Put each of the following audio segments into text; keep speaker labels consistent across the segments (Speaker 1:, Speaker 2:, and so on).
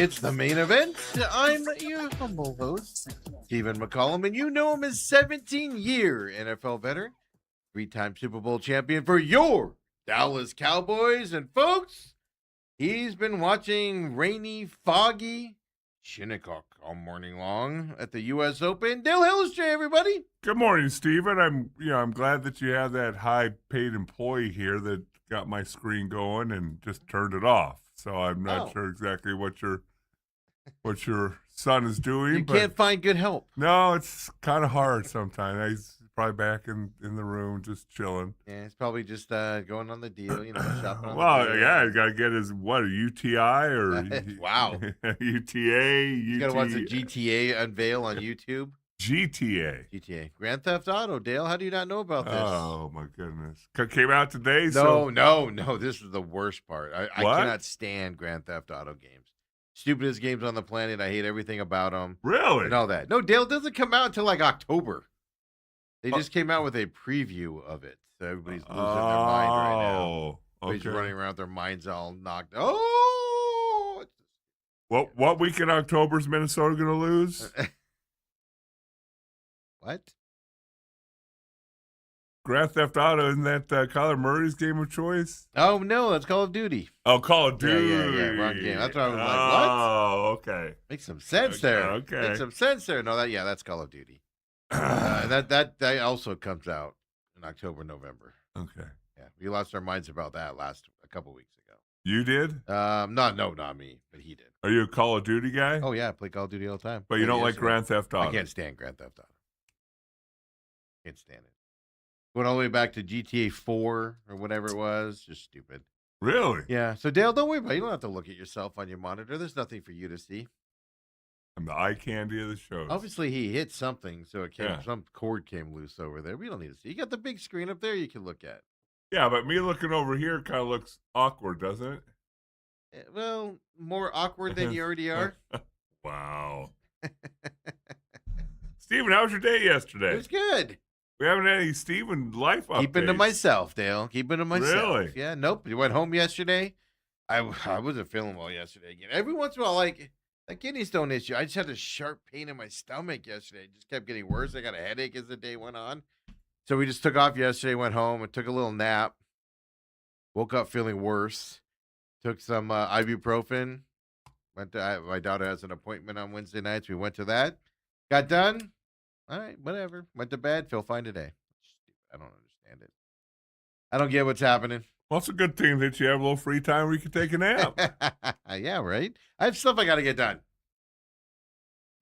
Speaker 1: it's the main event. I'm your humble host, Stephen McCollum, and you know him as 17-year NFL veteran, three-time Super Bowl champion for your Dallas Cowboys. And folks, he's been watching rainy, foggy Shinnecock all morning long at the U.S. Open. Dale Hellestrae, everybody.
Speaker 2: Good morning, Stephen. I'm glad that you have that high-paid employee here that got my screen going and just turned it off. So I'm not sure exactly what your son is doing.
Speaker 1: You can't find good help.
Speaker 2: No, it's kind of hard sometimes. He's probably back in the room just chilling.
Speaker 1: Yeah, it's probably just going on the deal, shopping on
Speaker 2: Well,
Speaker 1: the deal.
Speaker 2: yeah, you got to get his, a UTI or
Speaker 1: Wow.
Speaker 2: UTA?
Speaker 1: You got to watch the GTA unveil on YouTube.
Speaker 2: GTA.
Speaker 1: Grand Theft Auto, Dale. How do you not know about this?
Speaker 2: Oh, my goodness. Came out today?
Speaker 1: No. This is the worst part. I
Speaker 2: What?
Speaker 1: cannot stand Grand Theft Auto games. Stupidest games on the planet. I hate everything about them.
Speaker 2: Really?
Speaker 1: And all that. No, Dale, it doesn't come out until like October. They just came out with a preview of it. So everybody's losing their mind right now. Everybody's running around with their minds all knocked. Oh!
Speaker 2: What week in October is Minnesota going to lose?
Speaker 1: What?
Speaker 2: Grand Theft Auto, isn't that Kyler Murray's game of choice?
Speaker 1: Oh, no, that's Call of Duty.
Speaker 2: Oh, Call of Duty.
Speaker 1: Yeah, wrong game. That's what I was like, what?
Speaker 2: Oh, okay.
Speaker 1: Makes some sense there.
Speaker 2: Okay.
Speaker 1: Makes some sense there. No, that's Call of Duty. That also comes out in October, November.
Speaker 2: Okay.
Speaker 1: Yeah, we lost our minds about that a couple weeks ago.
Speaker 2: You did?
Speaker 1: Not me, but he did.
Speaker 2: Are you a Call of Duty guy?
Speaker 1: Oh yeah, I play Call of Duty all the time.
Speaker 2: But you don't like Grand Theft Auto?
Speaker 1: I can't stand Grand Theft Auto. Can't stand it. Going all the way back to GTA 4 or whatever it was, just stupid.
Speaker 2: Really?
Speaker 1: Yeah. So Dale, don't worry about it. You don't have to look at yourself on your monitor. There's nothing for you to see.
Speaker 2: I'm the eye candy of the show.
Speaker 1: Obviously, he hit something, so some cord came loose over there. We don't need to see. You got the big screen up there you can look at.
Speaker 2: Yeah, but me looking over here kind of looks awkward, doesn't it?
Speaker 1: Well, more awkward than you already are.
Speaker 2: Wow. Steven, how was your day yesterday?
Speaker 1: It was good.
Speaker 2: We haven't had any Steven life updates.
Speaker 1: Keeping to myself, Dale. Keeping to myself.
Speaker 2: Really?
Speaker 1: Yeah, nope. You went home yesterday. I wasn't feeling well yesterday again. Every once in a while, like a kidney stone issue, I just had a sharp pain in my stomach yesterday. It just kept getting worse. I got a headache as the day went on. So we just took off yesterday, went home, and took a little nap. Woke up feeling worse. Took some ibuprofen. My daughter has an appointment on Wednesday nights. We went to that. Got done. All right, whatever. Went to bed. Feel fine today. I don't understand it. I don't get what's happening.
Speaker 2: Well, it's a good thing that you have a little free time where you can take a nap.
Speaker 1: Yeah, right? I have stuff I got to get done.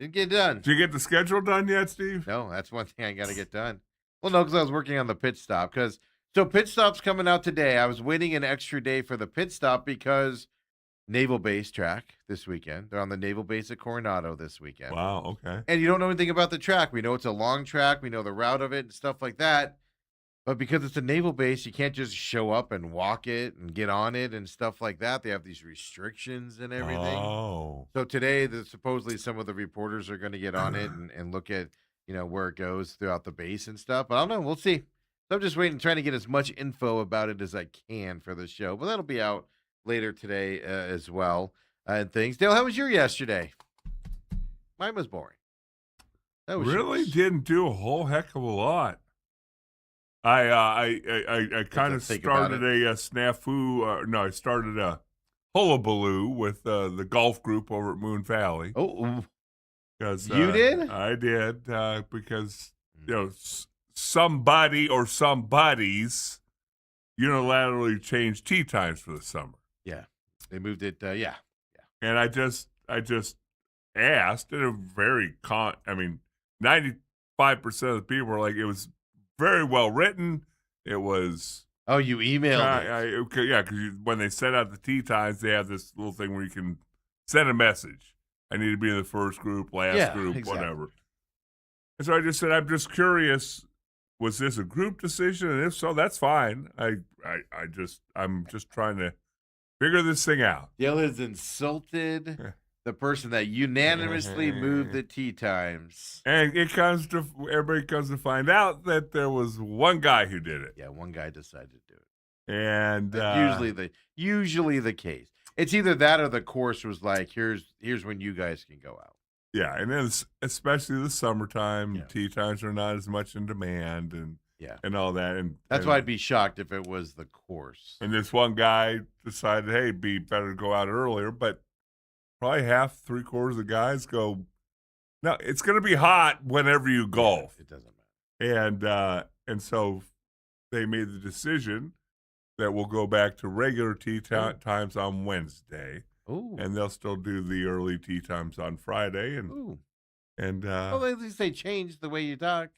Speaker 1: Didn't get done.
Speaker 2: Did you get the schedule done yet, Steve?
Speaker 1: No, that's one thing I got to get done. Well, no, because I was working on the pit stop. So pit stop's coming out today. I was waiting an extra day for the pit stop because Naval Base track this weekend. They're on the Naval Base at Coronado this weekend.
Speaker 2: Wow, okay.
Speaker 1: And you don't know anything about the track. We know it's a long track. We know the route of it and stuff like that. But because it's a naval base, you can't just show up and walk it and get on it and stuff like that. They have these restrictions and everything.
Speaker 2: Oh.
Speaker 1: So today, supposedly some of the reporters are going to get on it and look at, where it goes throughout the base and stuff. But I don't know. We'll see. So I'm just waiting, trying to get as much info about it as I can for the show. But that'll be out later today as well. And things. Dale, how was your yesterday? Mine was boring. That was
Speaker 2: really
Speaker 1: yours.
Speaker 2: Didn't do a whole heck of a lot. I kind of started a snafu. No, I started a hullabaloo with the golf group over at Moon Valley.
Speaker 1: Oh,
Speaker 2: because
Speaker 1: you did?
Speaker 2: I did because somebody or somebodies unilaterally changed tee times for the summer.
Speaker 1: Yeah, they moved it. Yeah.
Speaker 2: And I just asked, and a very 95% of the people were like, it was very well written. It was.
Speaker 1: Oh, you emailed it.
Speaker 2: Yeah, because when they send out the tee times, they have this little thing where you can send a message. I need to be in the first group, last group,
Speaker 1: exactly.
Speaker 2: Whatever. And so I just said, I'm just curious, was this a group decision? And if so, that's fine. I'm just trying to figure this thing out.
Speaker 1: Dale has insulted the person that unanimously moved the tee times.
Speaker 2: And everybody comes to find out that there was one guy who did it.
Speaker 1: Yeah, one guy decided to do it.
Speaker 2: And
Speaker 1: That's usually the case. It's either that or the course was like, here's when you guys can go out.
Speaker 2: Yeah, and then especially the summertime,
Speaker 1: Yeah.
Speaker 2: tee times are not as much in demand and all that. And
Speaker 1: That's why I'd be shocked if it was the course.
Speaker 2: And this one guy decided, hey, it'd be better to go out earlier, but probably half, 3/4 of the guys go, no, it's going to be hot whenever you golf.
Speaker 1: Yeah, it doesn't matter.
Speaker 2: And so they made the decision that we'll go back to regular tee times on Wednesday.
Speaker 1: Ooh.
Speaker 2: And they'll still do the early tee times on Friday.
Speaker 1: Well,
Speaker 2: At
Speaker 1: least they changed the way you talk.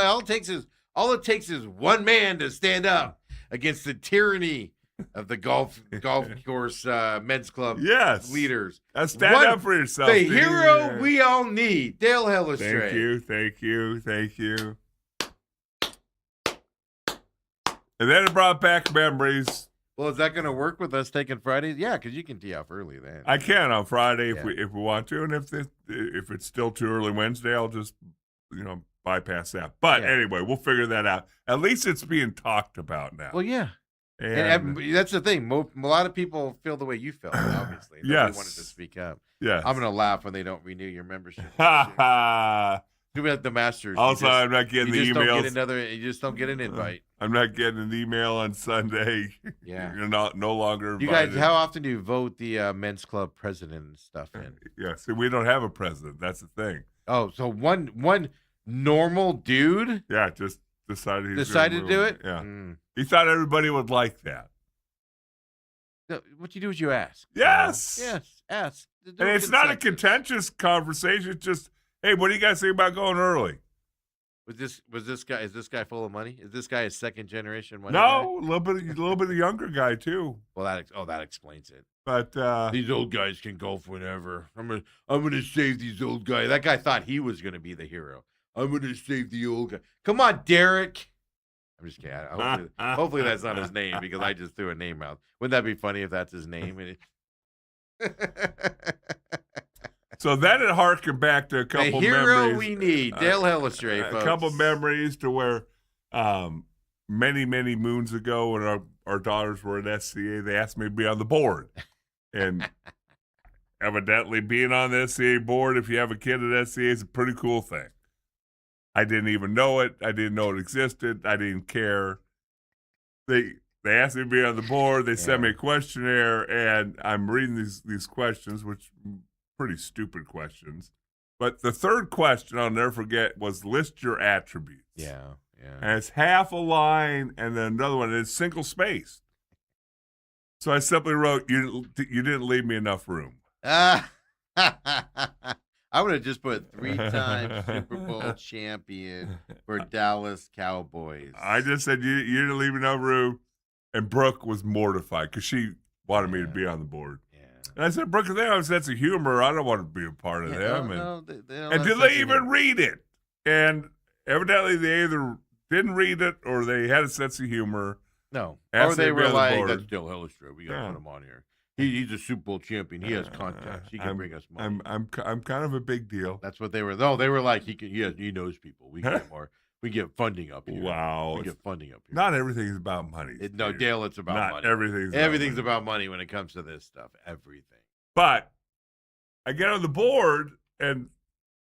Speaker 1: All it takes is one man to stand up against the tyranny of the golf course men's club leaders.
Speaker 2: Stand up for yourself.
Speaker 1: The hero we all need, Dale Hellestrae.
Speaker 2: Thank you. And then it brought back memories.
Speaker 1: Well, is that going to work with us taking Fridays? Yeah, because you can tee off early then.
Speaker 2: I can on Friday if we want to, and if it's still too early Wednesday, I'll just bypass that. But anyway, we'll figure that out. At least it's being talked about now.
Speaker 1: Well, yeah. And that's the thing. A lot of people feel the way you felt, obviously. Nobody wanted to speak up.
Speaker 2: Yes.
Speaker 1: I'm going to laugh when they don't renew your membership. Do like the Masters.
Speaker 2: Also, I'm not getting the emails.
Speaker 1: You just don't get an invite.
Speaker 2: I'm not getting an email on Sunday.
Speaker 1: Yeah.
Speaker 2: You're no longer invited.
Speaker 1: You guys, how often do you vote the men's club president and stuff in?
Speaker 2: Yeah, see, we don't have a president. That's the thing.
Speaker 1: Oh, so one normal dude?
Speaker 2: Yeah, just decided
Speaker 1: to do it?
Speaker 2: Yeah. He thought everybody would like that.
Speaker 1: What you do is you ask.
Speaker 2: Yes.
Speaker 1: Yes, ask.
Speaker 2: And it's not a contentious conversation. It's just, hey, what do you guys think about going early?
Speaker 1: Is this guy full of money? Is this guy a second generation money?
Speaker 2: No, a little bit of younger guy too.
Speaker 1: Well, that explains it.
Speaker 2: But
Speaker 1: these old guys can golf whenever. I'm gonna save these old guys. That guy thought he was gonna be the hero. I'm gonna save the old guy. Come on, Derek. I'm just kidding. Hopefully that's not his name because I just threw a name out. Wouldn't that be funny if that's his name?
Speaker 2: So then it harkened back to a couple
Speaker 1: the hero
Speaker 2: memories.
Speaker 1: We need, Dale Hellestrae, folks.
Speaker 2: A couple memories to where many, many moons ago when our daughters were at SCA, they asked me to be on the board. And evidently being on the SCA board, if you have a kid at SCA, is a pretty cool thing. I didn't even know it. I didn't know it existed. I didn't care. They asked me to be on the board. They sent me a questionnaire, and I'm reading these questions, which pretty stupid questions. But the third question I'll never forget was list your attributes.
Speaker 1: Yeah.
Speaker 2: And it's half a line, and then another one, and it's single spaced. So I simply wrote, you didn't leave me enough room.
Speaker 1: I would have just put 3-time Super Bowl champion for Dallas Cowboys.
Speaker 2: I just said, you didn't leave me enough room. And Brooke was mortified because she wanted me to be on the board. Yeah. And I said, Brooke, they have a sense of humor. I don't want to be a part of them. And did they even read it? And evidently they either didn't read it or they had a sense of humor.
Speaker 1: No. Or they were like, that's Dale Hellestrae. We got to put him on here. He's a Super Bowl champion. He has contacts. He can bring us money.
Speaker 2: I'm kind of a big deal.
Speaker 1: That's what they were. No, they were like, he knows people. We get more. We get funding up here.
Speaker 2: Wow.
Speaker 1: We get funding up here.
Speaker 2: Not everything's about money.
Speaker 1: No, Dale, it's about money.
Speaker 2: Everything's
Speaker 1: about money when it comes to this stuff. Everything.
Speaker 2: But I get on the board and,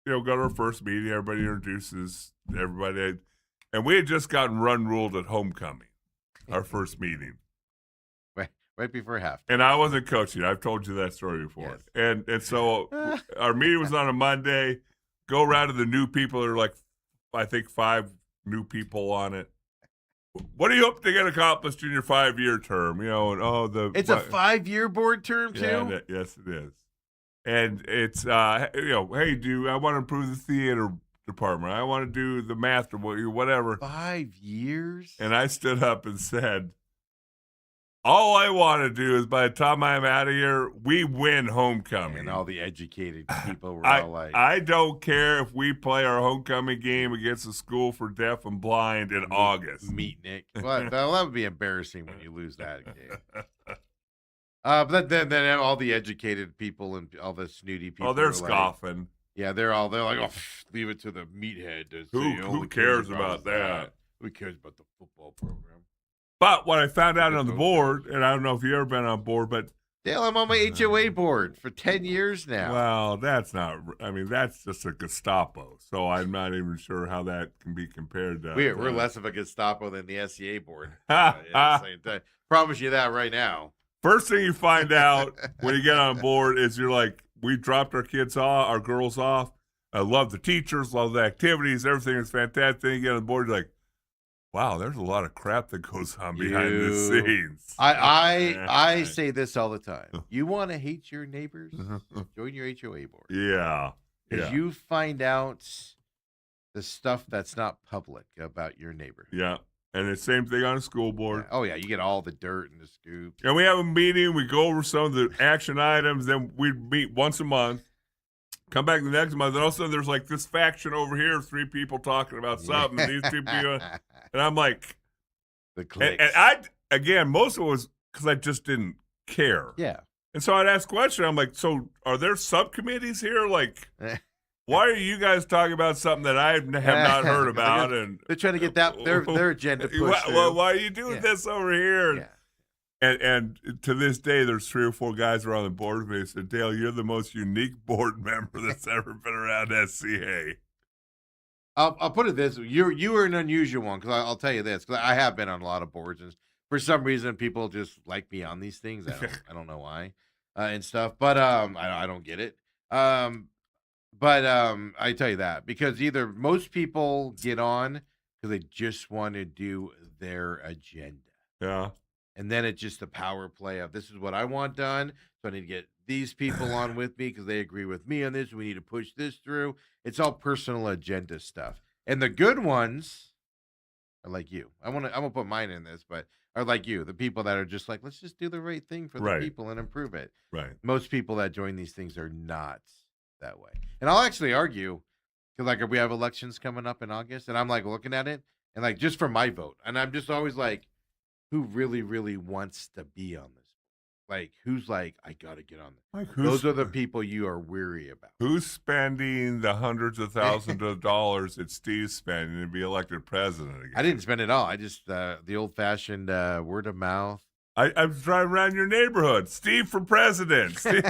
Speaker 2: go to our first meeting. Everybody introduces everybody. And we had just gotten run ruled at homecoming, our first meeting.
Speaker 1: Right before half.
Speaker 2: And I wasn't coaching. I've told you that story before. Yes. And so our meeting was on a Monday. Go around to the new people. There are like, I think 5 new people on it. What do you hope to get accomplished in your 5-year term? It's
Speaker 1: a 5-year board term too.
Speaker 2: Yeah, yes, it is. And it's hey, I want to improve the theater department. I want to do the math or whatever.
Speaker 1: 5 years.
Speaker 2: And I stood up and said, all I want to do is by the time I'm out of here, we win homecoming.
Speaker 1: And all the educated people were all like,
Speaker 2: I don't care if we play our homecoming game against a school for deaf and blind in August.
Speaker 1: Meet Nick. Well, that would be embarrassing when you lose that game. But then all the educated people and all the snooty people.
Speaker 2: Oh, they're scoffing.
Speaker 1: They're like, oh, leave it to the meathead.
Speaker 2: Who cares about that?
Speaker 1: Who cares about the football program?
Speaker 2: But what I found out on the board, and I don't know if you've ever been on board, but
Speaker 1: Dale, I'm on my HOA board for 10 years now.
Speaker 2: Well, that's not. I mean, that's just a Gestapo. So I'm not even sure how that can be compared to.
Speaker 1: We're less of a Gestapo than the SCA board.
Speaker 2: Ha,
Speaker 1: At the same time. Promise you that right now.
Speaker 2: First thing you find out when you get on board is you're like, we dropped our kids off, our girls off. I love the teachers, love the activities, everything is fantastic. Then you get on board, you're like, wow, there's a lot of crap that goes on behind the scenes.
Speaker 1: I say this all the time. You want to hate your neighbors? Join your HOA board.
Speaker 2: Yeah.
Speaker 1: Because you find out the stuff that's not public about your neighborhood.
Speaker 2: Yeah. And the same thing on a school board.
Speaker 1: Yeah. Oh, yeah. You get all the dirt and the scoop.
Speaker 2: And we have a meeting. We go over some of the action items. Then we meet once a month. Come back the next month. And all of a sudden, there's like this faction over here, 3 people talking about something. And these 2 people. And I'm like.
Speaker 1: The clicks.
Speaker 2: And I, again, most of it was because I just didn't care.
Speaker 1: Yeah.
Speaker 2: And so I'd ask questions. I'm like, so are there subcommittees here? Like, why are you guys talking about something that I have not heard about? And
Speaker 1: they're trying to get that their agenda pushed
Speaker 2: why are you doing this over here?
Speaker 1: Yeah.
Speaker 2: And to this day, there's 3 or 4 guys around the board with me. They said, Dale, you're the most unique board member that's ever been around SCA.
Speaker 1: I'll put it this way. You were an unusual one because I'll tell you this, because I have been on a lot of boards, and for some reason people just like me on these things. I don't know why and stuff, but I don't get it. But I tell you that because either most people get on because they just want to do their agenda.
Speaker 2: Yeah.
Speaker 1: And then it's just a power play of this is what I want done. So I need to get these people on with me because they agree with me on this. We need to push this through. It's all personal agenda stuff. And the good ones are like you. I'm gonna put mine in this, but are like you, the people that are just like, let's just do the right thing for the people and improve it.
Speaker 2: Right.
Speaker 1: Most people that join these things are not that way. And I'll actually argue because like we have elections coming up in August, and I'm like looking at it and like just for my vote, and I'm just always like, who really, really wants to be on this? Like, who's like, I got to get on this?
Speaker 2: Like
Speaker 1: those are the people you are weary about.
Speaker 2: Who's spending the hundreds of thousands of dollars that Steve's spending to be elected president again?
Speaker 1: I didn't spend it all. I just, the old-fashioned word of mouth.
Speaker 2: I was driving around your neighborhood. Steve for president. Steve.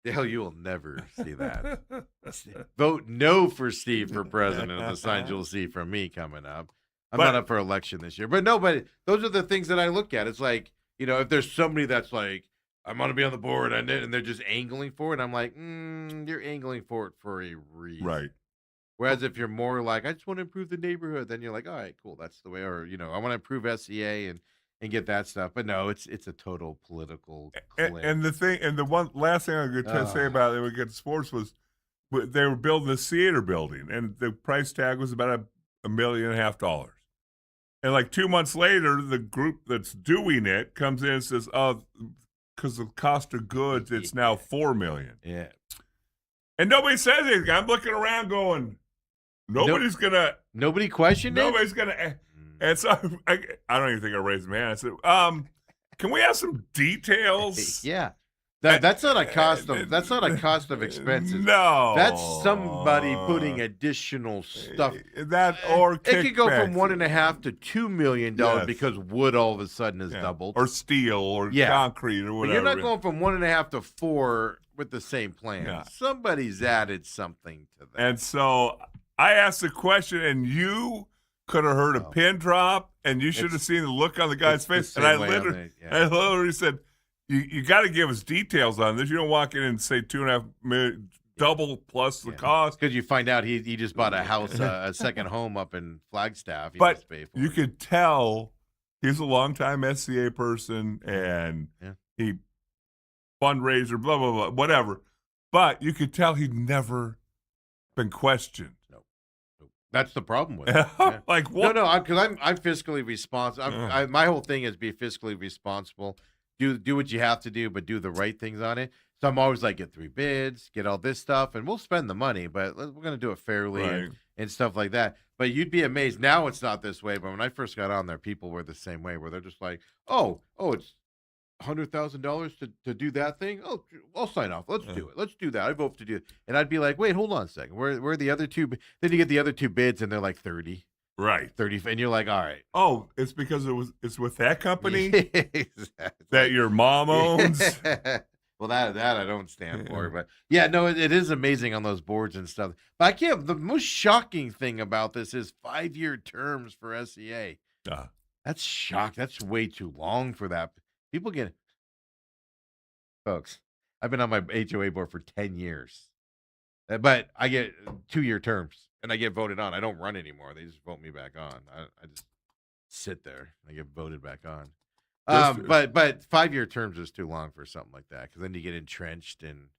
Speaker 1: Dale, you will never see that. Vote no for Steve for president of the signs you'll see from me coming up. I'm not up for election this year. But no, but those are the things that I look at. It's like, you know, if there's somebody that's like, I'm going to be on the board and they're just angling for it, I'm like, you're angling for it for a reason.
Speaker 2: Right.
Speaker 1: Whereas if you're more like, I just want to improve the neighborhood, then you're like, all right, cool, that's the way. Or, you know, I want to improve SCA and get that stuff. But no, it's a total political clip.
Speaker 2: And the thing, and the one last thing I'm going to say about it when we get to sports was they were building this theater building, and the price tag was about $1.5 million. And like 2 months later, the group that's doing it comes in and says, oh, because of the cost of goods, it's now $4 million.
Speaker 1: Yeah.
Speaker 2: And nobody says anything. I'm looking around going, nobody questioned it? Nobody's going to. And so I don't even think I raised my hand. I said, can we have some details?
Speaker 1: Yeah. That's not a cost of expenses.
Speaker 2: No.
Speaker 1: That's somebody putting additional stuff.
Speaker 2: It
Speaker 1: could go from $1.5 to $2 million because wood all of a sudden has doubled.
Speaker 2: Or steel or concrete or whatever.
Speaker 1: But you're not going from $1.5 to $4 with the same plan.
Speaker 2: Yeah.
Speaker 1: Somebody's added something to that.
Speaker 2: And so I asked the question, and you could have heard a pin drop, and you should have seen the look on the guy's face. And I literally said, You got to give us details on this. You don't walk in and say $2.5 million, double plus the cost.
Speaker 1: Because you find out he just bought a house, a second home up in Flagstaff.
Speaker 2: But you could tell he's a longtime SCA person and he fundraiser, blah, blah, blah, whatever. But you could tell he'd never been questioned.
Speaker 1: No. That's the problem with it. Yeah.
Speaker 2: Like what?
Speaker 1: No, because I'm fiscally responsible. My whole thing is be fiscally responsible. Do what you have to do, but do the right things on it. So I'm always like, get 3 bids, get all this stuff, and we'll spend the money, but we're going to do it fairly and stuff like that. But you'd be amazed. Now it's not this way, but when I first got on there, people were the same way, where they're just like, oh, it's $100,000 to do that thing? Oh, I'll sign off. Let's do it. Let's do that. I vote to do it. And I'd be like, wait, hold on a second. Where are the other 2? Then you get the other 2 bids, and they're like 30.
Speaker 2: Right.
Speaker 1: 30, and you're like, all right.
Speaker 2: Oh, it's because it's with that company
Speaker 1: It's
Speaker 2: that
Speaker 1: like,
Speaker 2: your mom owns.
Speaker 1: well, that I don't stand for, but yeah, no, it is amazing on those boards and stuff. But I can't. The most shocking thing about this is 5-year terms for SEA.
Speaker 2: Uh,
Speaker 1: That's shock. That's way too long for that. People get, folks. I've been on my HOA board for 10 years, but I get 2-year terms, and I get voted on. I don't run anymore. They just vote me back on. I just sit there. I get voted back on. But 5-year terms is too long for something like that, because then you get entrenched in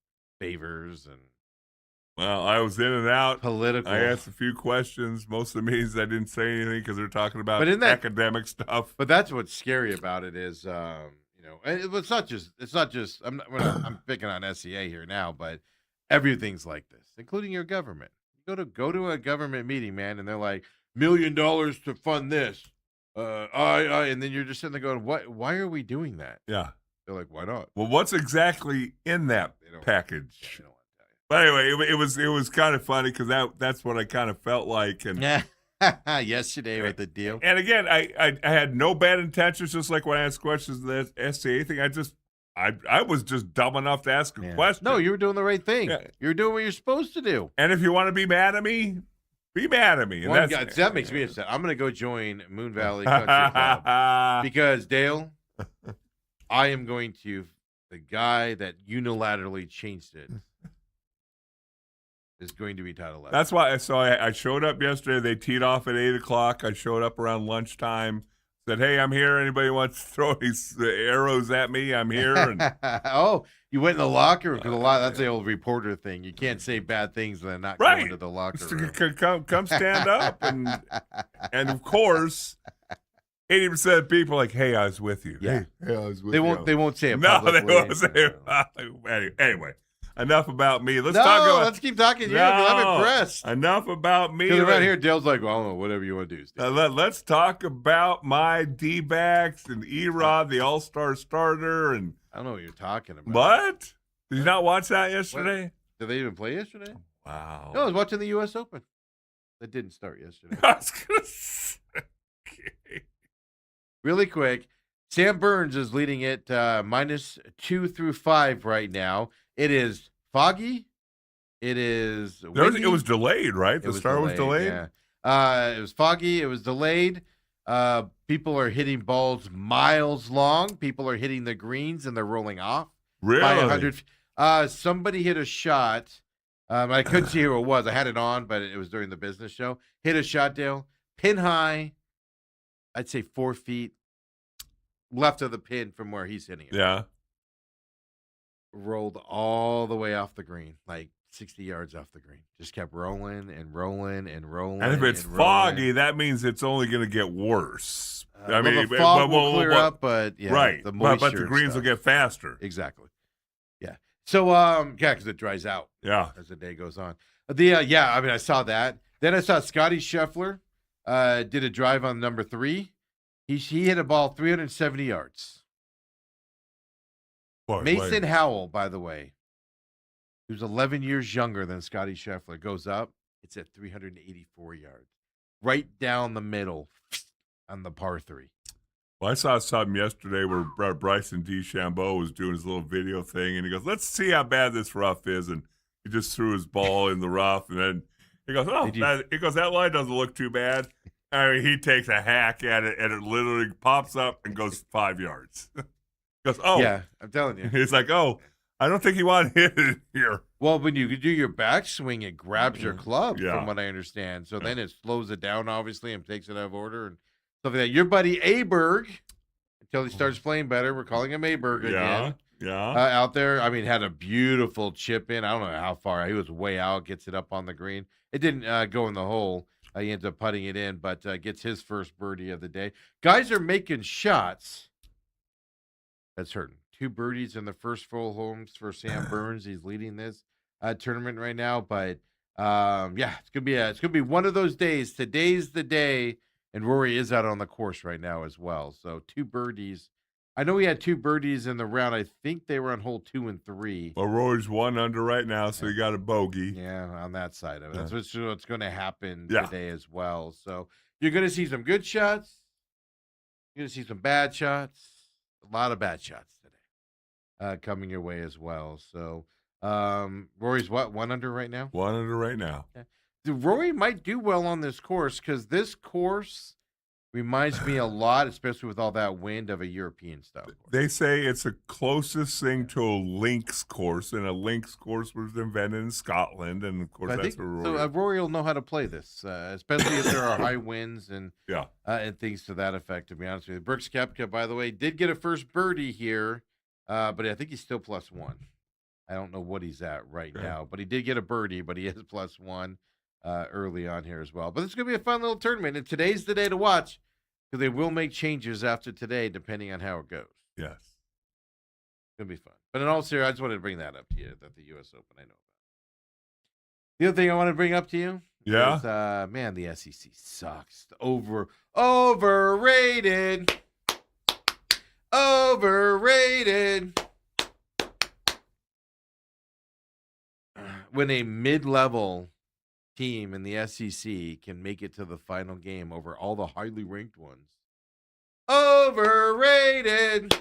Speaker 1: favors and
Speaker 2: well, I was in and out.
Speaker 1: political.
Speaker 2: I asked a few questions. Most of the meetings I didn't say anything because they're talking about
Speaker 1: But in that-
Speaker 2: academic stuff.
Speaker 1: But that's what's scary about it is, and it's not just. I'm picking on SEA here now, but everything's like this, including your government. You go to a government meeting, man, and they're like $1 million to fund this. And then you're just sitting there going, "What? Why are we doing that?"
Speaker 2: Yeah.
Speaker 1: They're like, "Why not?"
Speaker 2: Well, what's exactly in that
Speaker 1: They don't-
Speaker 2: package?
Speaker 1: They don't want to tell you.
Speaker 2: But anyway, it was kind of funny because that's what I kind of felt like. And
Speaker 1: Yesterday with the deal.
Speaker 2: And again, I had no bad intentions. Just like when I asked questions of the SCA thing, I was just dumb enough to ask a question.
Speaker 1: No, you were doing the right thing.
Speaker 2: Yeah.
Speaker 1: You were doing what you're supposed to do.
Speaker 2: And if you want to be mad at me, be mad at me. And
Speaker 1: That makes me upset. I'm going to go join Moon Valley Country Club because, Dale, I am going to, the guy that unilaterally changed it is going to be Title 11.
Speaker 2: That's why. So I showed up yesterday. They teed off at 8:00. I showed up around lunchtime. Said, "Hey, I'm here. Anybody wants to throw these arrows at me? I'm here." And
Speaker 1: oh, you went in the locker room because that's the old reporter thing. You can't say bad things and then not go into the locker room.
Speaker 2: Come stand up, and of course, 80% of people are like, "Hey, I was with you."
Speaker 1: Yeah,
Speaker 2: hey, I was with
Speaker 1: they
Speaker 2: you.
Speaker 1: won't. They won't say it.
Speaker 2: No, they
Speaker 1: publicly.
Speaker 2: won't say it. Anyway, enough about me. Let's
Speaker 1: keep talking. Yeah, I'm impressed.
Speaker 2: Enough about me.
Speaker 1: Because around here, Dale's like, well, I don't know, whatever you want to do, Steve.
Speaker 2: Let's talk about my D-backs and E-Rod, the All-Star starter. And
Speaker 1: I don't know what you're talking about.
Speaker 2: What? Did you not watch that yesterday?
Speaker 1: What? Did they even play yesterday?
Speaker 2: Wow.
Speaker 1: No, I was watching the U.S. Open. That didn't start yesterday.
Speaker 2: I was gonna say, okay.
Speaker 1: Really quick, Sam Burns is leading it -2 through 5 right now. It is foggy. It is windy.
Speaker 2: It was delayed, right? The start was delayed?
Speaker 1: Yeah. It was foggy. It was delayed. People are hitting balls miles long. People are hitting the greens, and they're rolling off.
Speaker 2: Really?
Speaker 1: By 100. Somebody hit a shot. I couldn't see who it was. I had it on, but it was during the business show. Hit a shot, Dale. Pin high. I'd say 4 feet left of the pin from where he's hitting it.
Speaker 2: Yeah.
Speaker 1: Rolled all the way off the green, like 60 yards off the green. Just kept rolling and rolling and rolling.
Speaker 2: And if it's foggy, that means it's only going to get worse. I mean,
Speaker 1: the fog will clear up, but yeah,
Speaker 2: right.
Speaker 1: The moisture
Speaker 2: but the greens will get faster.
Speaker 1: Exactly. Yeah. So because it dries out.
Speaker 2: Yeah.
Speaker 1: As the day goes on. I saw that. Then I saw Scotty Scheffler did a drive on number 3. He hit a ball 370 yards. Mason Howell, by the way, who's 11 years younger than Scotty Scheffler, goes up. It's at 384 yards. Right down the middle on the par 3.
Speaker 2: Well, I saw something yesterday where Bryson DeChambeau was doing his little video thing, and he goes, "Let's see how bad this rough is." And he just threw his ball in the rough, and then he goes, that line doesn't look too bad. I mean, he takes a hack at it, and it literally pops up and goes 5 yards. Goes, oh.
Speaker 1: Yeah, I'm telling you.
Speaker 2: He's like, oh, I don't think he wanted to hit it here.
Speaker 1: Well, when you do your backswing, it grabs your club,
Speaker 2: Yeah.
Speaker 1: from what I understand. So then it slows it down, obviously, and takes it out of order and stuff like that. Your buddy Aberg, until he starts playing better, we're calling him Aberg again.
Speaker 2: Yeah.
Speaker 1: Out there, I mean, had a beautiful chip in. I don't know how far. He was way out, gets it up on the green. It didn't go in the hole. He ends up putting it in, but gets his first birdie of the day. Guys are making shots. That's hurting. 2 birdies in the first 4 holes for Sam Burns. He's leading this tournament right now. But it's gonna be one of those days. Today's the day, and Rory is out on the course right now as well. So 2 birdies. I know he had 2 birdies in the round. I think they were on hole 2 and 3.
Speaker 2: Well, Rory's 1 under right now, so he got a bogey.
Speaker 1: Yeah, on that side of it. That's what's going to happen
Speaker 2: Yeah.
Speaker 1: today as well. So You're going to see some good shots. You're going to see some bad shots. A lot of bad shots today coming your way as well. So Rory's what? 1 under right now?
Speaker 2: 1 under right now.
Speaker 1: Okay. Rory might do well on this course because this course reminds me a lot, especially with all that wind, of a European style course.
Speaker 2: They say it's the closest thing to a links course, and a links course was invented in Scotland, and of course that's where Rory.
Speaker 1: So Rory will know how to play this, especially if there are high winds and things to that effect. To be honest with you, Brooks Koepka, by the way, did get a first birdie here, but I think he's still +1. I don't know what he's at right now, but he did get a birdie, but he is +1 early on here as well. But it's going to be a fun little tournament, and today's the day to watch. Because they will make changes after today, depending on how it goes.
Speaker 2: Yes.
Speaker 1: It's going to be fun. But in all seriousness, I just wanted to bring that up to you, that the U.S. Open, I know about. The other thing I want to bring up to you is, man, the SEC sucks. Overrated. Overrated. When a mid-level team in the SEC can make it to the final game over all the highly ranked ones. Overrated.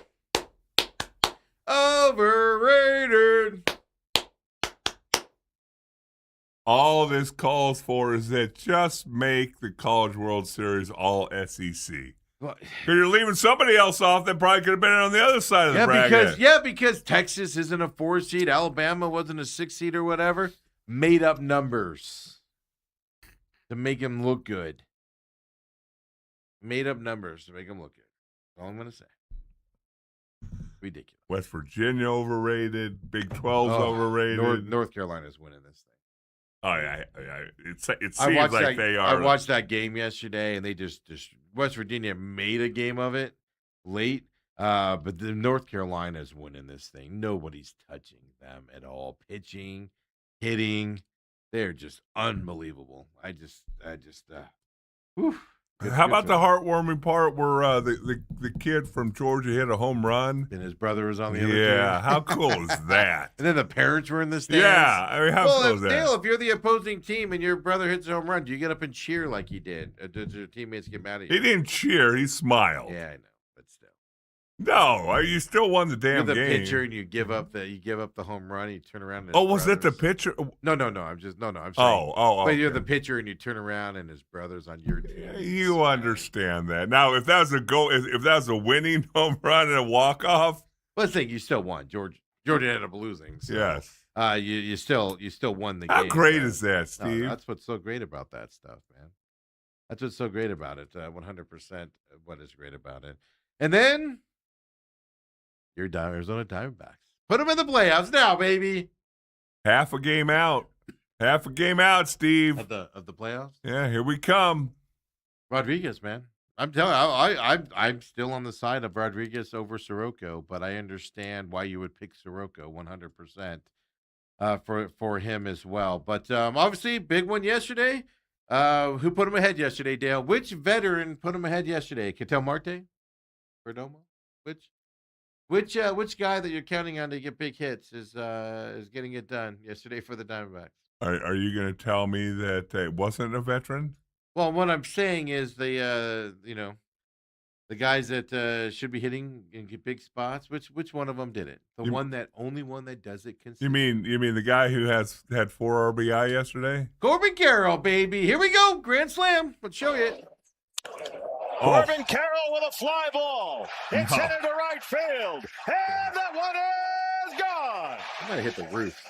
Speaker 1: Overrated.
Speaker 2: All this calls for is that just make the College World Series all SEC. Because you're leaving somebody else off that probably could have been on the other side of the bracket.
Speaker 1: Because Texas isn't a 4 seed, Alabama wasn't a 6 seed or whatever. Made up numbers to make him look good. Made up numbers to make him look good. That's all I'm going to say. Ridiculous.
Speaker 2: West Virginia overrated. Big 12's overrated.
Speaker 1: North Carolina's winning this thing.
Speaker 2: Oh, yeah. It seems like they are.
Speaker 1: I watched that game yesterday, and they just West Virginia made a game of it late. But the North Carolina's winning this thing. Nobody's touching them at all. Pitching, hitting. They're just unbelievable.
Speaker 2: How about the heartwarming part where the kid from Georgia hit a home run?
Speaker 1: And his brother was on the other team?
Speaker 2: Yeah, how cool is that?
Speaker 1: And then the parents were in the stands?
Speaker 2: Yeah, I mean, how cool is that?
Speaker 1: Dale, if you're the opposing team and your brother hits a home run, do you get up and cheer like he did? Or did your teammates get mad at you?
Speaker 2: He didn't cheer, he smiled.
Speaker 1: Yeah, I know, but still.
Speaker 2: No, you still won the damn game.
Speaker 1: You're the pitcher and you give up the home run and you turn around. And
Speaker 2: was that the pitcher?
Speaker 1: No. I'm saying.
Speaker 2: But
Speaker 1: you're the pitcher and you turn around and his brother's on your team.
Speaker 2: You understand that. Now, if that was if that was a winning home run and a walk off,
Speaker 1: let's think you still won. Georgia ended up losing. So,
Speaker 2: yes.
Speaker 1: You still won the game.
Speaker 2: How great is that, Steve?
Speaker 1: No, that's what's so great about that stuff, man. That's what's so great about it. 100% what is great about it. And then your Arizona Diamondbacks. Put them in the playoffs now, baby.
Speaker 2: Half a game out, Steve.
Speaker 1: Of the playoffs?
Speaker 2: Yeah, here we come.
Speaker 1: Rodriguez, man. I'm telling you, I'm still on the side of Rodriguez over Soroka, but I understand why you would pick Soroka 100% for him as well. But obviously, big one yesterday. Who put him ahead yesterday, Dale? Which veteran put him ahead yesterday? Ketel Marte? Perdomo? Which guy that you're counting on to get big hits is getting it done yesterday for the Diamondbacks?
Speaker 2: Are you going to tell me that it wasn't a veteran?
Speaker 1: Well, what I'm saying is the guys that should be hitting in big spots. Which one of them did it? Only one that does it consistently.
Speaker 2: You mean the guy who had 4 RBI yesterday?
Speaker 1: Corbin Carroll, baby. Here we go, grand slam. Let's show you.
Speaker 3: Corbin Carroll with a fly ball. It's headed to right field. And that one is gone.
Speaker 1: I'm going to hit the roof.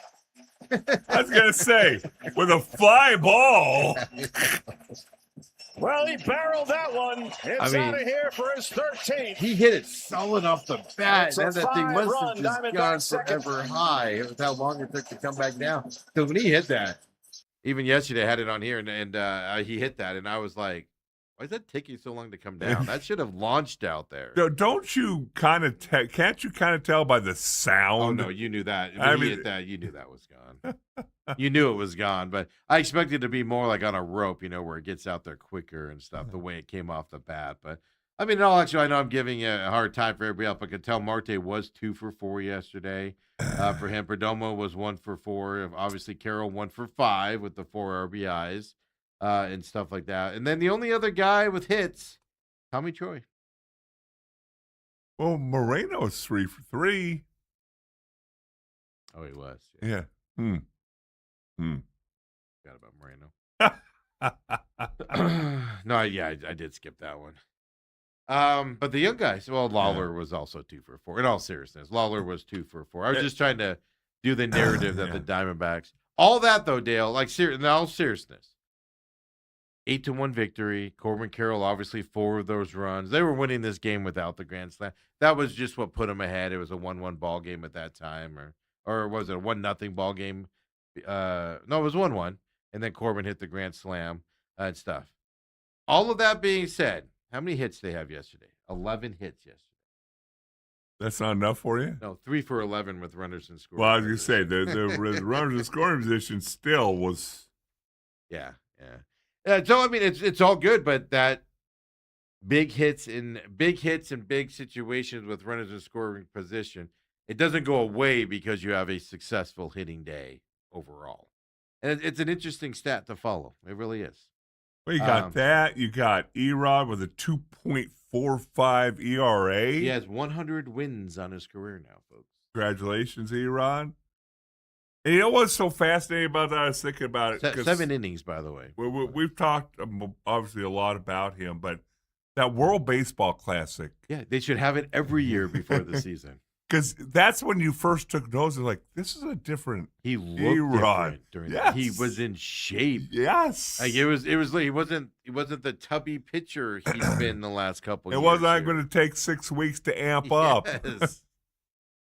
Speaker 2: I was going to say, with a fly ball.
Speaker 3: Well, he barreled that one. It's out of here for his 13th.
Speaker 1: He hit it solid off the bat.
Speaker 3: It's
Speaker 1: That thing must have just
Speaker 3: Diamondback
Speaker 1: gone
Speaker 3: second.
Speaker 1: forever high. It was how long it took to come back down. So when he hit that, even yesterday I had it on here, and he hit that, and I was like, why is that taking so long to come down? That should have launched out there.
Speaker 2: Don't you kind of can't you kind of tell by the sound?
Speaker 1: Oh, no, you knew that. When he hit that, you knew that was gone. You knew it was gone, but I expected it to be more like on a rope, where it gets out there quicker and stuff, the way it came off the bat. But, I mean, I know I'm giving you a hard time for everybody else, but Ketel Marte was 2 for 4 yesterday for him. Perdomo was 1 for 4. Obviously, Carroll 1 for 5 with the 4 RBIs. and stuff like that. And then the only other guy with hits, Tommy Troy.
Speaker 2: Well, Moreno's 3 for 3.
Speaker 1: Oh, he was.
Speaker 2: Yeah.
Speaker 1: Forgot about Moreno. No, yeah, I did skip that one. But the young guys, well, Lawler was also 2 for 4. In all seriousness, Lawler was 2 for 4. I was just trying to do the narrative that the Diamondbacks, all that though, Dale, like in all seriousness, 8-1 victory. Corbin Carroll, obviously 4 of those runs. They were winning this game without the grand slam. That was just what put them ahead. It was a 1-1 ball game at that time, or was it a 1-0 ball game? No, it was 1-1, and then Corbin hit the grand slam and stuff. All of that being said, how many hits they have yesterday? 11 hits yesterday.
Speaker 2: That's not enough for you?
Speaker 1: No, 3 for 11 with runners in scoring.
Speaker 2: Well, I was going to say, the runners in scoring position still was.
Speaker 1: Yeah. So, I mean, it's all good, but that big hits in big situations with runners in scoring position, it doesn't go away because you have a successful hitting day overall. And it's an interesting stat to follow. It really is.
Speaker 2: Well, you got that. You got Erod with a 2.45 ERA.
Speaker 1: He has 100 wins on his career now, folks.
Speaker 2: Congratulations, Erod. And you know what's so fascinating about that? I was thinking about it.
Speaker 1: 7 innings, by the way.
Speaker 2: We've talked obviously a lot about him, but that World Baseball Classic.
Speaker 1: Yeah, they should have it every year before the season.
Speaker 2: Because that's when you first took notice. Like, this is a different.
Speaker 1: He looked different during that. He was in shape.
Speaker 2: Yes,
Speaker 1: like it was. He wasn't the tubby pitcher he's been the last couple.
Speaker 2: It wasn't going to take 6 weeks to amp up.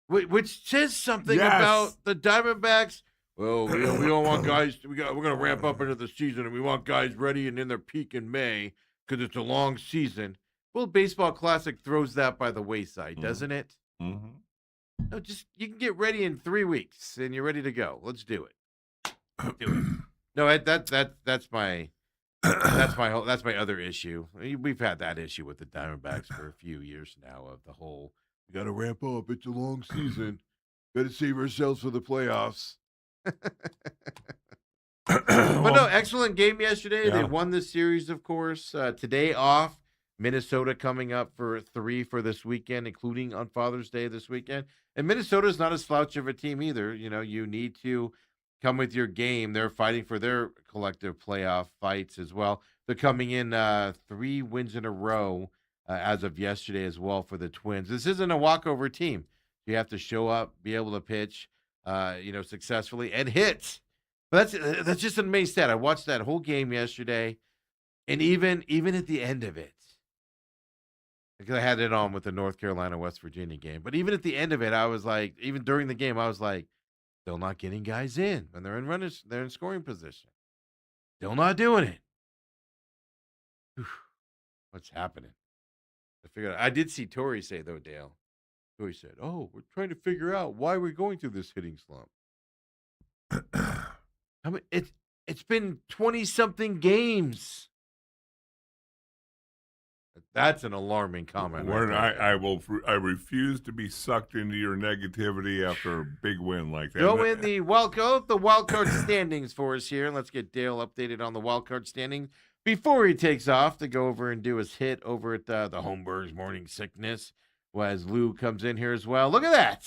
Speaker 1: Which says something about the Diamondbacks. Well, we don't want guys. We're going to ramp up into the season, and we want guys ready and in their peak in May because it's a long season. Well, Baseball Classic throws that by the wayside, doesn't it?
Speaker 2: Mm-hmm.
Speaker 1: No, just you can get ready in 3 weeks, and you're ready to go. Let's do it. No, that's my other issue. We've had that issue with the Diamondbacks for a few years now. Of the whole, we got to ramp up. It's a long season. Got to save ourselves for the playoffs. But no, excellent game yesterday. They won the series, of course. Today off. Minnesota coming up for 3 for this weekend, including on Father's Day this weekend. And Minnesota's not a slouch of a team either. You know, you need to come with your game. They're fighting for their collective playoff fights as well. They're coming in 3 wins in a row as of yesterday as well for the Twins. This isn't a walkover team. You have to show up, be able to pitch, successfully and hit. But that's just an amazing stat. I watched that whole game yesterday, and even at the end of it, because I had it on with the North Carolina West Virginia game, but even at the end of it, I was like, even during the game, I was like, still not getting guys in when they're in scoring position. Still not doing it. Whew. What's happening? I did see Torrey say though, Dale. Torrey said, "Oh, we're trying to figure out why we're going through this hitting slump." I mean, it's been 20-something games. That's an alarming comment.
Speaker 2: I refuse to be sucked into your negativity after a big win like that.
Speaker 1: Go in the wild card standings for us here. Let's get Dale updated on the wild card standings before he takes off to go over and do his hit over at the Holmberg's Morning Sickness. As Lou comes in here as well. Look at that.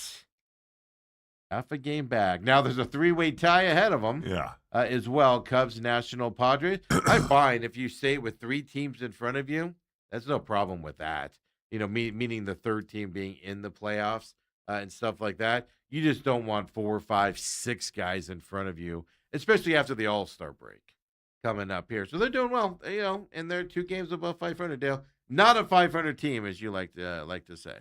Speaker 1: Half a game back. Now there's a 3-way tie ahead of them.
Speaker 2: Yeah.
Speaker 1: As well. Cubs, National, Padres. I find if you stay with 3 teams in front of you, there's no problem with that. You know, meaning the third team being in the playoffs and stuff like that. You just don't want 4, 5, 6 guys in front of you, especially after the All-Star break coming up here. So they're doing well, and they're 2 games above 500, Dale. Not a 500 team, as you like to say.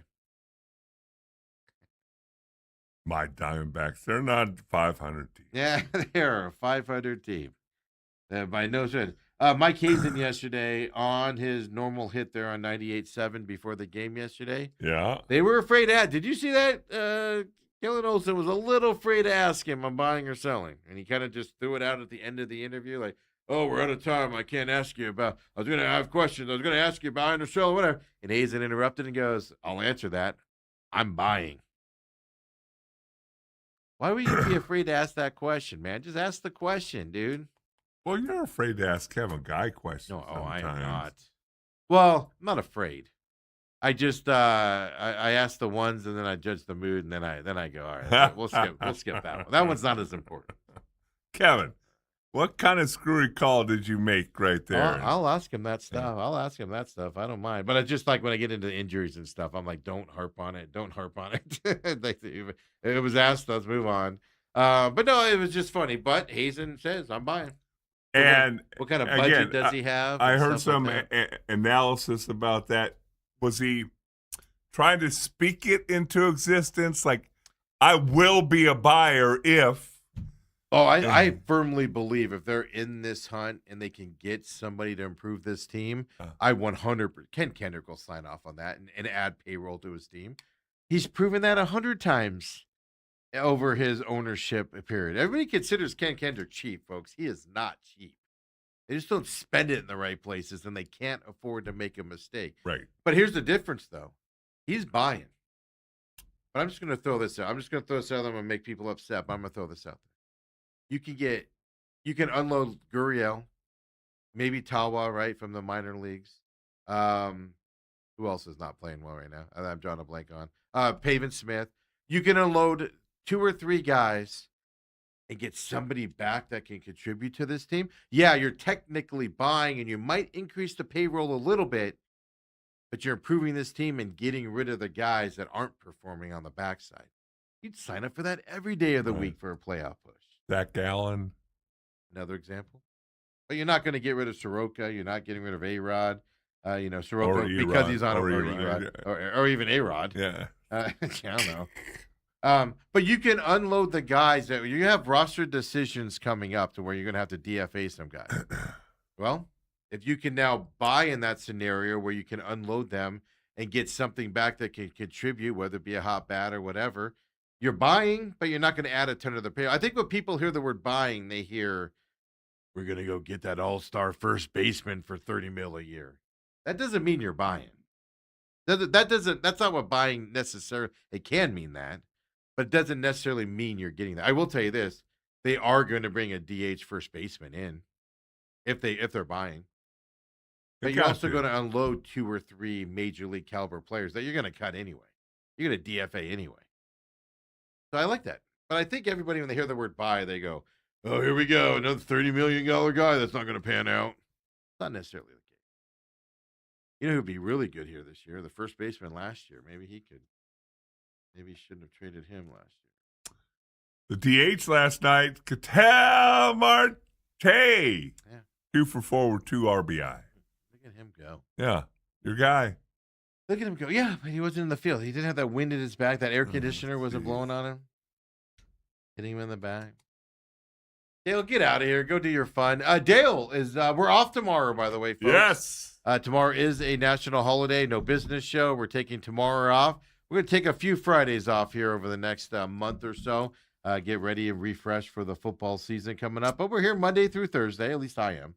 Speaker 2: My Diamondbacks, they're not 500 team.
Speaker 1: Yeah, they're a 500 team. By no stretch. Mike Hazen yesterday on his normal hit there on 98.7 before the game yesterday.
Speaker 2: Yeah.
Speaker 1: They were afraid to ask. Did you see that? Kellen Olson was a little afraid to ask him, I'm buying or selling. And he kind of just threw it out at the end of the interview like, oh, we're out of time. I can't ask you about, I was going to have questions. I was going to ask you buying or selling, whatever. And Hazen interrupted and goes, I'll answer that. I'm buying. Why would you be afraid to ask that question, man? Just ask the question, dude.
Speaker 2: Well, you're afraid to ask Kevin Guy questions.
Speaker 1: No, I
Speaker 2: sometimes.
Speaker 1: am not. Well, I'm not afraid. I just I ask the ones and then I judge the mood and then I go, all right, we'll skip that one. That one's not as important.
Speaker 2: Kevin, what kind of screwy call did you make right there?
Speaker 1: I'll ask him that stuff. I'll ask him that stuff. I don't mind. But I just like when I get into injuries and stuff, I'm like, don't harp on it. Don't harp on it. Like, it was asked, let's move on. But no, it was just funny. But Hazen says, I'm buying.
Speaker 2: And
Speaker 1: what kind of budget does he have?
Speaker 2: I heard some analysis about that. Was he trying to speak it into existence? Like, I will be a buyer if.
Speaker 1: Oh, I firmly believe if they're in this hunt and they can get somebody to improve this team, I 100%. Ken Kendrick will sign off on that and add payroll to his team. He's proven that 100 times over his ownership period. Everybody considers Ken Kendrick cheap, folks. He is not cheap. They just don't spend it in the right places, and they can't afford to make a mistake.
Speaker 2: Right.
Speaker 1: But here's the difference, though. He's buying. But I'm just going to throw this out. I'm going to make people upset, but I'm going to throw this out there. You can unload Gurriel, maybe Tawa, right, from the minor leagues. Who else is not playing well right now? I'm drawing a blank on. Pavin Smith. You can unload 2 or 3 guys and get somebody back that can contribute to this team. Yeah, you're technically buying and you might increase the payroll a little bit, but you're improving this team and getting rid of the guys that aren't performing on the backside. You'd sign up for that every day of the week for a playoff push.
Speaker 2: Zach Gallen.
Speaker 1: Another example. But you're not going to get rid of Soroka. You're not getting rid of A-Rod. Soroka, because he's on or even A-Rod.
Speaker 2: Yeah.
Speaker 1: I don't know. But you can unload the guys that you have roster decisions coming up to where you're going to have to DFA some guys. Well, if you can now buy in that scenario where you can unload them and get something back that can contribute, whether it be a hot bat or whatever, you're buying, but you're not going to add a ton of the pay. I think when people hear the word buying, they hear, we're going to go get that all-star first baseman for $30 million a year. That doesn't mean you're buying. That's not what buying necessarily, it can mean that, but it doesn't necessarily mean you're getting that. I will tell you this, they are going to bring a DH first baseman in if they're buying. But you're also going to unload 2 or 3 major league caliber players that you're going to cut anyway. You're going to DFA anyway. So I like that. But I think everybody, when they hear the word buy, they go, oh, here we go, another $30 million guy that's not going to pan out. It's not necessarily the case. You know who'd be really good here this year? The first baseman last year. Maybe he shouldn't have traded him last year.
Speaker 2: The DH last night, Ketel Marte.
Speaker 1: Yeah.
Speaker 2: 2 for 4 with 2 RBI.
Speaker 1: Look at him go.
Speaker 2: Yeah, your guy.
Speaker 1: Look at him go. Yeah, but he wasn't in the field. He didn't have that wind in his back. That air conditioner wasn't blowing on him. Hitting him in the back. Dale, get out of here. Go do your fun. Dale is, we're off tomorrow, by the way, folks.
Speaker 2: Yes.
Speaker 1: Tomorrow is a national holiday, no business show. We're taking tomorrow off. We're going to take a few Fridays off here over the next month or so. Get ready and refresh for the football season coming up. But we're here Monday through Thursday. At least I am.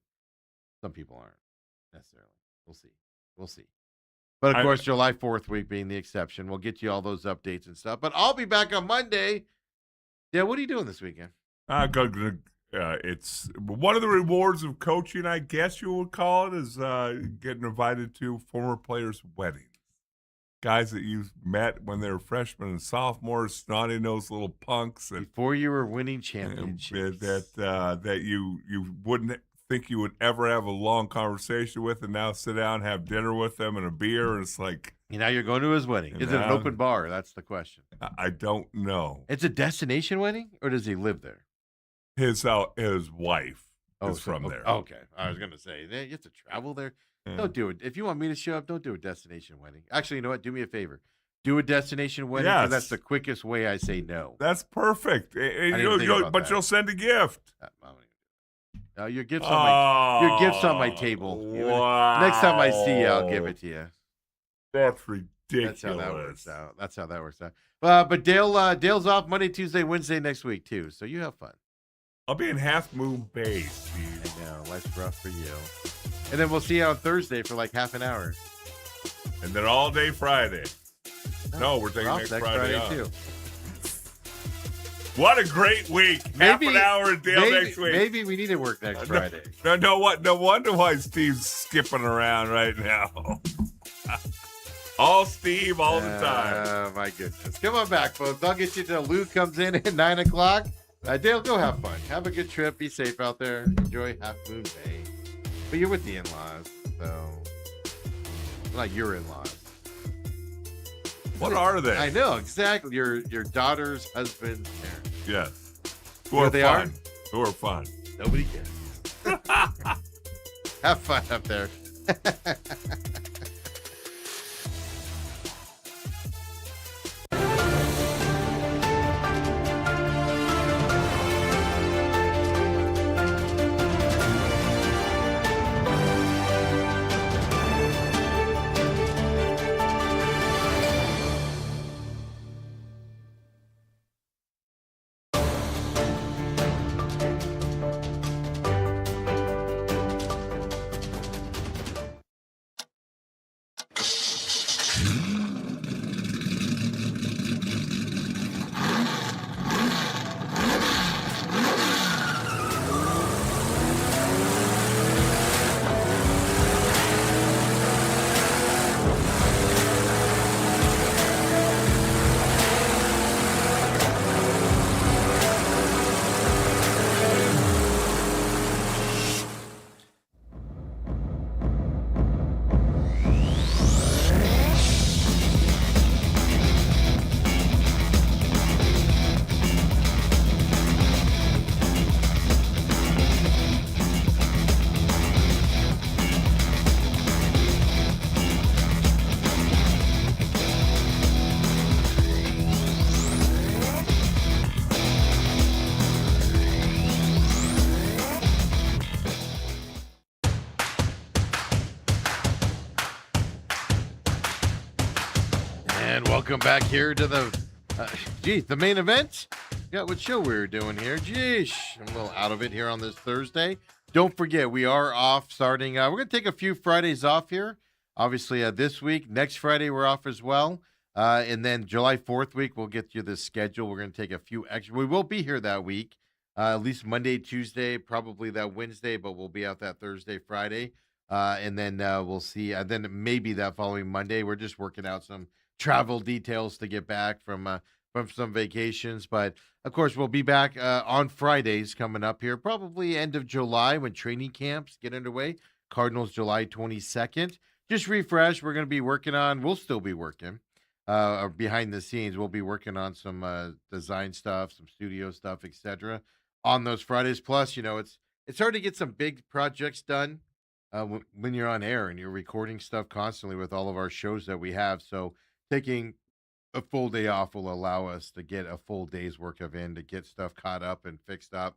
Speaker 1: Some people aren't necessarily. We'll see. But, of course, July 4th week being the exception. We'll get you all those updates and stuff. But I'll be back on Monday. Yeah, what are you doing this weekend?
Speaker 2: It's one of the rewards of coaching, I guess you would call it, is getting invited to former players' weddings. Guys that you met when they were freshmen and sophomores, snotty-nosed little punks.
Speaker 1: Before you were winning championships.
Speaker 2: That you wouldn't think you would ever have a long conversation with, and now sit down, have dinner with them and a beer, and it's like...
Speaker 1: Now you're going to his wedding. Is it an open bar? That's the question.
Speaker 2: I don't know.
Speaker 1: It's a destination wedding, or does he live there?
Speaker 2: His wife is from there.
Speaker 1: Okay. I was going to say, you have to travel there. Yeah. Don't do it. If you want me to show up, don't do a destination wedding. Actually, you know what? Do me a favor. Do a destination wedding, because that's the quickest way I say no.
Speaker 2: That's perfect. But you'll send a gift.
Speaker 1: Your gift's on my table.
Speaker 2: Wow.
Speaker 1: Next time I see you, I'll give it to you.
Speaker 2: That's ridiculous.
Speaker 1: That's how that works out. But Dale's off Monday, Tuesday, Wednesday next week too. So you have fun.
Speaker 2: I'll be in Half Moon Bay, Steve.
Speaker 1: I know, life's rough for you. And then we'll see you on Thursday for like half an hour.
Speaker 2: And then all day Friday. No, we're taking next
Speaker 1: Friday
Speaker 2: off.
Speaker 1: too.
Speaker 2: What a great week. Half an hour until next week.
Speaker 1: Maybe we need to work next Friday.
Speaker 2: No wonder why Steve's skipping around right now. All Steve, all the time.
Speaker 1: Oh, my goodness. Come on back, folks. I'll get you till Luke comes in at 9 o'clock. Dale, go have fun. Have a good trip. Be safe out there. Enjoy Half Moon Day. But you're with the in-laws, so... Like your in-laws.
Speaker 2: What are they?
Speaker 1: I know, exactly. Your daughter's husband's parents.
Speaker 2: Yes.
Speaker 1: Who are they
Speaker 2: fun. Who are fun.
Speaker 1: Nobody cares. Have fun up there. And welcome back here to the main event. Got what show we were doing here. Geesh, I'm a little out of it here on this Thursday. Don't forget, we are off starting. We're going to take a few Fridays off here. Obviously, this week. Next Friday, we're off as well. And then July 4th week, we'll get you the schedule. We're going to take a few extra. We will be here that week, at least Monday, Tuesday, probably that Wednesday, but we'll be out that Thursday, Friday. And then we'll see. Then maybe that following Monday. We're just working out some travel details to get back from some vacations, but of course we'll be back on Fridays coming up here, probably end of July when training camps get underway. Cardinals July 22nd. Just refresh. We're going to be working on. We'll still be working behind the scenes. We'll be working on some design stuff, some studio stuff, etc. on those Fridays. Plus, it's hard to get some big projects done when you're on air and you're recording stuff constantly with all of our shows that we have. So taking a full day off will allow us to get a full day's work of to get stuff caught up and fixed up.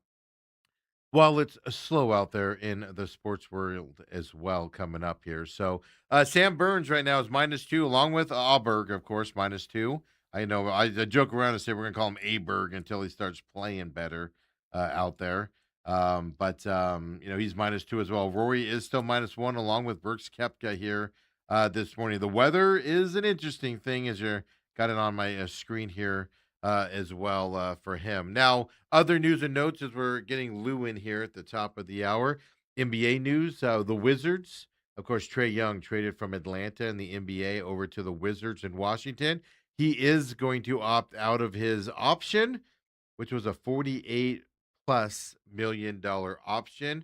Speaker 1: While it's slow out there in the sports world as well coming up here. So Sam Burns right now is -2, along with Auberg, of course, -2. I know I joke around and say we're going to call him Aberg until he starts playing better out there. But he's -2 as well. Rory is still -1, along with Brooks Koepka here this morning. The weather is an interesting thing as you're got it on my screen here as well for him. Now, other news and notes as we're getting Lou in here at the top of the hour. NBA news, the Wizards. Of course, Trae Young traded from Atlanta in the NBA over to the Wizards in Washington. He is going to opt out of his option, which was a $48+ million option.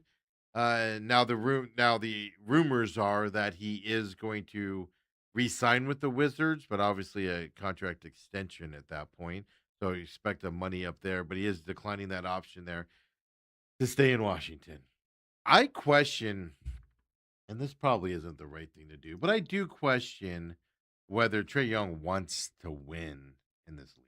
Speaker 1: Now the rumors are that he is going to re-sign with the Wizards, but obviously a contract extension at that point. So you expect the money up there, but he is declining that option there to stay in Washington. I question, and this probably isn't the right thing to do, but I do question whether Trae Young wants to win in this league.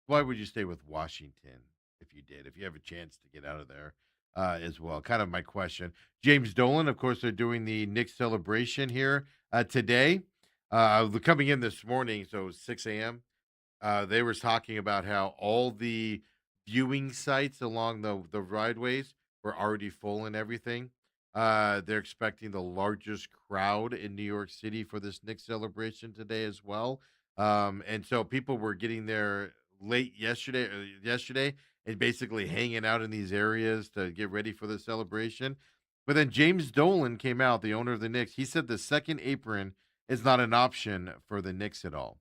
Speaker 1: Why would you stay with Washington if you have a chance to get out of there as well? Kind of my question. James Dolan, of course, they're doing the Knicks celebration here today. Coming in this morning, so 6 a.m., they were talking about how all the viewing sites along the rideways were already full and everything. They're expecting the largest crowd in New York City for this Knicks celebration today as well. And so people were getting there late yesterday, and basically hanging out in these areas to get ready for the celebration. But then James Dolan came out, the owner of the Knicks. He said the second apron is not an option for the Knicks at all.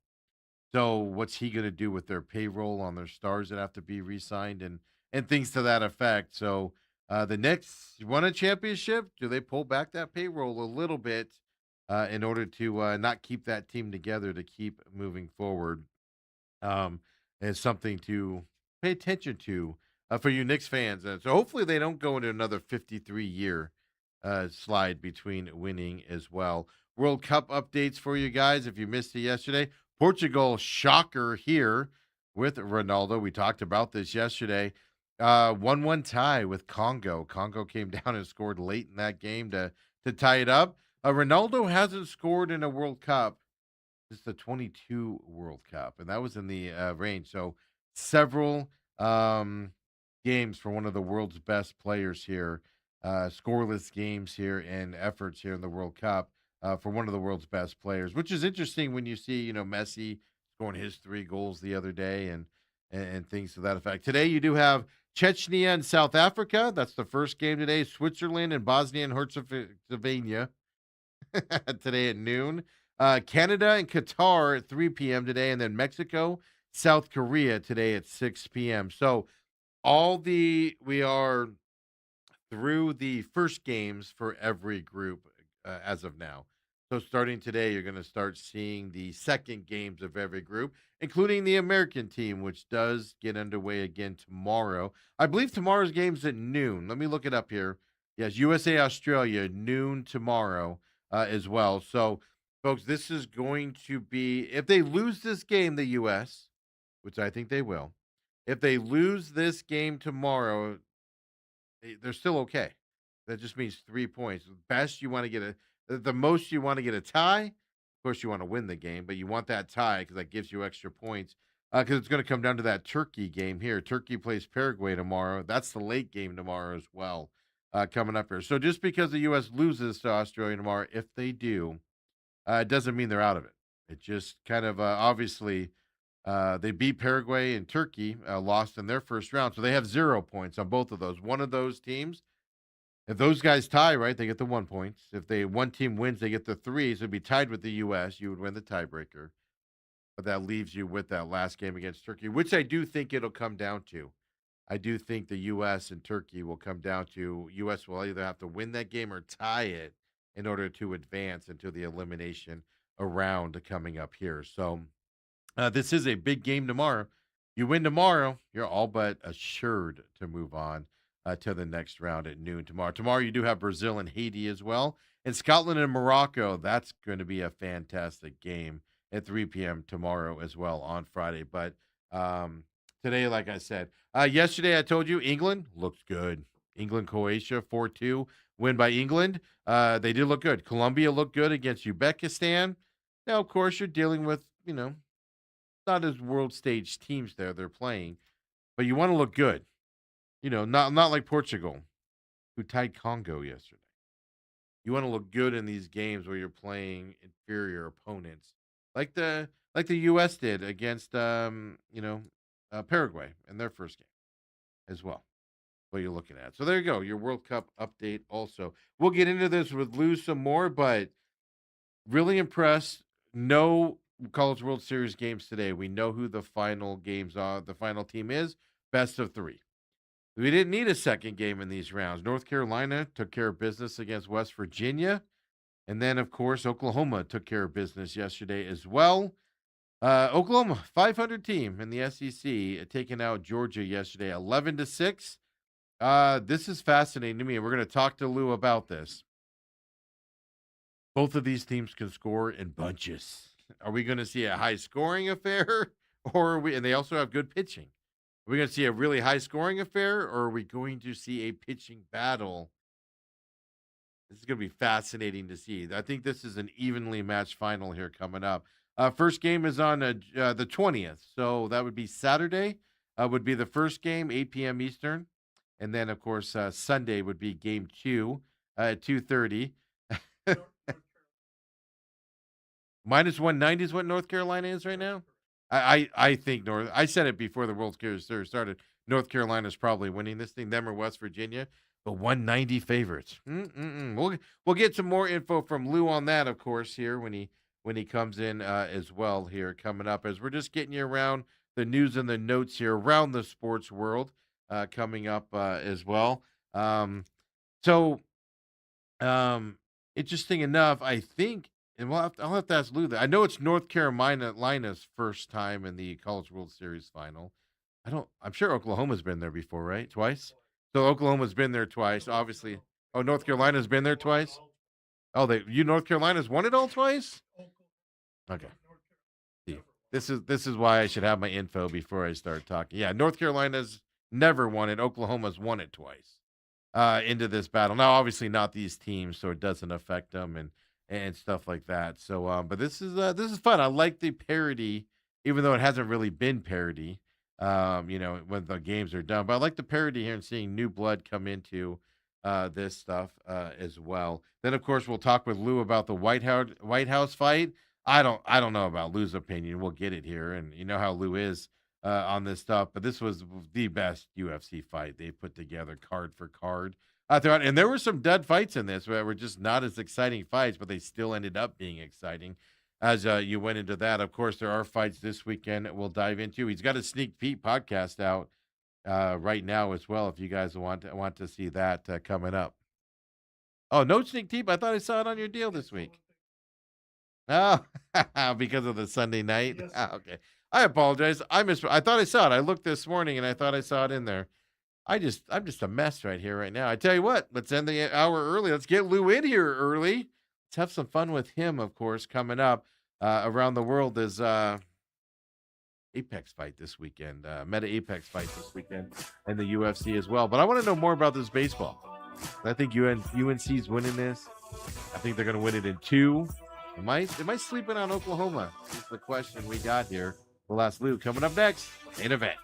Speaker 1: So what's he going to do with their payroll on their stars that have to be re-signed and things to that effect? So the Knicks won a championship. Do they pull back that payroll a little bit in order to not keep that team together to keep moving forward? Is something to pay attention to for you Knicks fans. So hopefully they don't go into another 53-year slide between winning as well. World Cup updates for you guys. If you missed it yesterday, Portugal shocker here with Ronaldo. We talked about this yesterday. 1-1 tie with Congo. Congo came down and scored late in that game to tie it up. Ronaldo hasn't scored in a World Cup. This is the 22 World Cup, and that was in the range. So several games for one of the world's best players here, scoreless games here and efforts here in the World Cup for one of the world's best players, which is interesting when you see, Messi scoring his 3 goals the other day and things to that effect. Today you do have Chechnya and South Africa. That's the first game today. Switzerland and Bosnia and Herzegovina today at noon. Canada and Qatar at 3 p.m. today, and then Mexico, South Korea today at 6 p.m. So we are through the first games for every group as of now. So starting today, you're going to start seeing the second games of every group, including the American team, which does get underway again tomorrow. I believe tomorrow's game's at noon. Let me look it up here. Yes, USA Australia noon tomorrow as well. So, folks, this is going to be, if they lose this game, the U.S., which I think they will, if they lose this game tomorrow, they're still okay. That just means 3 points. Best you want to get the most you want to get a tie. Of course, you want to win the game, but you want that tie because that gives you extra points. Because it's going to come down to that Turkey game here. Turkey plays Paraguay tomorrow. That's the late game tomorrow as well, coming up here. So just because the U.S. loses to Australia tomorrow, if they do, it doesn't mean they're out of it. It just kind of obviously they beat Paraguay and Turkey, lost in their first round. So they have 0 points on both of those. One of those teams, if those guys tie, right, they get the 1 point. If one team wins, they get the 3. So it'd be tied with the U.S. You would win the tiebreaker. But that leaves you with that last game against Turkey, which I do think it'll come down to. I do think the U.S. and Turkey will come down to U.S. will either have to win that game or tie it in order to advance into the elimination round coming up here. So this is a big game tomorrow. You win tomorrow, you're all but assured to move on to the next round at noon tomorrow. Tomorrow you do have Brazil and Haiti as well. And Scotland and Morocco, that's going to be a fantastic game at 3 p.m. tomorrow as well on Friday. But today, like I said, yesterday I told you England looked good. England, Croatia, 4-2 win by England. They did look good. Colombia looked good against Uzbekistan. Now, of course, you're dealing with, not as world stage teams they're playing, but you want to look good. Not like Portugal, who tied Congo yesterday. You want to look good in these games where you're playing inferior opponents, like the U.S. did against Paraguay in their first game as well. What you're looking at. So there you go, your World Cup update. Also, we'll get into this with Lou some more, but really impressed. No College World Series games today. We know who the final games are. The final team is best of 3. We didn't need a second game in these rounds. North Carolina took care of business against West Virginia. And then, of course, Oklahoma took care of business yesterday as well. Oklahoma, 500 team in the SEC, taking out Georgia yesterday, 11-6. This is fascinating to me, and we're going to talk to Lou about this. Both of these teams can score in bunches. Are we going to see a high-scoring affair, or and they also have good pitching? Are we going to see a really high-scoring affair, or are we going to see a pitching battle? This is going to be fascinating to see. I think this is an evenly matched final here coming up. First game is on the 20th, so that would be Saturday. Would be the first game, 8 p.m. Eastern. And then, of course, Sunday would be game 2 at 2:30. Minus 190 is what North Carolina is right now. I think I said it before the World Series started. North Carolina's probably winning this thing, them or West Virginia, but 190 favorites. We'll get some more info from Lou on that, of course, here when he comes in as well here coming up, as we're just getting you around the news and the notes here around the sports world coming up as well. So interesting enough, I think, and I'll have to ask Lou that. I know it's North Carolina's first time in the College World Series final. I'm sure Oklahoma's been there before, right? Twice. So Oklahoma's been there twice, obviously. Oh, North Carolina's been there twice. Oh, North Carolina's won it all twice. Okay. See, this is why I should have my info before I start talking. Yeah, North Carolina's never won it. Oklahoma's won it twice into this battle. Now, obviously not these teams, so it doesn't affect them and stuff like that. So, but this is fun. I like the parody, even though it hasn't really been parody. When the games are done, but I like the parody here and seeing new blood come into this stuff as well. Then, of course, we'll talk with Lou about the White House fight. I don't know about Lou's opinion. We'll get it here, and you know how Lou is on this stuff. But this was the best UFC fight they put together, card for card. Throughout, and there were some dud fights in this that were just not as exciting fights, but they still ended up being exciting. As you went into that, of course, there are fights this weekend that we'll dive into. He's got a sneak peek podcast out right now as well. If you guys want to see that coming up. Oh, no sneak peek! I thought I saw it on your deal this week. Oh, because of the Sunday night. Yes. Okay, I apologize. I thought I saw it. I looked this morning and I thought I saw it in there. I'm just a mess right here right now. I tell you what, let's end the hour early. Let's get Lou in here early. Let's have some fun with him, of course, coming up around the world is Apex fight this weekend, Meta Apex fight this weekend, and the UFC as well. But I want to know more about this baseball. I think UNC's winning this. I think they're going to win it in 2. Am I sleeping on Oklahoma? That's the question we got here. We'll ask Lou coming up next. Main event.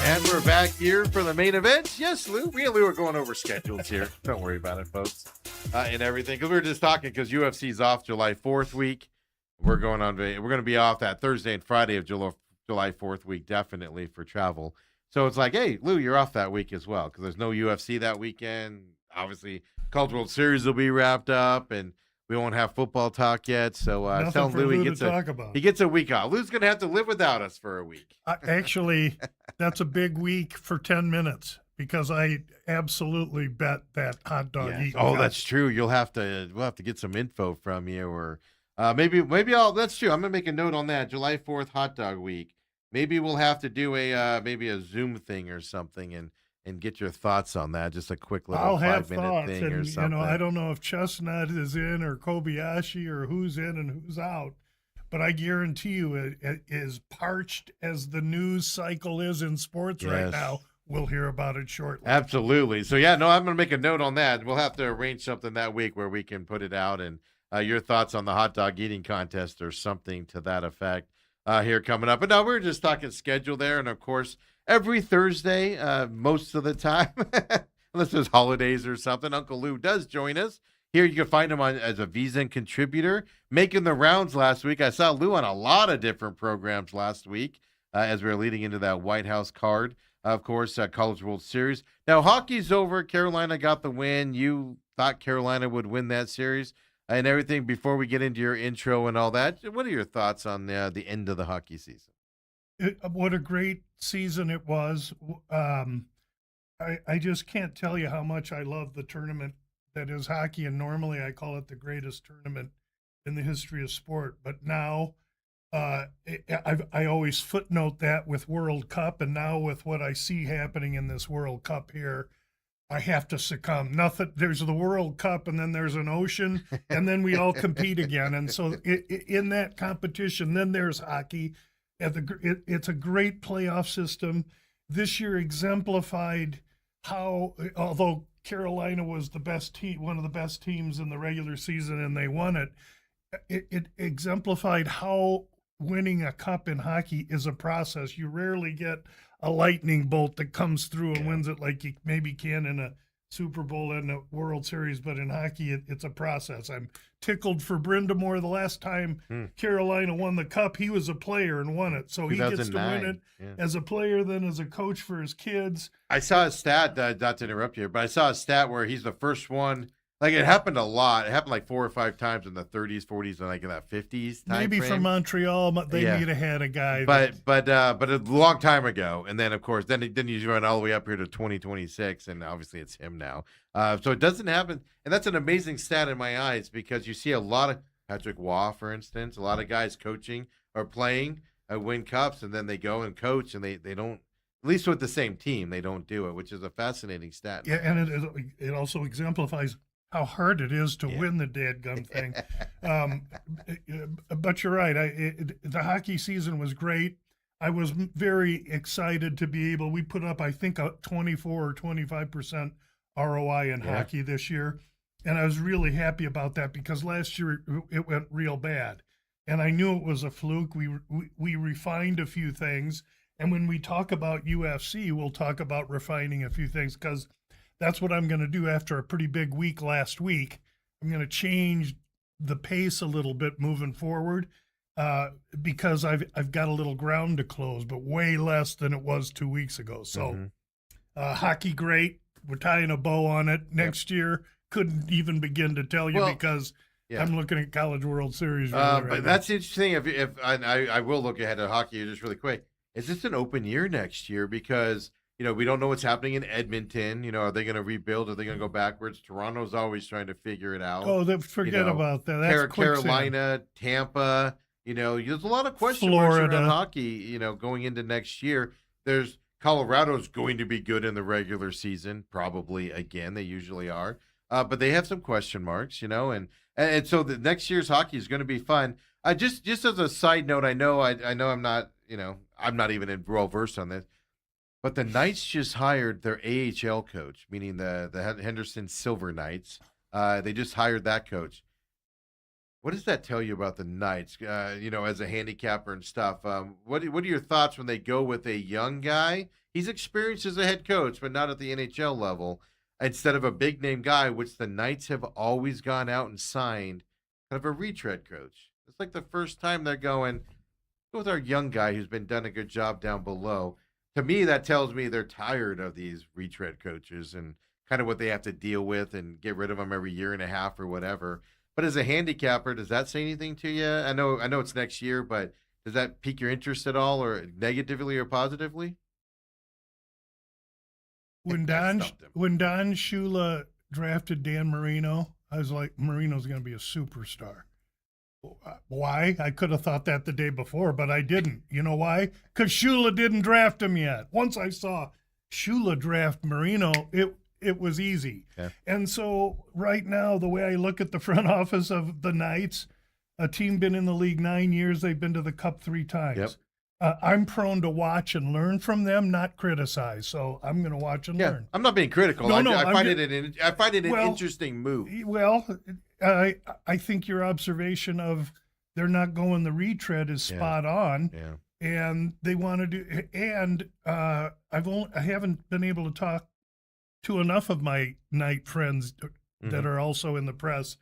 Speaker 1: And we're back here for the main event. Yes, Lou. Me and Lou are going over schedules here. Don't worry about it, folks. And everything. Because we were just talking because UFC's off July 4th week. We're going to be off that Thursday and Friday of July 4th week, definitely for travel. So it's like, hey, Lou, you're off that week as well because there's no UFC that weekend. Obviously, College World Series will be wrapped up, and we won't have football talk yet. So tell Lou he gets a week off. Lou's going to have to live without us for a week.
Speaker 4: Actually, that's a big week for 10 minutes because I absolutely bet that hot dog eating.
Speaker 1: Oh, that's true. We'll have to get some info from you, or maybe that's true. I'm going to make a note on that. July 4th hot dog week. Maybe we'll have to do maybe a Zoom thing or something and get your thoughts on that. Just a quick little 5-minute thing or something.
Speaker 4: I don't know if Chestnut is in or Kobayashi or who's in and who's out, but I guarantee you it is parched as the news cycle is in sports right now. we'll hear about it shortly.
Speaker 1: Absolutely. So yeah, no, I'm going to make a note on that. We'll have to arrange something that week where we can put it out, and your thoughts on the hot dog eating contest or something to that effect here coming up. But no, we're just talking schedule there, and of course, every Thursday, most of the time, unless there's holidays or something, Uncle Lou does join us. Here you can find him as a VSiN contributor, making the rounds last week. I saw Lou on a lot of different programs last week as we were leading into that White House card. Of course, College World Series. Now, hockey's over. Carolina got the win. You thought Carolina would win that series and everything. Before we get into your intro and all that, what are your thoughts on the end of the hockey season?
Speaker 4: What a great season it was. I just can't tell you how much I love the tournament that is hockey, and normally I call it the greatest tournament in the history of sport. But now I always footnote that with World Cup, and now with what I see happening in this World Cup here, I have to succumb. Nothing. There's the World Cup, and then there's an ocean, and then we all compete again. And so in that competition, then there's hockey. It's a great playoff system. This year exemplified how, although Carolina was the best team, one of the best teams in the regular season, and they won it, it exemplified how winning a cup in hockey is a process. You rarely get a lightning bolt that comes through and wins it like you maybe can in a Super Bowl and a World Series, but in hockey, it's a process. I'm tickled for Brindamore. The last time Carolina won the cup, he was a player and won it. So he gets to win it as a player, then as a coach for his kids.
Speaker 1: I saw a stat, not to interrupt you, but I saw a stat where he's the first one. Like, it happened a lot. It happened like 4 or 5 times in the 30s, 40s, and like in that 50s time
Speaker 4: Maybe
Speaker 1: frame.
Speaker 4: from Montreal, they may have had a guy.
Speaker 1: But a long time ago. And then, of course, then you run all the way up here to 2026, and obviously it's him now. So it doesn't happen. And that's an amazing stat in my eyes, because you see a lot of Patrick Waugh, for instance, a lot of guys coaching or playing win cups, and then they go and coach, and they don't, at least with the same team, they don't do it, which is a fascinating stat.
Speaker 4: Yeah, and it also exemplifies how hard it is to win the dadgum thing. But you're right. The hockey season was great. I was very excited to be able, we put up, I think, a 24 or 25% ROI in hockey this year. And I was really happy about that, because last year it went real bad. And I knew it was a fluke. We refined a few things. And when we talk about UFC, we'll talk about refining a few things, because that's what I'm going to do after a pretty big week last week. I'm going to change the pace a little bit moving forward, because I've got a little ground to close, but way less than it was 2 weeks ago. So hockey, great. We're tying a bow on it. Next year, couldn't even begin to tell you, because I'm looking at College World Series.
Speaker 1: But that's interesting. If I will look ahead at hockey just really quick. Is this an open year next year? Because we don't know what's happening in Edmonton. Are they going to rebuild? Are they going to go backwards? Toronto's always trying to figure it out.
Speaker 4: Oh, forget about that. That's
Speaker 1: Carolina, Tampa. There's a lot of question marks around hockey. Going into next year, there's Colorado's going to be good in the regular season, probably again. They usually are, but they have some question marks. And so the next year's hockey is going to be fun. Just as a side note, I know I'm not I'm not even well versed on this. But the Knights just hired their AHL coach, meaning the Henderson Silver Knights. They just hired that coach. What does that tell you about the Knights, as a handicapper and stuff? What are your thoughts when they go with a young guy? He's experienced as a head coach, but not at the NHL level, instead of a big-name guy, which the Knights have always gone out and signed, kind of a retread coach. It's like the first time they're going with our young guy who's been done a good job down below. To me, that tells me they're tired of these retread coaches and kind of what they have to deal with and get rid of them every year and a half or whatever. But as a handicapper, does that say anything to you? I know it's next year, but does that pique your interest at all, or negatively or positively?
Speaker 4: When Don Shula drafted Dan Marino, I was like, Marino's going to be a superstar. Why? I could have thought that the day before, but I didn't. You know why? Because Shula didn't draft him yet. Once I saw Shula draft Marino, it was easy. Yeah. And so right now, the way I look at the front office of the Knights, a team been in the league 9 years, they've been to the Cup 3 times.
Speaker 1: Yep.
Speaker 4: I'm prone to watch and learn from them, not criticize. So I'm going to watch and
Speaker 1: Yeah,
Speaker 4: learn.
Speaker 1: I'm not being critical.
Speaker 4: No,
Speaker 1: I,
Speaker 4: no,
Speaker 1: I
Speaker 4: I'm
Speaker 1: find
Speaker 4: ju-
Speaker 1: I find it an
Speaker 4: Well,
Speaker 1: interesting move.
Speaker 4: Well, I think your observation of they're not going the retread is
Speaker 1: Yeah.
Speaker 4: spot on,
Speaker 1: Yeah.
Speaker 4: and they want to do. And I haven't been able to talk to enough of my Knight friends that are also in the press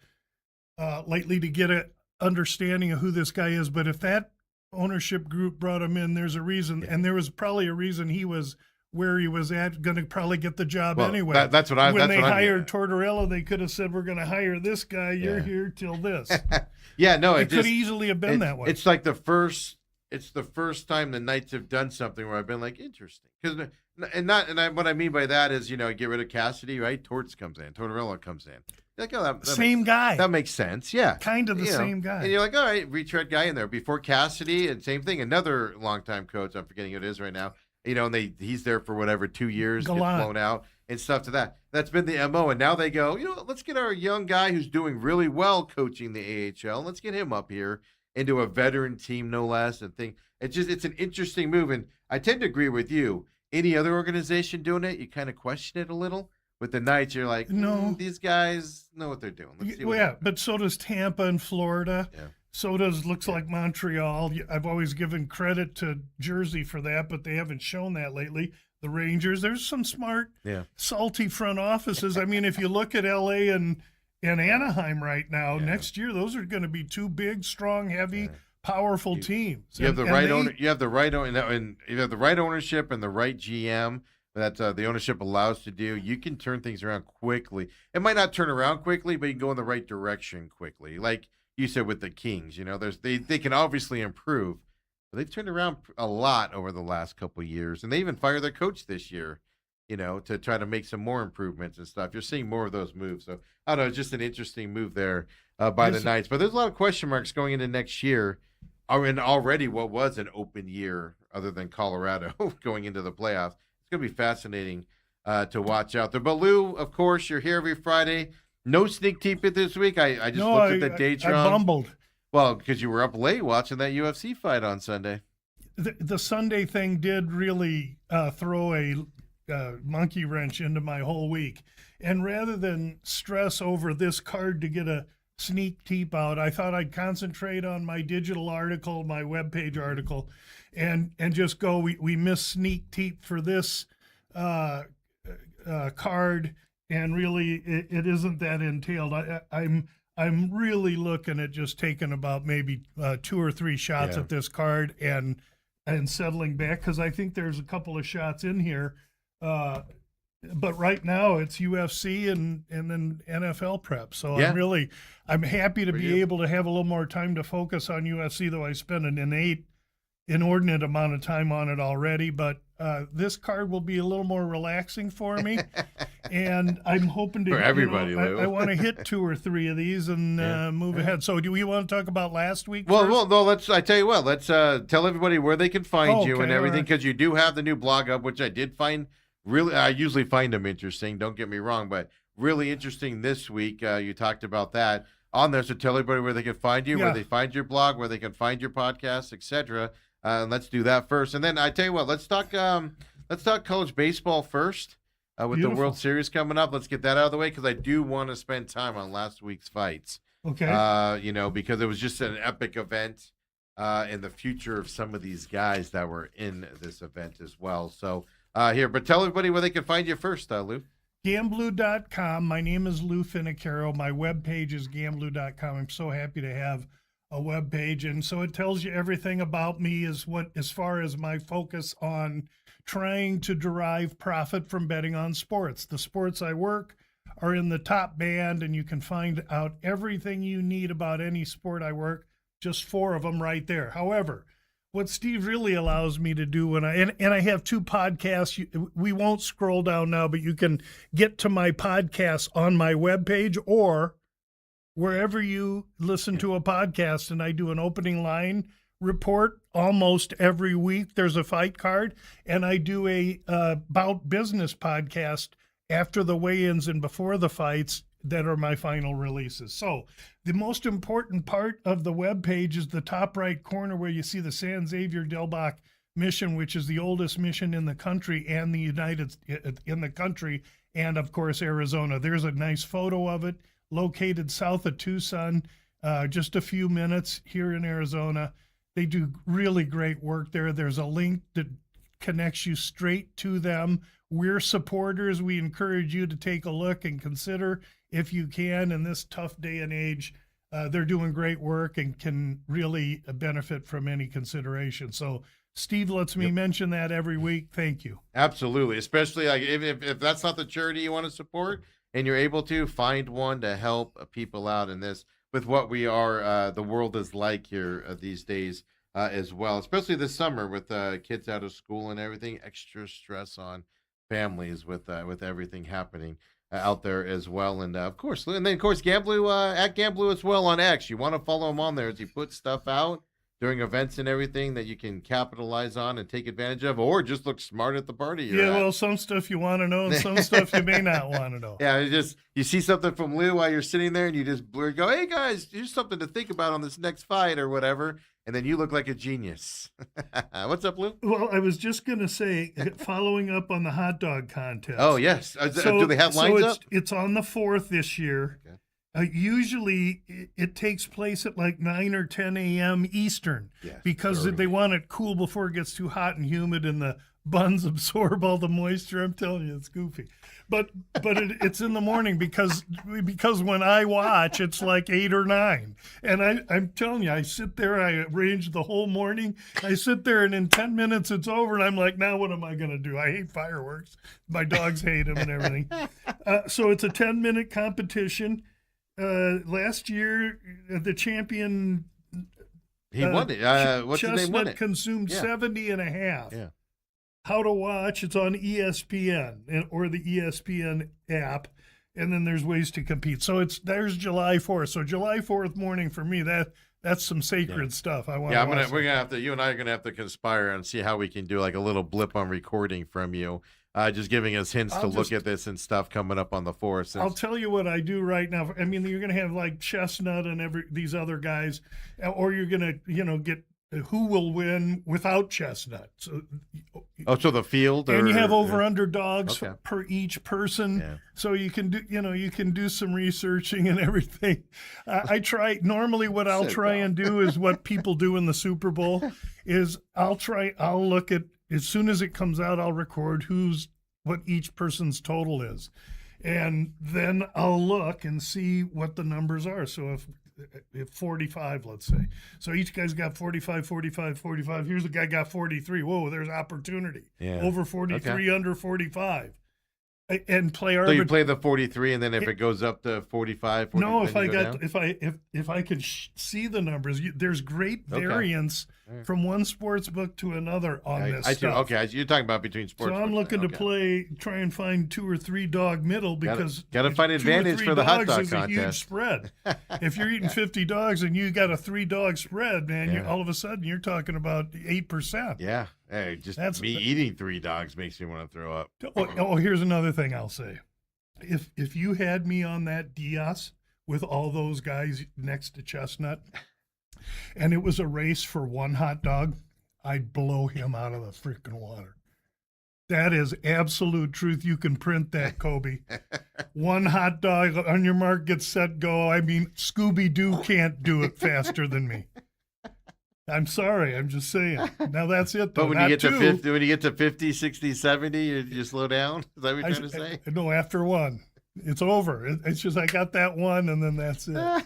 Speaker 4: lately to get an understanding of who this guy is. But if that ownership group brought him in, there's a reason, and there was probably a reason he was where he was at, going to probably get the job
Speaker 1: Well,
Speaker 4: anyway.
Speaker 1: that's what I.
Speaker 4: When
Speaker 1: that's
Speaker 4: they
Speaker 1: what I'm
Speaker 4: hired
Speaker 1: getting
Speaker 4: Tortorella, they could have said, "We're going to hire this guy. You're
Speaker 1: Yeah.
Speaker 4: here till this."
Speaker 1: at. Yeah, no,
Speaker 4: It could
Speaker 1: just,
Speaker 4: easily have been
Speaker 1: it's,
Speaker 4: that way.
Speaker 1: It's like the first. It's the first time the Knights have done something where I've been like interesting because what I mean by that is get rid of Cassidy, right? Tortorella comes in. You're like, oh, that
Speaker 4: Same guy.
Speaker 1: That makes sense. Yeah,
Speaker 4: Kind of the
Speaker 1: You know,
Speaker 4: same guy.
Speaker 1: And you're like, all right, retread guy in there before Cassidy, and same thing. Another longtime coach, I'm forgetting who it is right now. And he's there for whatever 2 years, gets
Speaker 4: Gallant.
Speaker 1: blown out and stuff to that. That's been the MO. And now they go, let's get our young guy who's doing really well coaching the AHL. Let's get him up here into a veteran team, no less. And it's an interesting move. And I tend to agree with you. Any other organization doing it, you kind of question it a little. With the Knights, you're like,
Speaker 4: No.
Speaker 1: These guys know what they're doing. Let's see what
Speaker 4: Yeah,
Speaker 1: happens.
Speaker 4: but so does Tampa and Florida.
Speaker 1: Yeah.
Speaker 4: So looks like Montreal. I've always given credit to Jersey for that, but they haven't shown that lately. The Rangers, there's some smart, salty front offices. I mean, if you look at LA and Anaheim right now, next year, those are going to be two big, strong, heavy, powerful teams.
Speaker 1: You have the right owner. You have the right owner, and you have the right ownership and the right GM that the ownership allows to do. You can turn things around quickly. It might not turn around quickly, but you can go in the right direction quickly. Like you said with the Kings, they can obviously improve, but they've turned around a lot over the last couple of years, and they even fired their coach this year, to try to make some more improvements and stuff. You're seeing more of those moves. So I don't know, it's just an interesting move there by the Knights. But there's a lot of question marks going into next year. And already what was an open year other than Colorado going into the playoffs. It's going to be fascinating to watch out there. But Lou, of course, you're here every Friday. No sneak peek this week. I just looked at the dates
Speaker 4: I
Speaker 1: wrong.
Speaker 4: bumbled.
Speaker 1: Well, because you were up late watching that UFC fight on Sunday.
Speaker 4: The Sunday thing did really throw a monkey wrench into my whole week. And rather than stress over this card to get a sneak peek out, I thought I'd concentrate on my digital article, my webpage article, and just go, we missed sneak peek for this card, and really it isn't that entailed. I'm really looking at just taking about maybe 2 or 3 shots at this card and settling back, because I think there's a couple of shots in here. But right now it's UFC and then NFL prep. So I'm happy to be able to have a little more time to focus on UFC, though I spent an inordinate amount of time on it already. But this card will be a little more relaxing for me. And I'm hoping to,
Speaker 1: for everybody,
Speaker 4: I want to hit 2 or 3 of these and move ahead. So do we want to talk about last week?
Speaker 1: Well, no, I tell you what, let's tell everybody where they can find you and everything, because you do have the new blog up, which I did find I usually find them interesting, don't get me wrong, but really interesting this week. You talked about that on there, so tell everybody where they can find you, where they find your blog, where they can find your podcast, etc. And let's do that first, and then I tell you what, let's talk college baseball first. With
Speaker 4: Beautiful.
Speaker 1: the World Series coming up, let's get that out of the way, because I do want to spend time on last week's fights.
Speaker 4: Okay.
Speaker 1: Because it was just an epic event, and the future of some of these guys that were in this event as well. So but tell everybody where they can find you first, Lou.
Speaker 4: Gamblu.com. My name is Lou Finicaro. My webpage is Gamblu.com. I'm so happy to have a webpage, and so it tells you everything about me as far as my focus on trying to derive profit from betting on sports. The sports I work are in the top band, and you can find out everything you need about any sport I work, just 4 of them right there. However, what Steve really allows me to do and I have 2 podcasts. We won't scroll down now, but you can get to my podcast on my webpage or wherever you listen to a podcast, and I do an opening line report almost every week. There's a fight card, and I do a about business podcast after the weigh-ins and before the fights that are my final releases. So the most important part of the web page is the top right corner where you see the San Xavier Del Bac mission, which is the oldest mission in the country and and of course Arizona. There's a nice photo of it, located south of Tucson, just a few minutes here in Arizona. They do really great work there. There's a link that connects you straight to them. We're supporters. We encourage you to take a look and consider, if you can, in this tough day and age. They're doing great work and can really benefit from any consideration. So Steve lets me mention that every week. Thank you.
Speaker 1: Absolutely. Especially like if that's not the charity you want to support and you're able to find one to help people out in this with what we are, the world is like here these days as well, especially this summer with kids out of school and everything, extra stress on families with everything happening out there as well. And of course, Gamblu at Gamblu as well on X. You want to follow him on there as he puts stuff out during events and everything that you can capitalize on and take advantage of, or just look smart at the party.
Speaker 4: Well, some stuff you want to know and some stuff you may not want to know.
Speaker 1: Yeah, it's just you see something from Lou while you're sitting there and you just go, hey guys, here's something to think about on this next fight or whatever. And then you look like a genius. What's up, Lou?
Speaker 4: Well, I was just going to say, following up on the hot dog contest.
Speaker 1: Oh, yes. Do they have lines up?
Speaker 4: It's on the 4th this year.
Speaker 1: Okay.
Speaker 4: Usually it takes place at like 9 or 10 a.m. Eastern, because they want it cool before it gets too hot and humid and the buns absorb all the moisture. I'm telling you, it's goofy. But it's in the morning because when I watch, it's like 8 or 9. And I'm telling you, I sit there, I arrange the whole morning. I sit there and in 10 minutes it's over and I'm like, now what am I going to do? I hate fireworks. My dogs hate them and everything. So it's a 10-minute competition. Last year, the champion,
Speaker 1: he won it. What's his name? Won it.
Speaker 4: Consumed 70 and a half.
Speaker 1: Yeah.
Speaker 4: How to watch? It's on ESPN or the ESPN app, and then there's ways to compete. So there's July 4th. So July 4th morning for me, that's some sacred stuff. I want.
Speaker 1: Yeah, we're gonna have to. You and I are gonna have to conspire and see how we can do like a little blip on recording from you. Just giving us hints to look at this and stuff coming up on the 4th.
Speaker 4: I'll tell you what I do right now. I mean, you're going to have like Chestnut and these other guys, or you're going to, get who will win without Chestnut. So,
Speaker 1: so the field,
Speaker 4: and you have over/under dogs per each person,
Speaker 1: Yeah.
Speaker 4: So you can do, you can do some researching and everything. I try normally what I'll try and do is what people do in the Super Bowl is I'll look at. As soon as it comes out, I'll record what each person's total is. And then I'll look and see what the numbers are. So if 45, let's say. So each guy's got 45, 45, 45. Here's a guy got 43. Whoa, there's opportunity.
Speaker 1: Yeah.
Speaker 4: Over 43, under 45. And play
Speaker 1: So you play the 43, and then if it goes up to 45,
Speaker 4: no, if I could see the numbers, there's great variance from one sports book to another on this stuff.
Speaker 1: You're talking about between sports.
Speaker 4: So I'm looking to try and find 2 or 3 dog middle because
Speaker 1: gotta find advantage for the hot dog
Speaker 4: is
Speaker 1: contest.
Speaker 4: A huge spread. If you're eating 50 dogs and you got a 3-dog spread, man, all of a sudden you're talking about 8%.
Speaker 1: Yeah. Hey, me eating 3 dogs makes me want to throw up.
Speaker 4: Here's another thing I'll say. If you had me on that Diaz with all those guys next to Chestnut, and it was a race for one hot dog, I'd blow him out of the freaking water. That is absolute truth. You can print that, Kobe. One hot dog on your mark, get set, go. I mean, Scooby-Doo can't do it faster than me. I'm sorry. I'm just saying. Now that's it, though.
Speaker 1: But when you get to 50, 60, 70, you slow down? Is that what you're trying to say?
Speaker 4: No, after one. It's over. It's just I got that one, and then that's it.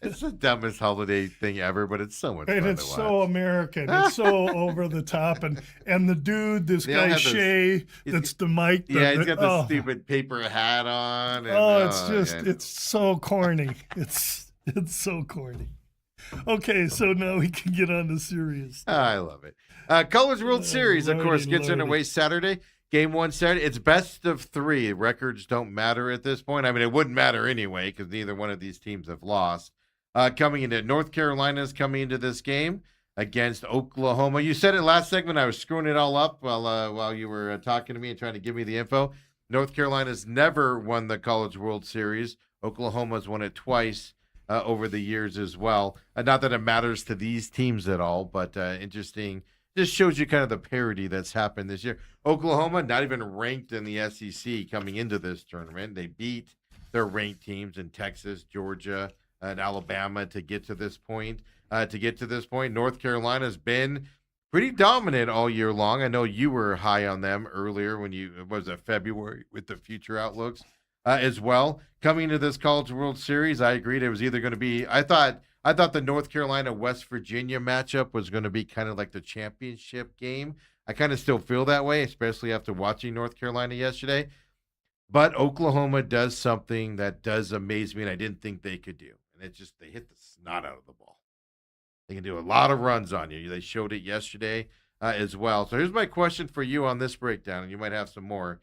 Speaker 1: It's the dumbest holiday thing ever, but it's so much fun
Speaker 4: and it's so American. It's so over the top. And the dude, this guy Shay, that's the mic.
Speaker 1: He's got the stupid paper hat on. And,
Speaker 4: it's so corny. It's so corny. Okay, so now we can get on to serious.
Speaker 1: I love it. Colors World Series, of course, gets underway Saturday. Game 1 Saturday. It's best of 3. Records don't matter at this point. I mean, it wouldn't matter anyway because neither one of these teams have lost. Coming into North Carolina's coming into this game against Oklahoma. You said it last segment. I was screwing it all up while you were talking to me and trying to give me the info. North Carolina's never won the College World Series. Oklahoma's won it twice over the years as well. Not that it matters to these teams at all, but interesting. Just shows you kind of the parity that's happened this year. Oklahoma, not even ranked in the SEC coming into this tournament. They beat their ranked teams in Texas, Georgia, and Alabama to get to this point. North Carolina's been pretty dominant all year long. I know you were high on them earlier when February with the future outlooks as well. Coming into this College World Series, I agreed it was either going to be. I thought the North Carolina West Virginia matchup was going to be kind of like the championship game. I kind of still feel that way, especially after watching North Carolina yesterday. But Oklahoma does something that does amaze me, and I didn't think they could do. And it's just they hit the snot out of the ball. They can do a lot of runs on you. They showed it yesterday as well. So here's my question for you on this breakdown, and you might have some more.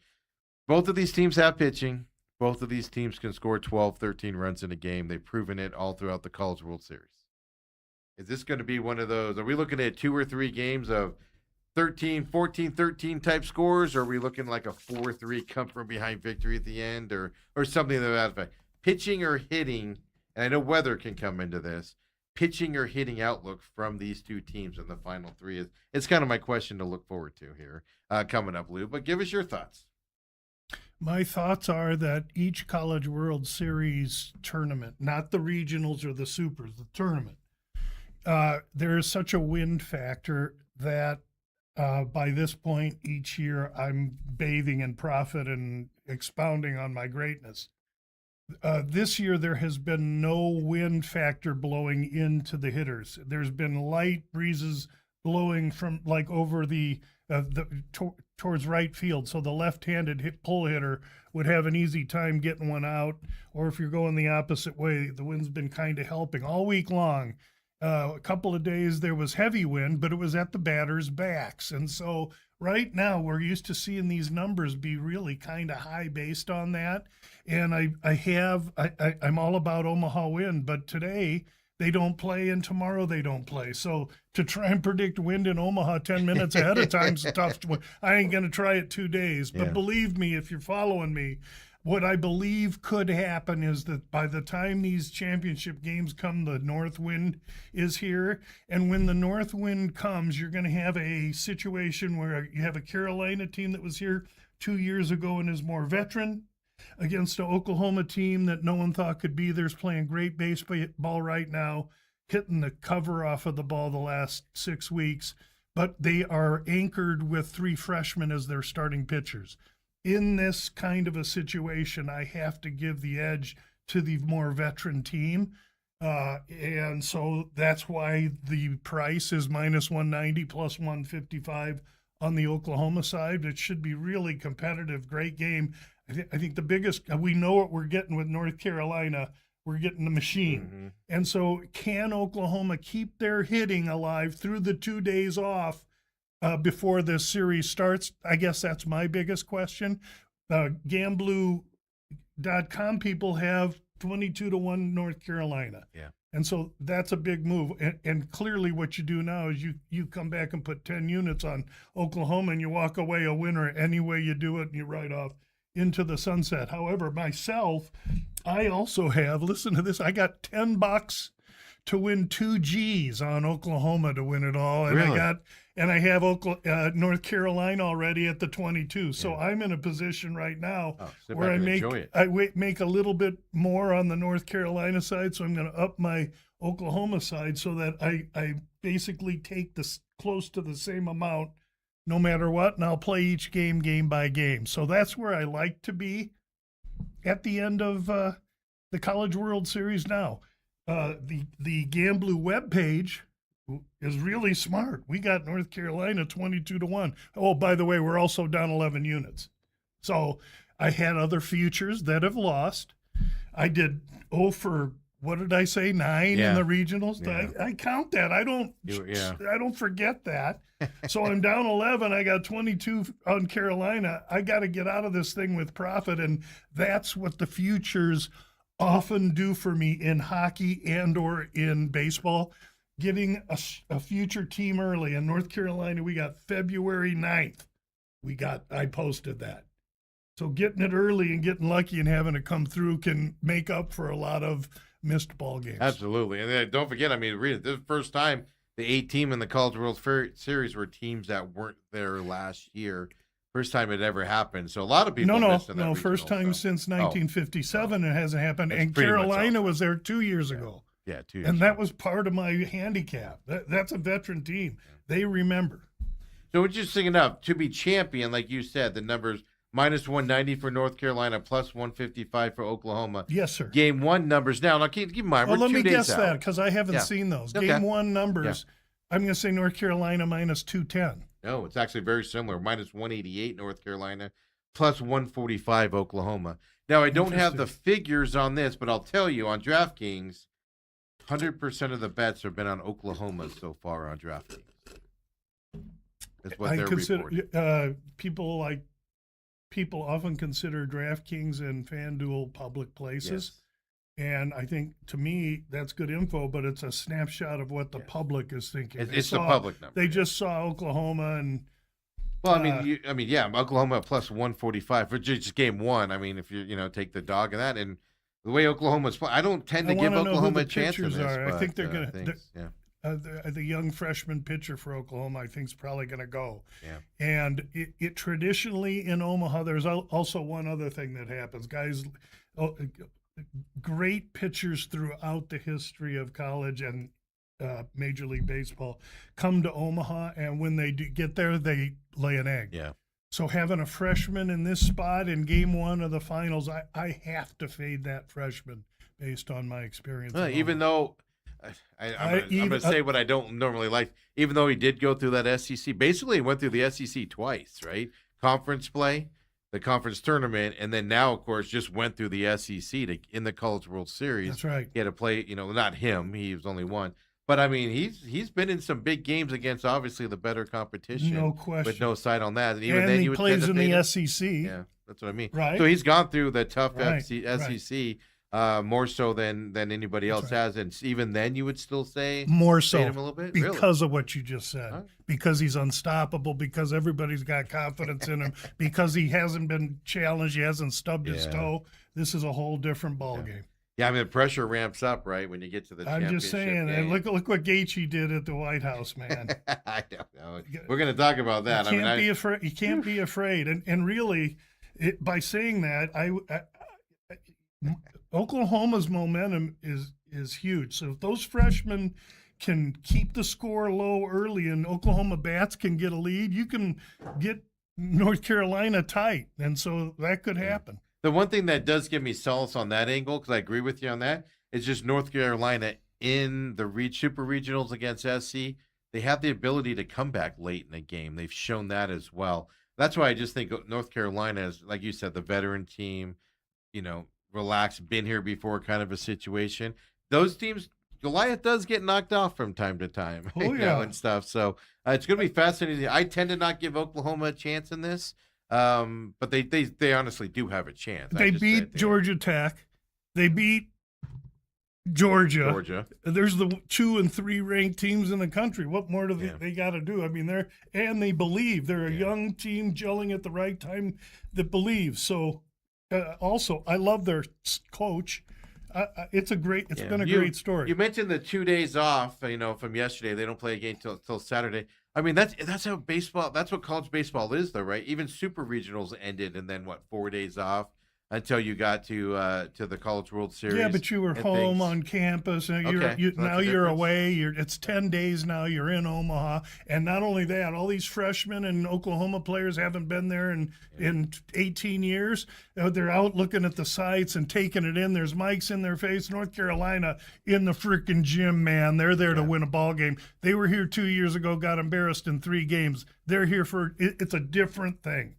Speaker 1: Both of these teams have pitching. Both of these teams can score 12, 13 runs in a game. They've proven it all throughout the College World Series. Is this going to be one of those? Are we looking at 2 or 3 games of 13, 14, 13 type scores, or are we looking like a 4-3 come from behind victory at the end, or something to that effect? Pitching or hitting, and I know weather can come into this, pitching or hitting outlook from these two teams in the final 3 is kind of my question to look forward to here coming up, Lou. But give us your thoughts.
Speaker 4: My thoughts are that each College World Series tournament, not the regionals or the supers, the tournament, there is such a wind factor that by this point each year I'm bathing in profit and expounding on my greatness. This year there has been no wind factor blowing into the hitters. There's been light breezes blowing from like over towards right field, so the left-handed pull hitter would have an easy time getting one out. Or if you're going the opposite way, the wind's been kind of helping all week long. A couple of days there was heavy wind, but it was at the batters' backs, and so right now we're used to seeing these numbers be really kind of high based on that. And I'm all about Omaha wind, but today they don't play and tomorrow they don't play. So to try and predict wind in Omaha 10 minutes ahead of time is tough. I ain't going to try it 2 days. But believe me, if you're following me, what I believe could happen is that by the time these championship games come, the north wind is here. And when the north wind comes, you're going to have a situation where you have a Carolina team that was here 2 years ago and is more veteran against an Oklahoma team that no one thought could be there's playing great baseball right now, hitting the cover off of the ball the last 6 weeks. But they are anchored with 3 freshmen as their starting pitchers. In this kind of a situation, I have to give the edge to the more veteran team. And so that's why the price is minus 190 plus 155 on the Oklahoma side. It should be really competitive, great game. I think the biggest, we know what we're getting with North Carolina. We're getting the machine. Mm-hmm. And so can Oklahoma keep their hitting alive through the 2 days off before this series starts? I guess that's my biggest question. Gamblu.com people have 22-1 North Carolina.
Speaker 1: Yeah.
Speaker 4: And so that's a big move. And clearly what you do now is you come back and put 10 units on Oklahoma and you walk away a winner any way you do it, and you ride off into the sunset. However, myself, I also have, listen to this, I got $10 to win 2 G's on Oklahoma to win it all. And
Speaker 1: really?
Speaker 4: I have North Carolina already at the 22. So I'm in a position right now where I make a little bit more on the North Carolina side. So I'm going to up my Oklahoma side so that I basically take this close to the same amount no matter what. And I'll play each game by game. So that's where I like to be at the end of the College World Series now. The Gamblu webpage is really smart. We got North Carolina 22-1. Oh, by the way, we're also down 11 units. So I had other futures that have lost. I did for what did I say? 9 in the regionals. Yeah. I count that. I don't forget that. So I'm down 11. I got 22 on Carolina. I got to get out of this thing with profit, and that's what the futures often do for me in hockey and or in baseball. Getting a future team early. In North Carolina, we got February 9th. I posted that. So getting it early and getting lucky and having it come through can make up for a lot of missed ball games.
Speaker 1: Absolutely. And then don't forget, I mean, read it. This is the first time the 8 team in the College World Series were teams that weren't there last year. First time it ever happened. So a lot of people missed in that
Speaker 4: No. First
Speaker 1: regional,
Speaker 4: time
Speaker 1: so.
Speaker 4: since 1957 it hasn't happened.
Speaker 1: That's
Speaker 4: And
Speaker 1: pretty much
Speaker 4: Carolina
Speaker 1: all.
Speaker 4: was there 2 years ago.
Speaker 1: Yeah, 2 years
Speaker 4: And that
Speaker 1: ago.
Speaker 4: was part of my handicap. That's a veteran team. They remember.
Speaker 1: So what you're thinking of, to be champion, like you said, the numbers minus 190 for North Carolina, plus 155 for Oklahoma.
Speaker 4: Yes, sir.
Speaker 1: Game 1 numbers. Now keep in mind,
Speaker 4: Well,
Speaker 1: we're
Speaker 4: let
Speaker 1: 2
Speaker 4: me
Speaker 1: days
Speaker 4: guess
Speaker 1: out.
Speaker 4: that because I haven't
Speaker 1: Yeah.
Speaker 4: seen those.
Speaker 1: Okay.
Speaker 4: Game 1 numbers, I'm going to say North Carolina minus 210.
Speaker 1: No, it's actually very similar. Minus 188 North Carolina, plus 145 Oklahoma. Now, I don't have the figures on this, but I'll tell you, on DraftKings, 100% of the bets have been on Oklahoma so far on DraftKings. That's what they're reporting.
Speaker 4: People often consider DraftKings and FanDuel public places.
Speaker 1: Yes.
Speaker 4: And I think, to me, that's good info, but it's a snapshot of what the public is thinking.
Speaker 1: It's the public number.
Speaker 4: They just saw Oklahoma and
Speaker 1: Well, Oklahoma plus 145 for just game 1. I mean, if you take the dog in that, and the way Oklahoma's playing, I don't tend to give
Speaker 4: know
Speaker 1: Oklahoma
Speaker 4: who
Speaker 1: a
Speaker 4: the
Speaker 1: chance in
Speaker 4: pitchers
Speaker 1: this.
Speaker 4: are. I think they're
Speaker 1: but,
Speaker 4: going to. The young freshman pitcher for Oklahoma, I think, is probably going to go.
Speaker 1: Yeah.
Speaker 4: And it traditionally in Omaha, there's also one other thing that happens. Guys, great pitchers throughout the history of college and Major League Baseball come to Omaha, and when they get there, they lay an egg.
Speaker 1: Yeah.
Speaker 4: So having a freshman in this spot in game 1 of the finals, I have to fade that freshman based on my experience.
Speaker 1: Even though I'm going to say what I don't normally like, even though he did go through that SEC, basically he went through the SEC twice, right? Conference play, the conference tournament, and then now, of course, just went through the SEC in the College World Series.
Speaker 4: That's right.
Speaker 1: He had to play, not him. He was only one. But, I mean, he's been in some big games against, obviously, the better competition.
Speaker 4: No question.
Speaker 1: With no sight on that. And even
Speaker 4: and
Speaker 1: then
Speaker 4: he
Speaker 1: you would
Speaker 4: plays
Speaker 1: tend to
Speaker 4: in the
Speaker 1: fade
Speaker 4: SEC.
Speaker 1: him. Yeah, that's what I mean.
Speaker 4: Right.
Speaker 1: So he's gone through the tough
Speaker 4: Right,
Speaker 1: SEC more so than anybody else has. And even then you would still say
Speaker 4: more so
Speaker 1: fade him a little bit?
Speaker 4: because of what you just said.
Speaker 1: Huh?
Speaker 4: Because he's unstoppable, because everybody's got confidence in him, because he hasn't been challenged, he hasn't stubbed his toe. This is a whole different ballgame.
Speaker 1: Yeah, I mean, the pressure ramps up, right, when you get to the championship.
Speaker 4: I'm just saying, and look what Gaethje did at the White House, man.
Speaker 1: I don't know. We're going to talk about that.
Speaker 4: You can't be afraid. You can't be afraid. And really, by saying that, Oklahoma's momentum is huge. So if those freshmen can keep the score low early and Oklahoma bats can get a lead, you can get North Carolina tight. And so that could happen.
Speaker 1: The one thing that does give me solace on that angle, because I agree with you on that, is just North Carolina in the super regionals against SC. They have the ability to come back late in the game. They've shown that as well. That's why I just think North Carolina is, like you said, the veteran team, relaxed, been here before kind of a situation. Those teams, Goliath does get knocked off from time to time, and stuff. So it's going to be fascinating. I tend to not give Oklahoma a chance in this. But they honestly do have a chance.
Speaker 4: They beat Georgia Tech. They beat Georgia. There's the 2 and 3 ranked teams in the country. What more do they got to do? I mean, they believe. They're a young team gelling at the right time that believes. So, also, I love their coach. It's been a great story.
Speaker 1: You mentioned the 2 days off, from yesterday. They don't play a game till Saturday. I mean, that's how baseball. That's what college baseball is, though, right? Even super regionals ended, and then 4 days off until you got to the College World Series.
Speaker 4: Yeah, but you were home on campus, and you're away. It's 10 days now. You're in Omaha, and not only that, all these freshmen and Oklahoma players haven't been there in 18 years. They're out looking at the sights and taking it in. There's mics in their face. North Carolina in the freaking gym, man. They're there to win a ball game. They were here 2 years ago, got embarrassed in 3 games. They're here for it's a different thing.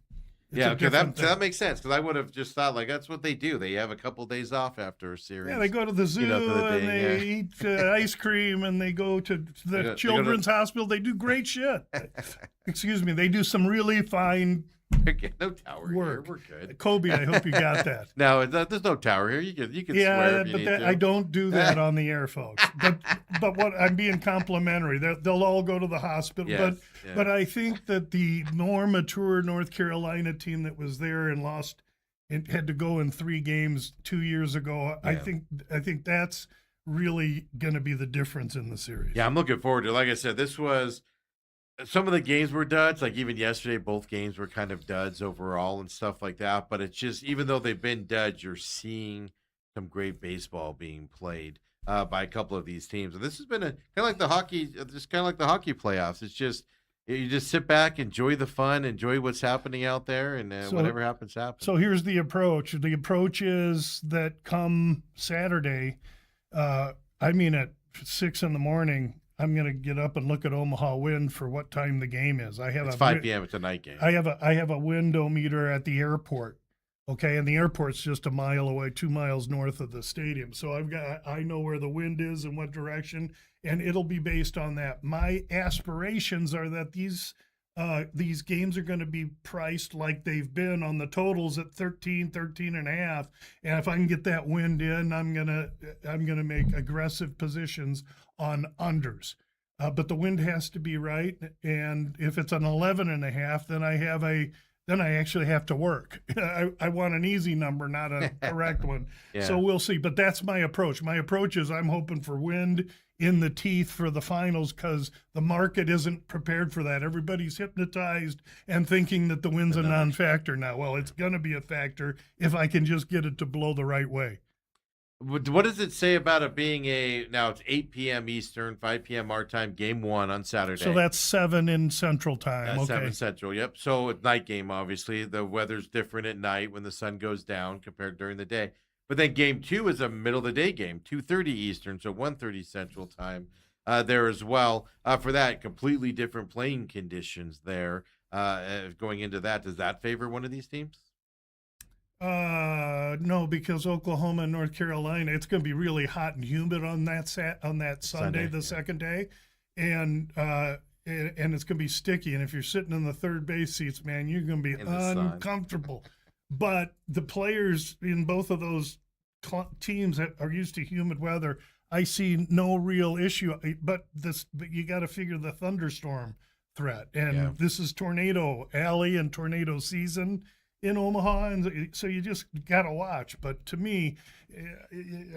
Speaker 1: That makes sense, because I would have just thought that's what they do. They have a couple days off after a series.
Speaker 4: Yeah, they go to the zoo and they eat ice cream and they go to the children's hospital. They do great shit. Excuse me. They do some really fine
Speaker 1: no tower
Speaker 4: work.
Speaker 1: Here. We're good.
Speaker 4: Kobe, I hope you got that.
Speaker 1: No, there's no tower here. You can swear if you need to.
Speaker 4: I don't do that on the air, folks. But what I'm being complimentary. They'll all go to the hospital. But I think that the more mature North Carolina team that was there and lost it had to go in 3 games 2 years ago. I think that's really going to be the difference in the series.
Speaker 1: Yeah, I'm looking forward to it. Like I said, this was some of the games were duds. Like even yesterday, both games were kind of duds overall and stuff like that. But it's just, even though they've been duds, you're seeing some great baseball being played by a couple of these teams. And this has been kind of like the hockey, just kind of like the hockey playoffs. It's just, you just sit back, enjoy the fun, enjoy what's happening out there, and whatever happens, happens.
Speaker 4: So here's the approach. The approach is that come Saturday, at 6 in the morning, I'm going to get up and look at Omaha Wind for what time the game is.
Speaker 1: It's 5 p.m. It's a night game.
Speaker 4: I have a windometer at the airport. Okay, and the airport's just a mile away, 2 miles north of the stadium. So I know where the wind is and what direction, and it'll be based on that. My aspirations are that these games are going to be priced like they've been on the totals at 13 and a half. And if I can get that wind in, I'm gonna make aggressive positions on unders. But the wind has to be right. And if it's an 11 and a half, then I actually have to work. I want an easy number, not a correct one.
Speaker 1: Yeah.
Speaker 4: So we'll see. But that's my approach. My approach is I'm hoping for wind in the teeth for the finals because the market isn't prepared for that. Everybody's hypnotized and thinking that the wind's a non-factor now. Well, it's going to be a factor if I can just get it to blow the right way.
Speaker 1: What does it say about it being now it's 8 p.m. Eastern, 5 p.m. our time, game 1 on Saturday.
Speaker 4: So that's 7 in Central Time.
Speaker 1: That's
Speaker 4: okay.
Speaker 1: 7 Central, yep. So it's night game, obviously. The weather's different at night when the sun goes down compared during the day. But then game 2 is a middle of the day game, 2:30 Eastern, so 1:30 Central Time there as well. For that, completely different playing conditions there going into that. Does that favor one of these teams?
Speaker 4: No, because Oklahoma and North Carolina, it's going to be really hot and humid on that Sunday, the second day, and it's going to be sticky. And if you're sitting in the third base seats, man, you're going to be uncomfortable. But the players in both of those teams that are used to humid weather, I see no real issue. But you got to figure the thunderstorm threat, and this is tornado alley and tornado season in Omaha, and so you just got to watch. But to me,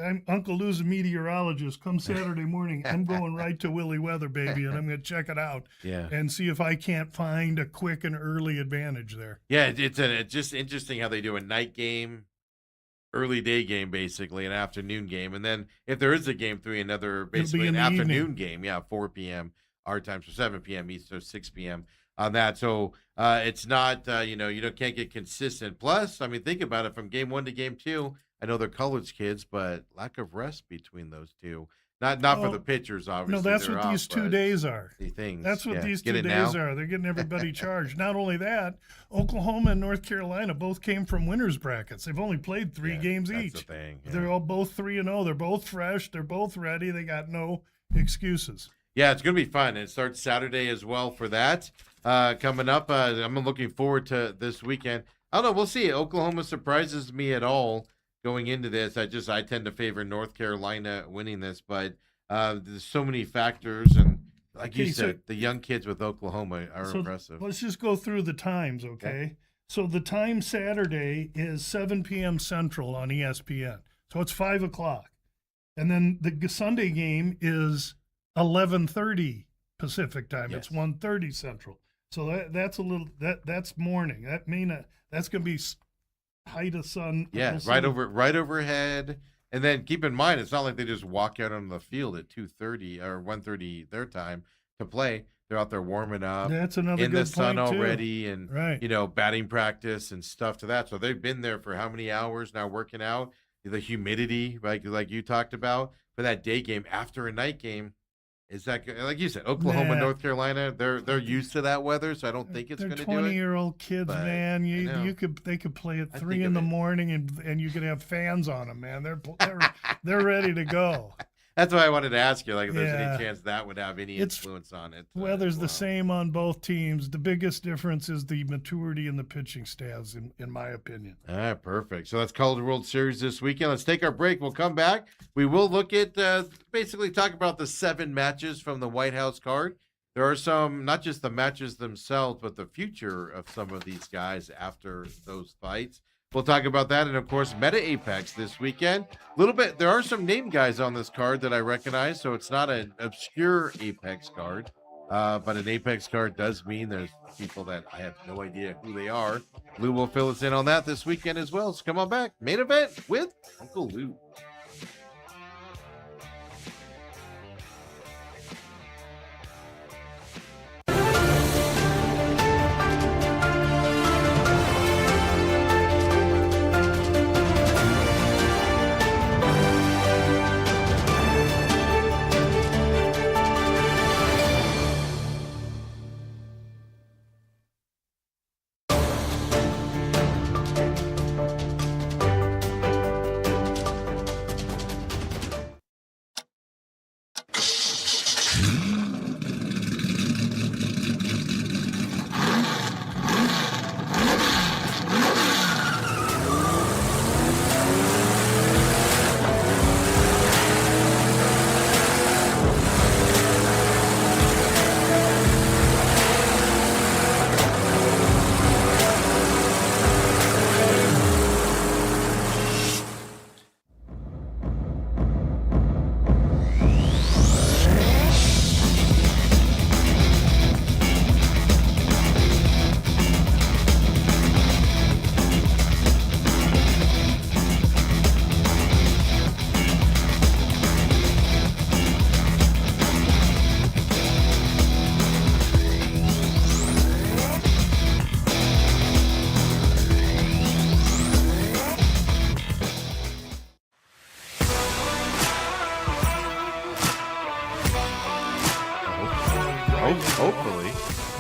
Speaker 4: I'm Uncle Lou's a meteorologist. Come Saturday morning, I'm going right to Willie Weather, baby, and I'm going to check it out and see if I can't find a quick and early advantage there.
Speaker 1: Yeah, it's just interesting how they do a night game, early day game, basically, an afternoon game. And then if there is a game 3, basically an afternoon game, 4 p.m. our time, so 7 p.m. Eastern, 6 p.m. on that. So it's not, can't get consistent. Plus, I mean, think about it, from game 1 to game 2, I know they're college kids, but lack of rest between those two. Not for the pitchers, obviously.
Speaker 4: No, that's what these 2 days are. That's what these 2 days are. They're getting everybody charged. Not only that, Oklahoma and North Carolina both came from winners brackets. They've only played 3 games each.
Speaker 1: That's the thing. Yeah.
Speaker 4: They're all both 3-0. They're both fresh. They're both ready. They got no excuses.
Speaker 1: Yeah, it's going to be fun. It starts Saturday as well for that. Coming up, I'm looking forward to this weekend. I don't know. We'll see. Oklahoma surprises me at all going into this. I tend to favor North Carolina winning this, but there's so many factors. And like you said, the young kids with Oklahoma are impressive.
Speaker 4: Let's just go through the times, okay? So the time Saturday is 7 p.m. Central on ESPN. So it's 5 o'clock. And then the Sunday game is 11:30 Pacific time. It's 1:30 Central. So that's that's morning. That's going to be height of sun.
Speaker 1: Yeah, right overhead. And then keep in mind, it's not like they just walk out on the field at 2:30 or 1:30 their time to play. They're out there warming up.
Speaker 4: That's another
Speaker 1: in
Speaker 4: good
Speaker 1: the sun
Speaker 4: point
Speaker 1: already,
Speaker 4: too.
Speaker 1: And batting practice and stuff to that. So they've been there for how many hours now working out? The humidity, like you talked about, for that day game after a night game. Is that good? Like you said, Oklahoma, North Carolina, they're used to that weather, so I don't think it's going to do it.
Speaker 4: 20-year-old kids, man. They could play at 3 in the morning, and you could have fans on them, man. They're ready to go.
Speaker 1: That's why I wanted to ask you, like, if there's any chance that would have any influence on it.
Speaker 4: Weather's the same on both teams. The biggest difference is the maturity in the pitching staffs, in my opinion.
Speaker 1: All right, perfect. So that's College World Series this weekend. Let's take our break. We'll come back. We will look at, basically talk about the 7 matches from the White House card. There are some, not just the matches themselves, but the future of some of these guys after those fights. We'll talk about that. And of course, Meta Apex this weekend. A little bit, there are some name guys on this card that I recognize. So it's not an obscure Apex card. But an Apex card does mean there's people that I have no idea who they are. Lou will fill us in on that this weekend as well. So come on back. Main event with Uncle Lou. Hopefully.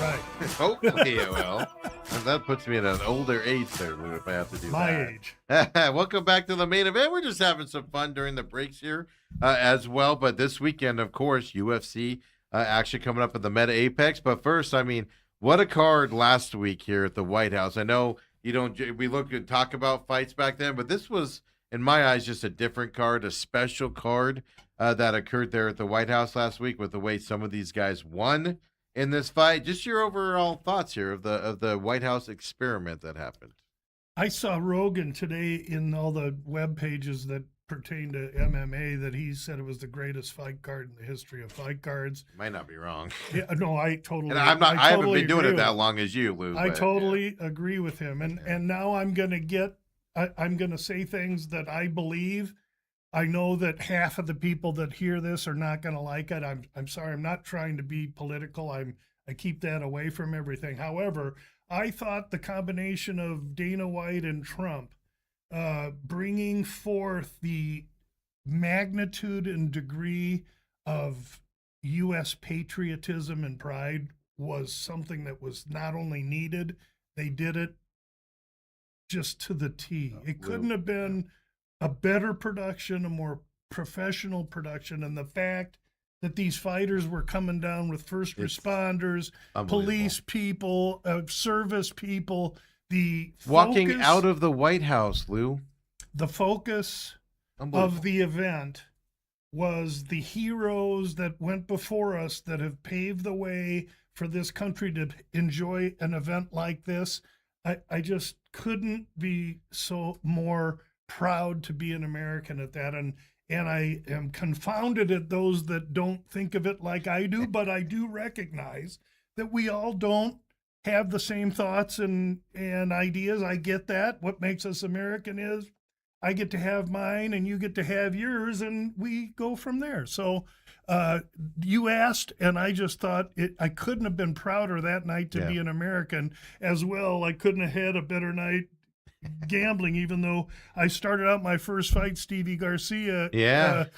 Speaker 4: Right.
Speaker 1: Hopefully it will. And that puts me at an older age there, Lou, if I have to do
Speaker 4: My
Speaker 1: that.
Speaker 4: age.
Speaker 1: Welcome back to the main event. We're just having some fun during the breaks here as well. But this weekend, of course, UFC action coming up at the Meta Apex. But first, I mean, what a card last week here at the White House. I know we look and talk about fights back then, but this was, in my eyes, just a different card, a special card that occurred there at the White House last week with the way some of these guys won in this fight. Just your overall thoughts here of the White House experiment that happened.
Speaker 4: I saw Rogan today in all the web pages that pertain to MMA that he said it was the greatest fight card in the history of fight cards.
Speaker 1: Might not be wrong.
Speaker 4: Yeah, no, I totally.
Speaker 1: And I haven't been doing it that long as you, Lou.
Speaker 4: I
Speaker 1: but,
Speaker 4: totally agree with him, and now I'm gonna say things that I believe. I know that half of the people that hear this are not gonna like it. I'm sorry. I'm not trying to be political. I keep that away from everything. However, I thought the combination of Dana White and Trump bringing forth the magnitude and degree of U.S. patriotism and pride was something that was not only needed, they did it just to the T. It couldn't have been a better production, a more professional production, and the fact that these fighters were coming down with first responders, police people, service people,
Speaker 1: walking out of the White House, Lou.
Speaker 4: The focus of the event was the heroes that went before us that have paved the way for this country to enjoy an event like this. I just couldn't be so more proud to be an American at that. And I am confounded at those that don't think of it like I do, but I do recognize that we all don't have the same thoughts and ideas. I get that. What makes us American is I get to have mine and you get to have yours, and we go from there. So you asked, and I just thought I couldn't have been prouder that night to be an American as well. I couldn't have had a better night gambling, even though I started out my first fight, Stevie Garcia. He had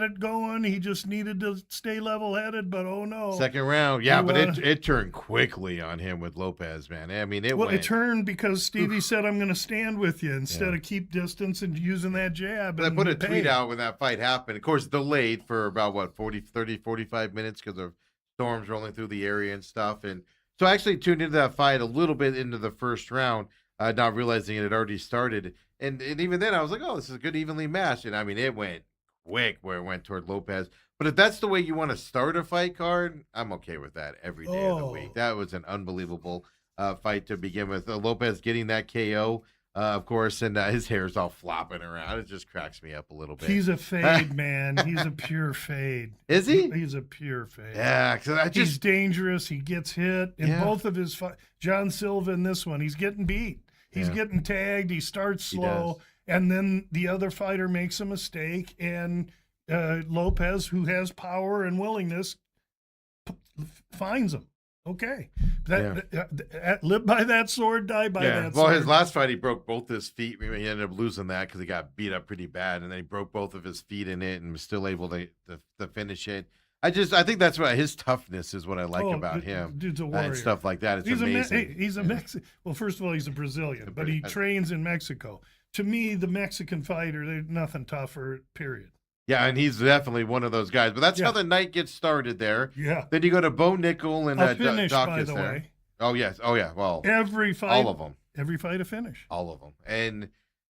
Speaker 4: it going. He just needed to stay level-headed, but oh no.
Speaker 1: Second round, but it turned quickly on him with Lopez, man. I mean, it turned
Speaker 4: because Stevie said, I'm going to stand with you instead of keep distance and using that jab.
Speaker 1: I put a tweet out when that fight happened. Of course, delayed for about, 45 minutes because of storms rolling through the area and stuff. And so I actually tuned into that fight a little bit into the first round, not realizing it had already started. And even then I was like, oh, this is a good evenly matched. And I mean, it went quick where it went toward Lopez. But if that's the way you want to start a fight card, I'm okay with that every day of the week. That was an unbelievable fight to begin with. Lopez getting that KO, of course, and his hair's all flopping around. It just cracks me up a little bit.
Speaker 4: He's a fade, man. He's a pure fade.
Speaker 1: Is he?
Speaker 4: He's a pure fade.
Speaker 1: Yeah, because
Speaker 4: he's dangerous. He gets hit in
Speaker 1: Yeah.
Speaker 4: both of his John Silva in this one. He's getting beat. He's getting tagged. He starts slow, and then the other fighter makes a mistake, and Lopez, who has power and willingness, finds him. Okay, live by that sword, die by that sword.
Speaker 1: Well, his last fight, he broke both his feet. He ended up losing that because he got beat up pretty bad, and then he broke both of his feet in it and was still able to finish it. I think that's what his toughness is. What I like about him,
Speaker 4: dude's a warrior.
Speaker 1: And stuff like that. It's amazing.
Speaker 4: He's a Mexican. Well, first of all, he's a Brazilian, but he trains in Mexico. To me, the Mexican fighter, there's nothing tougher. Period.
Speaker 1: Yeah, and he's definitely one of those guys. But that's how the night gets started there.
Speaker 4: Yeah.
Speaker 1: Then you go to Bo Nickel and
Speaker 4: finish, by the
Speaker 1: there.
Speaker 4: way.
Speaker 1: Oh yes. Oh yeah. Well,
Speaker 4: every fight,
Speaker 1: all of them.
Speaker 4: Every fight a finish.
Speaker 1: All of them. And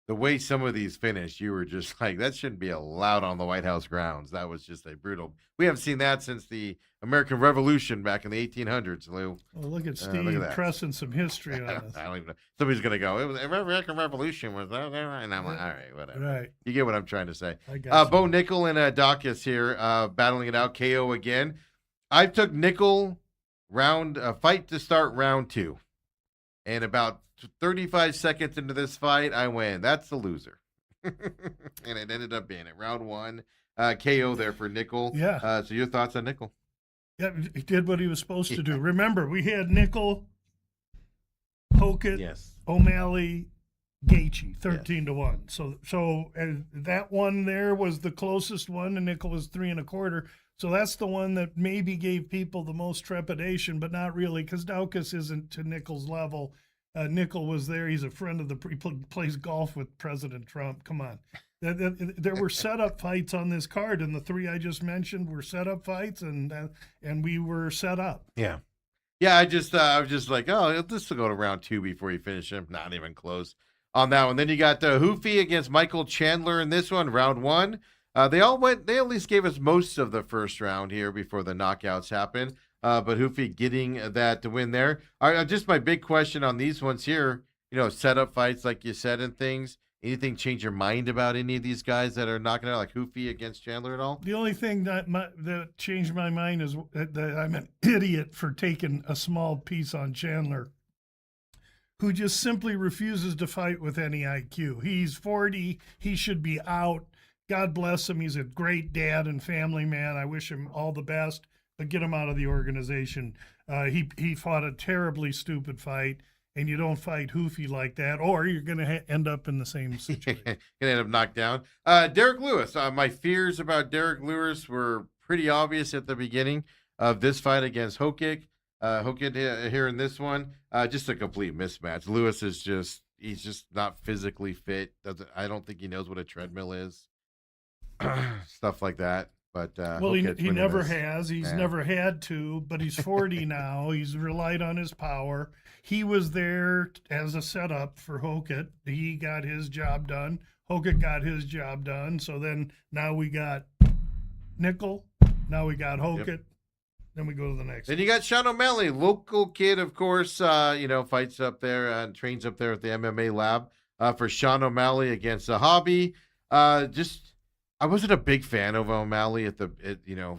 Speaker 1: the way some of these finish, you were just like, that shouldn't be allowed on the White House grounds. That was just a brutal. We haven't seen that since the American Revolution back in the 1800s, Lou.
Speaker 4: Well, look at Steve pressing some history on us.
Speaker 1: I don't even know. Somebody's going to go, it was the American Revolution was that, and I'm like, all right, whatever.
Speaker 4: Right.
Speaker 1: You get what I'm trying to say.
Speaker 4: I got
Speaker 1: Bo Nickel and Dacus here battling it out, KO again. I took Nickel fight to start round 2. And about 35 seconds into this fight, I went, that's the loser. And it ended up being it. Round 1, KO there for Nickel.
Speaker 4: Yeah.
Speaker 1: So your thoughts on Nickel?
Speaker 4: Yeah, he did what he was supposed to do. Remember, we had Nickel, Hokett, O'Malley, Gaethje, 13-1. So that one there was the closest one, and Nickel was 3 1/4. So that's the one that maybe gave people the most trepidation, but not really, because Daukaus isn't to Nickel's level. Nickel was there. He's a friend of he plays golf with President Trump. Come on. There were setup fights on this card, and the 3 I just mentioned were setup fights, and we were set up.
Speaker 1: Yeah. Yeah, I was just like, oh, this will go to round 2 before you finish him. Not even close on that one. Then you got Hoofy against Michael Chandler in this one, round 1. They at least gave us most of the first round here before the knockouts happened. But Hoofy getting that to win there. Just my big question on these ones here, setup fights, like you said, and things. Anything change your mind about any of these guys that are knocking out, like Hoofy against Chandler at all?
Speaker 4: The only thing that changed my mind is that I'm an idiot for taking a small piece on Chandler, who just simply refuses to fight with any IQ. He's 40. He should be out. God bless him. He's a great dad and family man. I wish him all the best, but get him out of the organization. He fought a terribly stupid fight, and you don't fight Hoofy like that, or you're going to end up in the same situation.
Speaker 1: Going to end up knocked down. Derek Lewis. My fears about Derek Lewis were pretty obvious at the beginning of this fight against Hokett. Hokett here in this one, just a complete mismatch. Lewis he's just not physically fit. I don't think he knows what a treadmill is. Stuff like that. But
Speaker 4: he never has. He's never had to, but he's 40 now. He's relied on his power. He was there as a setup for Hokett. He got his job done. Hokett got his job done. So then now we got Nickel. Now we got Hokett. Yep. Then we go to the next.
Speaker 1: Then you got Sean O'Malley, local kid, of course, fights up there and trains up there at the MMA lab for Sean O'Malley against a hobby. I wasn't a big fan of O'Malley at 4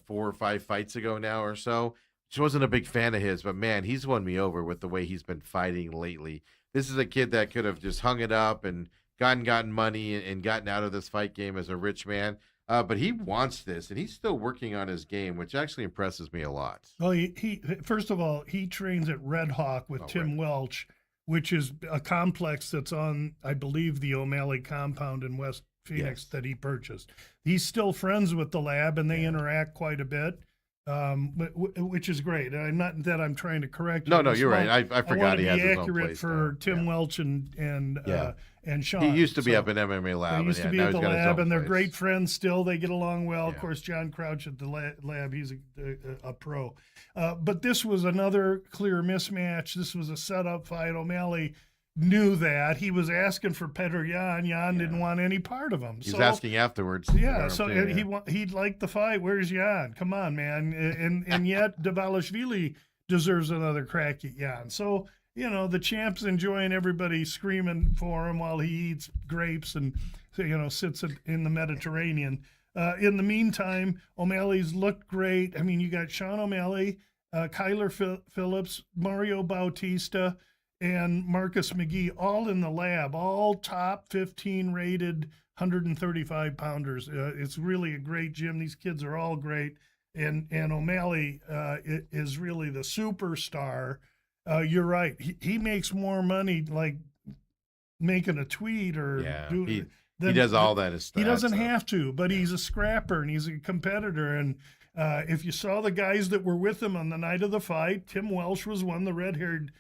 Speaker 1: or 5 fights ago now or so. Just wasn't a big fan of his, but man, he's won me over with the way he's been fighting lately. This is a kid that could have just hung it up and gotten money and gotten out of this fight game as a rich man. But he wants this, and he's still working on his game, which actually impresses me a lot.
Speaker 4: Well, he first of all, he trains at Red Hawk with Tim Welch, which is a complex that's on, I believe, the O'Malley compound in West Phoenix that he purchased. He's still friends with the lab, and they interact quite a bit, which is great. And I'm not that I'm trying to correct you.
Speaker 1: No, you're right. I forgot he has his own
Speaker 4: accurate
Speaker 1: place
Speaker 4: for
Speaker 1: now.
Speaker 4: Tim Welch and Sean.
Speaker 1: He used to be up in MMA lab.
Speaker 4: He used to be at the lab, and they're
Speaker 1: place.
Speaker 4: great friends still. They get along well. Of course, John Crouch at the lab, he's a pro. But this was another clear mismatch. This was a setup fight. O'Malley knew that. He was asking for Petr Yan. Yan didn't want any part of him.
Speaker 1: He's asking afterwards.
Speaker 4: Yeah, so he liked the fight. Where's Yan? Come on, man. And yet Davalishvili deserves another crack at Jan. So, the champ's enjoying everybody screaming for him while he eats grapes and, sits in the Mediterranean. In the meantime, O'Malley's looked great. I mean, you got Sean O'Malley, Kyler Phillips, Mario Bautista, and Marcus McGee all in the lab, all top 15 rated 135 pounders. It's really a great gym. These kids are all great. And O'Malley is really the superstar. You're right. He makes more money like making a tweet or
Speaker 1: he does all that as
Speaker 4: he doesn't have to, but he's a scrapper and he's a competitor. And if you saw the guys that were with him on the night of the fight, Tim Welsh was one, the red-haired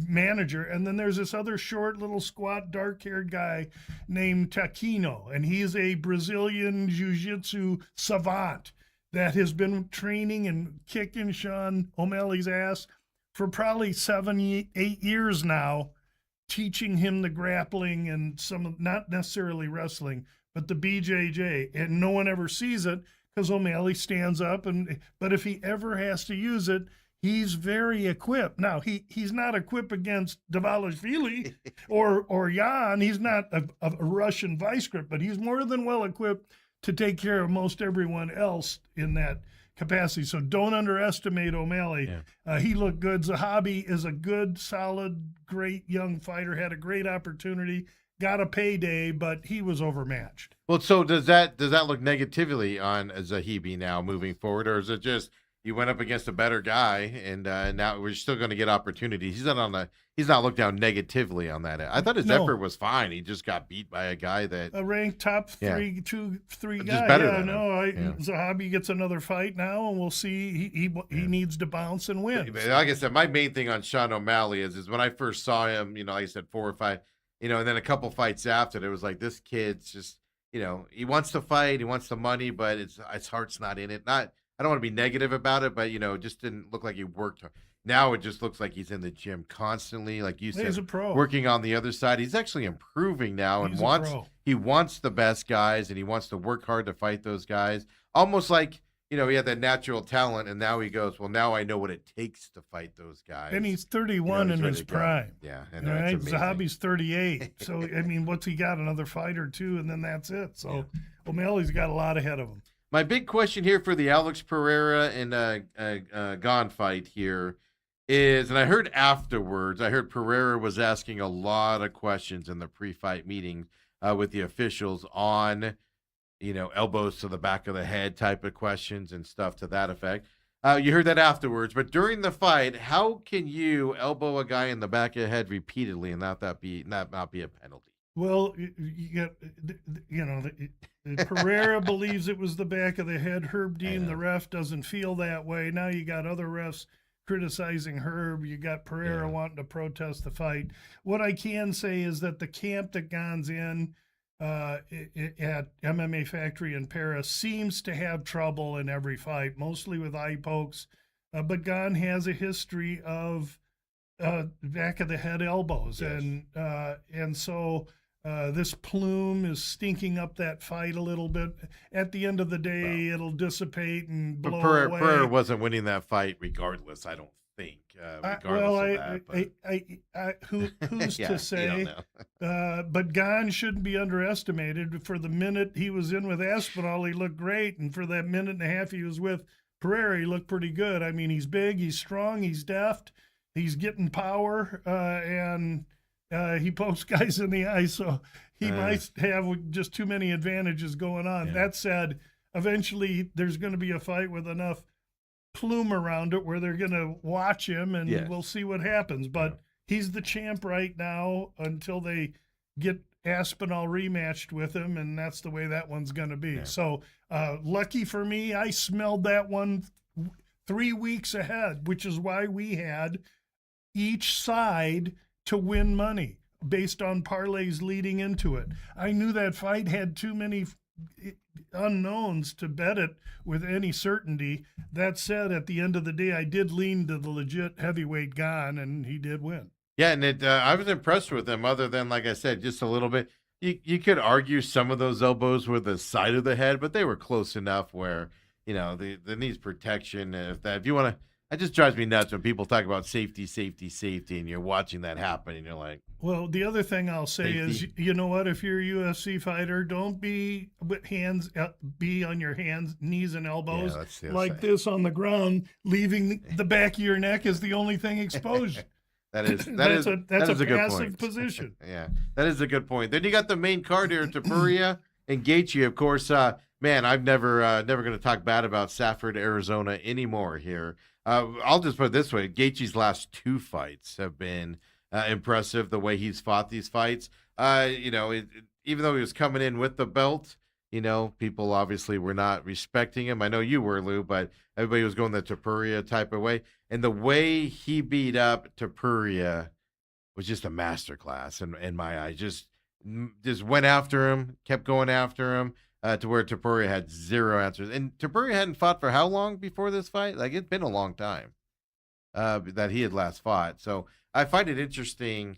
Speaker 4: manager, and then there's this other short, little, squat, dark-haired guy named Taquino, and he's a Brazilian jiu-jitsu savant that has been training and kicking Sean O'Malley's ass for probably 7, 8 years now, teaching him the grappling and not necessarily wrestling, but the BJJ, and no one ever sees it because O'Malley stands up, but if he ever has to use it, he's very equipped. Now, he's not equipped against Dvalishvili or Jan. He's not a Russian vice grip, but he's more than well equipped to take care of most everyone else in that capacity. So don't underestimate O'Malley. Yeah. He looked good. Zahabi is a good, solid, great young fighter, had a great opportunity, got a payday, but he was overmatched.
Speaker 1: Well, so does that look negatively on Zahabi now moving forward, or is it just you went up against a better guy, and now we're still going to get opportunities? He's not looked down negatively on that. I thought his effort was fine. He just got beat by a guy that
Speaker 4: a ranked top three guy.
Speaker 1: Just better than
Speaker 4: Zahabi gets another fight now, and we'll see. He needs to bounce and win.
Speaker 1: Like I said, my main thing on Sean O'Malley is when I first saw him, like I said, 4 or 5, and then a couple fights after, it was like this kid's just, he wants to fight, he wants the money, but his heart's not in it. I don't want to be negative about it, but it just didn't look like he worked hard. Now it just looks like he's in the gym constantly, like you said,
Speaker 4: he's a pro.
Speaker 1: Working on the other side. He's actually improving now and wants the best guys, and he wants to work hard to fight those guys. Almost like, he had that natural talent, and now he goes, well, now I know what it takes to fight those guys.
Speaker 4: And he's 31 in his prime.
Speaker 1: Yeah, and
Speaker 4: right? Zahabi's 38. So, what's he got? Another fight or two, and then that's it. So O'Malley's got a lot ahead of him.
Speaker 1: My big question here for the Alex Pereira and Gane fight here is, and I heard afterwards, Pereira was asking a lot of questions in the pre-fight meeting with the officials on, elbows to the back of the head type of questions and stuff to that effect. You heard that afterwards, but during the fight, how can you elbow a guy in the back of the head repeatedly and not be a penalty?
Speaker 4: Well, you got, Pereira believes it was the back of the head. Herb Dean, the ref, doesn't feel that way. Now you got other refs criticizing Herb. You got Pereira wanting to protest the fight. What I can say is that the camp that Gane's in at MMA Factory in Paris seems to have trouble in every fight, mostly with eye pokes. But Gane has a history of back of the head elbows, and so this plume is stinking up that fight a little bit. At the end of the day, it'll dissipate and blow away.
Speaker 1: Pereira wasn't winning that fight regardless, I don't think.
Speaker 4: Who's to say? But Gane shouldn't be underestimated. For the minute he was in with Aspinall, he looked great, and for that minute and a half he was with Pereira, he looked pretty good. I mean, he's big, he's strong, he's deft, he's getting power, and he pokes guys in the eye, so he might have just too many advantages going on. That said, eventually there's going to be a fight with enough plume around it where they're going to watch him, and we'll see what happens. But he's the champ right now until they get Aspinall rematched with him, and that's the way that one's going to be. Yeah. So lucky for me, I smelled that one 3 weeks ahead, which is why we had each side to win money based on parlays leading into it. I knew that fight had too many unknowns to bet it with any certainty. That said, at the end of the day, I did lean to the legit heavyweight Gane, and he did win.
Speaker 1: Yeah, and I was impressed with him, other than, like I said, just a little bit. You could argue some of those elbows were the side of the head, but they were close enough where, the needs protection. If you want to, That just drives me nuts when people talk about safety, and you're watching that happen, and you're like,
Speaker 4: Well, the other thing I'll say is,
Speaker 1: Safety.
Speaker 4: you know what? If you're a UFC fighter, don't be with hands, be on your hands, knees, and elbows
Speaker 1: that's the other
Speaker 4: like
Speaker 1: side.
Speaker 4: this on the ground, leaving the back of your neck is the only thing exposed.
Speaker 1: That is
Speaker 4: That's a
Speaker 1: good
Speaker 4: passive
Speaker 1: point.
Speaker 4: position.
Speaker 1: Yeah, that is a good point. Then you got the main card here, Tapuria and Gaethje. Of course, man, I'm never going to talk bad about Safford, Arizona anymore here. I'll just put it this way: Gaethje's last 2 fights have been impressive. The way he's fought these fights, even though he was coming in with the belt, people obviously were not respecting him. I know you were, Lou, but everybody was going the Tapuria type of way. And the way he beat up Tapuria was just a masterclass in my eyes. Just went after him, kept going after him, to where Tapuria had 0 answers. And Tapuria hadn't fought for how long before this fight? Like, it'd been a long time that he had last fought. So I find it interesting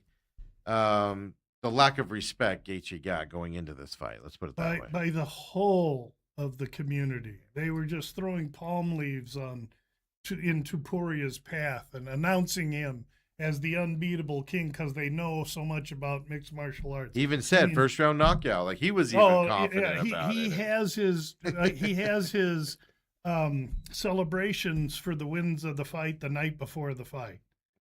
Speaker 1: the lack of respect Gaethje got going into this fight. Let's put it that way.
Speaker 4: By the whole of the community. They were just throwing palm leaves in Tupuria's path and announcing him as the unbeatable king because they know so much about mixed martial arts.
Speaker 1: He even said first round knockout. Like, he was even confident about
Speaker 4: he
Speaker 1: it.
Speaker 4: has his celebrations for the wins of the fight the night before the fight.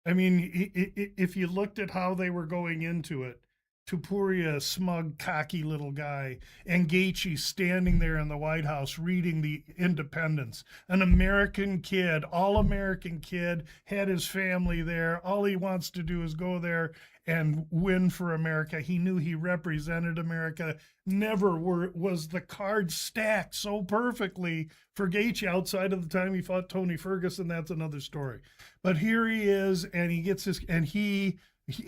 Speaker 4: I mean, if you looked at how they were going into it, Tupuria, smug, cocky little guy, and Gaethje standing there in the White House reading the Independence. An American kid, all-American kid, had his family there. All he wants to do is go there and win for America. He knew he represented America. Never was the card stacked so perfectly for Gaethje outside of the time he fought Tony Ferguson. That's another story. But here he is, and he gets this, and he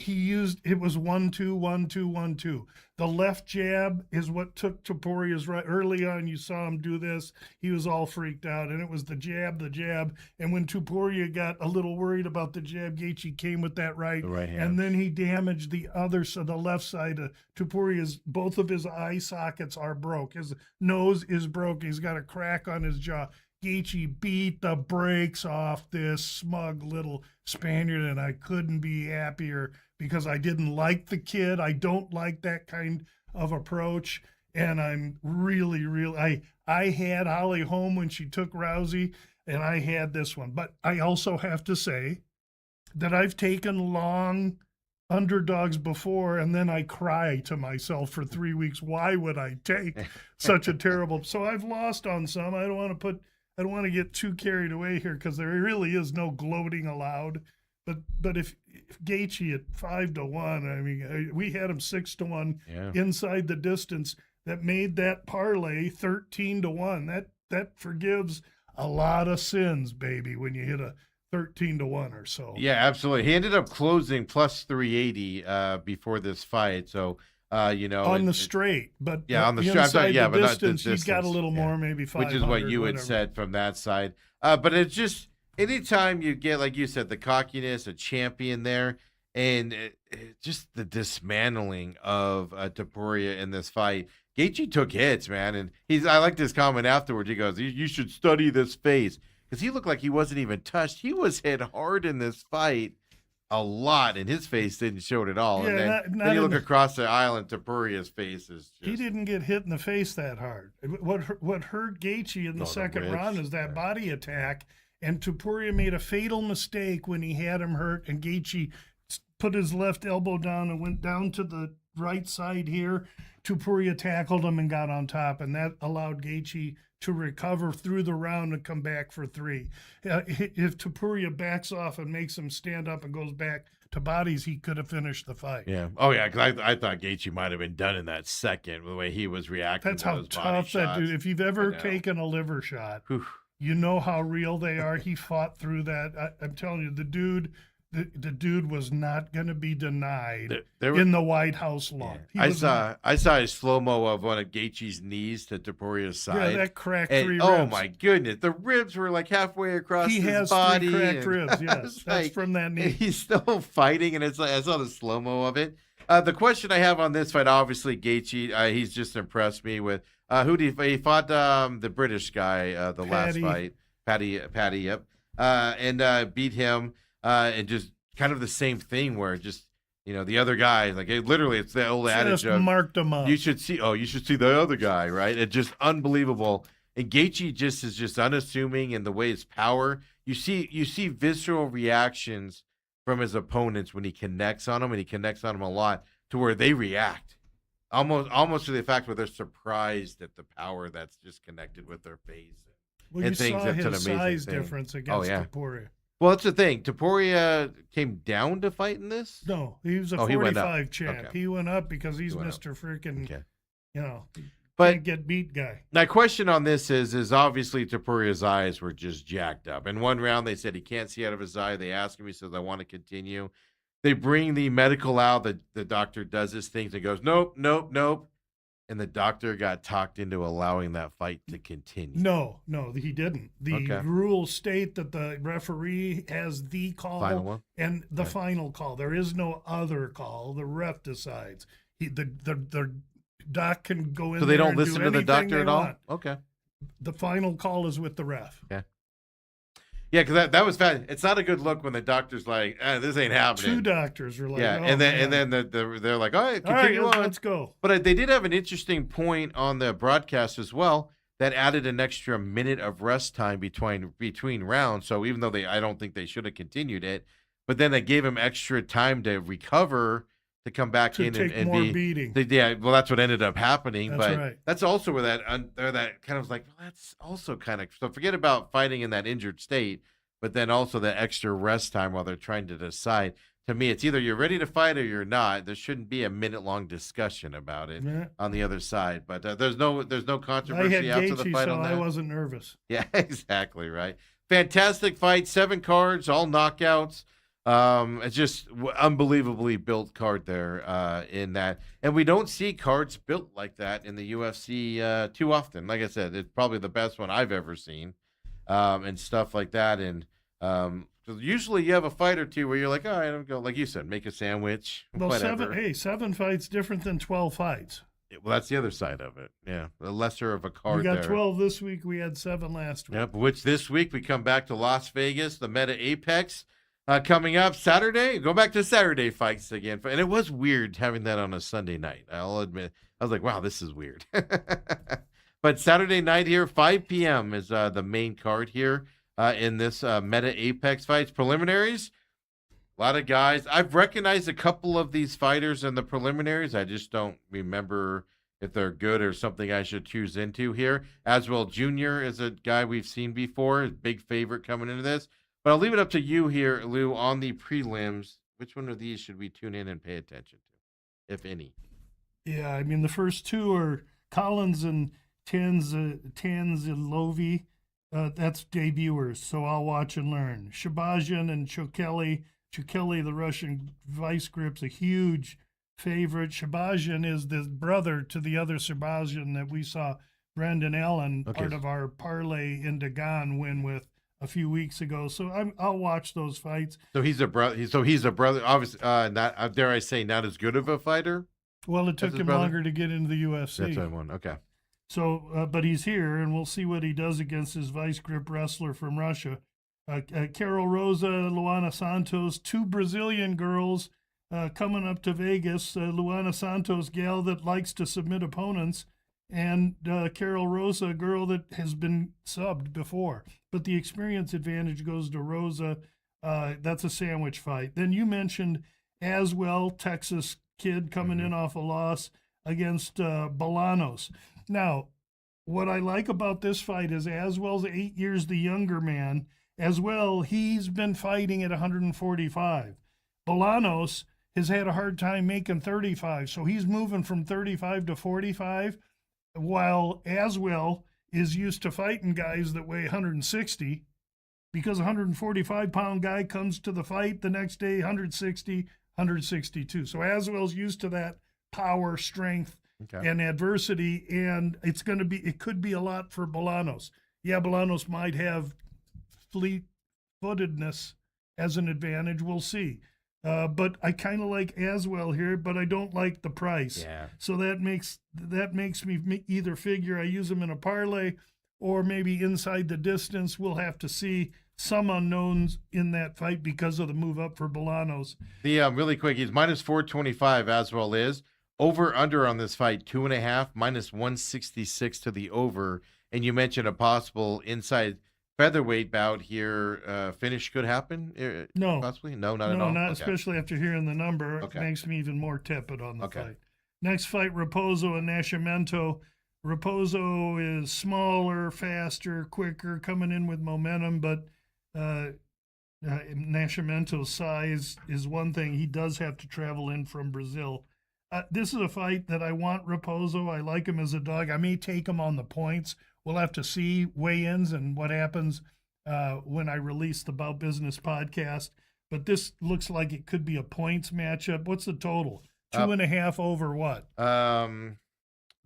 Speaker 4: used, it was 1-2, 1-2, 1-2. The left jab is what took Tupuria's right. Early on, you saw him do this. He was all freaked out, and it was the jab. And when Tupuria got a little worried about the jab, Gaethje came with that right.
Speaker 1: The right hand.
Speaker 4: And then he damaged the other side, the left side of Tupuria's. Both of his eye sockets are broke. His nose is broke. He's got a crack on his jaw. Gaethje beat the brakes off this smug little Spaniard, and I couldn't be happier because I didn't like the kid. I don't like that kind of approach, and I'm really, I had Holly home when she took Rousey, and I had this one. But I also have to say that I've taken long underdogs before, and then I cry to myself for 3 weeks. Why would I take such a terrible? So I've lost on some. I don't want to get too carried away here because there really is no gloating allowed. But if Gaethje at 5-1, I mean, we had him 6-1 inside the distance. That made that parlay 13-1. That forgives a lot of sins, baby, when you hit a 13-1 or so.
Speaker 1: Yeah, absolutely. He ended up closing plus 380 before this fight. So,
Speaker 4: on the straight, but
Speaker 1: on the straight.
Speaker 4: Inside
Speaker 1: but
Speaker 4: the
Speaker 1: not
Speaker 4: distance,
Speaker 1: the
Speaker 4: he's got a
Speaker 1: distance.
Speaker 4: little more, maybe 500.
Speaker 1: Which is what you had
Speaker 4: whatever.
Speaker 1: said from that side. But it's just anytime you get, like you said, the cockiness, a champion there, and just the dismantling of Topuria in this fight. Gaethje took hits, man, and I liked his comment afterwards. He goes, "You should study this face," because he looked like he wasn't even touched. He was hit hard in this fight. A lot, and his face didn't show it at all.
Speaker 4: Yeah,
Speaker 1: and then you look across the aisle, Tupuria's face is just...
Speaker 4: He didn't get hit in the face that hard. What hurt Gaethje in the second round is that body attack, and Tupuria made a fatal mistake when he had him hurt, and Gaethje put his left elbow down and went down to the right side here. Tupuria tackled him and got on top, and that allowed Gaethje to recover through the round and come back for 3. If Tupuria backs off and makes him stand up and goes back to bodies, he could have finished the fight.
Speaker 1: Yeah. Oh, yeah, because I thought Gaethje might have been done in that second, the way he was reacting.
Speaker 4: That's
Speaker 1: to
Speaker 4: how
Speaker 1: those body
Speaker 4: tough that
Speaker 1: shots.
Speaker 4: dude. If you've ever taken a liver shot, you know how real they are. He fought through that. I'm telling you, the dude was not going to be denied in the White House long.
Speaker 1: Yeah. I saw a slow-mo of one of Gaethje's knees to Tupuria's side.
Speaker 4: Yeah, that cracked 3 ribs.
Speaker 1: Oh, my goodness. The ribs were like halfway across his body.
Speaker 4: He has 3 cracked ribs, yes. That's from that knee.
Speaker 1: He's still fighting, and it's like I saw the slow-mo of it. The question I have on this fight, obviously, Gaethje, he's just impressed me with who did he fought the British guy, last fight. Patty, yep. and beat him. And just kind of the same thing where just the other guy, like literally, it's the old adage
Speaker 4: Just
Speaker 1: of
Speaker 4: marked him up.
Speaker 1: you should see the other guy, right? It's just unbelievable. And Gaethje just is just unassuming in the way his power. You see visceral reactions from his opponents when he connects on them, and he connects on them a lot to where they react almost to the fact where they're surprised at the power that's just connected with their face.
Speaker 4: Well,
Speaker 1: and
Speaker 4: you
Speaker 1: things.
Speaker 4: saw
Speaker 1: That's an
Speaker 4: his
Speaker 1: amazing
Speaker 4: size
Speaker 1: thing.
Speaker 4: difference against
Speaker 1: yeah.
Speaker 4: Topuria.
Speaker 1: Well, that's the thing. Topuria came down to fight in this.
Speaker 4: No, he was a
Speaker 1: he went up.
Speaker 4: 45 champ.
Speaker 1: Okay.
Speaker 4: He went up because he's
Speaker 1: went
Speaker 4: Mr. Freaking,
Speaker 1: Okay.
Speaker 4: But
Speaker 1: But
Speaker 4: get beat guy.
Speaker 1: my question on this is obviously Topuria's eyes were just jacked up. In one round, they said he can't see out of his eye. They asked him. He says, "I want to continue." They bring the medical out. The doctor does his things and goes, "Nope, nope, nope." And the doctor got talked into allowing that fight to continue.
Speaker 4: No, he didn't. The
Speaker 1: Okay.
Speaker 4: rules state that the referee has the call
Speaker 1: Final one?
Speaker 4: and the
Speaker 1: Right.
Speaker 4: final call. There is no other call. The ref decides. The doc can go in
Speaker 1: So they
Speaker 4: there
Speaker 1: don't
Speaker 4: and
Speaker 1: listen
Speaker 4: do
Speaker 1: to the
Speaker 4: anything
Speaker 1: doctor
Speaker 4: they
Speaker 1: at all?
Speaker 4: want.
Speaker 1: Okay.
Speaker 4: The final call is with the ref.
Speaker 1: Yeah, because that was bad. It's not a good look when the doctor's like, "This ain't happening."
Speaker 4: Two doctors were like,
Speaker 1: Yeah,
Speaker 4: oh,
Speaker 1: and then
Speaker 4: man.
Speaker 1: they're like, "All right,
Speaker 4: All right,
Speaker 1: continue on."
Speaker 4: let's go.
Speaker 1: But they did have an interesting point on the broadcast as well that added an extra minute of rest time between rounds. So even though I don't think they should have continued it, but then they gave him extra time to recover to come back
Speaker 4: To
Speaker 1: in
Speaker 4: take
Speaker 1: and
Speaker 4: more
Speaker 1: be.
Speaker 4: beating.
Speaker 1: Yeah, well, that's what ended up happening.
Speaker 4: That's
Speaker 1: but
Speaker 4: right.
Speaker 1: that's also where that kind of was like, well, that's also kind of so. Forget about fighting in that injured state, but then also the extra rest time while they're trying to decide. To me, it's either you're ready to fight or you're not. There shouldn't be a minute-long discussion about it
Speaker 4: Yeah.
Speaker 1: on the other side. But there's no
Speaker 4: I had
Speaker 1: controversy after the
Speaker 4: Gaethje,
Speaker 1: fight
Speaker 4: so
Speaker 1: on that.
Speaker 4: I wasn't nervous.
Speaker 1: Yeah, exactly right. Fantastic fight, 7 cards, all knockouts. It's just unbelievably built card there in that, and we don't see cards built like that in the UFC too often. Like I said, it's probably the best one I've ever seen, and stuff like that. And 'cause usually you have a fight or two where you're like, all right, I'm going, like you said, make a sandwich,
Speaker 4: Well,
Speaker 1: whatever.
Speaker 4: 7 fights different than 12 fights.
Speaker 1: Well, that's the other side of it. Yeah, the lesser of a card.
Speaker 4: We got
Speaker 1: there.
Speaker 4: 12 this week. We had 7 last week.
Speaker 1: Yep. Which this week we come back to Las Vegas, the Meta Apex coming up Saturday. Go back to Saturday fights again, and it was weird having that on a Sunday night. I'll admit, I was like, wow, this is weird. But Saturday night here, 5 p.m. is the main card here in this Meta Apex fights preliminaries. A lot of guys. I've recognized a couple of these fighters in the preliminaries. I just don't remember if they're good or something I should choose into here. Aswell Jr. is a guy we've seen before, big favorite coming into this. But I'll leave it up to you here, Lou, on the prelims. Which one of these should we tune in and pay attention to, if any?
Speaker 4: Yeah, I mean, the first 2 are Collins and Tanzilovi. That's debuters, so I'll watch and learn. Shabazzian and Chokeli. Chokeli, the Russian vice grip's a huge favorite. Shabazzian is the brother to the other Shabazzian that we saw Brendan Allen,
Speaker 1: Okay.
Speaker 4: part of our parlay in Dagan, win with a few weeks ago. So I'll watch those fights.
Speaker 1: So he's a brother. So he's a brother. Obviously, not dare I say, not as good of a fighter.
Speaker 4: Well, it took
Speaker 1: his
Speaker 4: him
Speaker 1: brother?
Speaker 4: longer to get into the UFC.
Speaker 1: That's what I want. Okay.
Speaker 4: So, but he's here, and we'll see what he does against his vice grip wrestler from Russia. Carol Rosa, Luana Santos, 2 Brazilian girls coming up to Vegas. Luana Santos, gal that likes to submit opponents, and Carol Rosa, a girl that has been subbed before. But the experience advantage goes to Rosa. That's a sandwich fight. Then you mentioned Aswell, Texas kid coming in off a loss against Bolanos. Now, what I like about this fight is Aswell's 8 years the younger man. As well, he's been fighting at 145. Bolanos has had a hard time making 35, so he's moving from 35 to 45, while Aswell is used to fighting guys that weigh 160, because a 145-pound guy comes to the fight the next day 160, 162. So Aswell's used to that power, strength,
Speaker 1: Okay.
Speaker 4: and adversity, and it could be a lot for Bolanos. Yeah, Bolanos might have fleet-footedness as an advantage. We'll see. But I kind of like Aswell here, but I don't like the price.
Speaker 1: Yeah.
Speaker 4: So that makes me either figure I use him in a parlay or maybe inside the distance. We'll have to see. some unknowns in that fight because of the move up for Bolanos.
Speaker 1: The really quick, he's minus 425 as well is. Over under on this fight, 2.5, minus 166 to the over. And you mentioned a possible inside featherweight bout here. Finish could happen?
Speaker 4: No.
Speaker 1: Possibly? No, not at
Speaker 4: No,
Speaker 1: all?
Speaker 4: not
Speaker 1: Okay.
Speaker 4: especially after hearing the number.
Speaker 1: Okay.
Speaker 4: It makes me even more tepid on the
Speaker 1: Okay.
Speaker 4: fight. Next fight, Raposo and Nascimento. Raposo is smaller, faster, quicker, coming in with momentum, but Nascimento's size is one thing. He does have to travel in from Brazil. This is a fight that I want Raposo. I like him as a dog. I may take him on the points. We'll have to see weigh-ins and what happens when I release the About Business podcast. But this looks like it could be a points matchup. What's the total? 2.5 over what?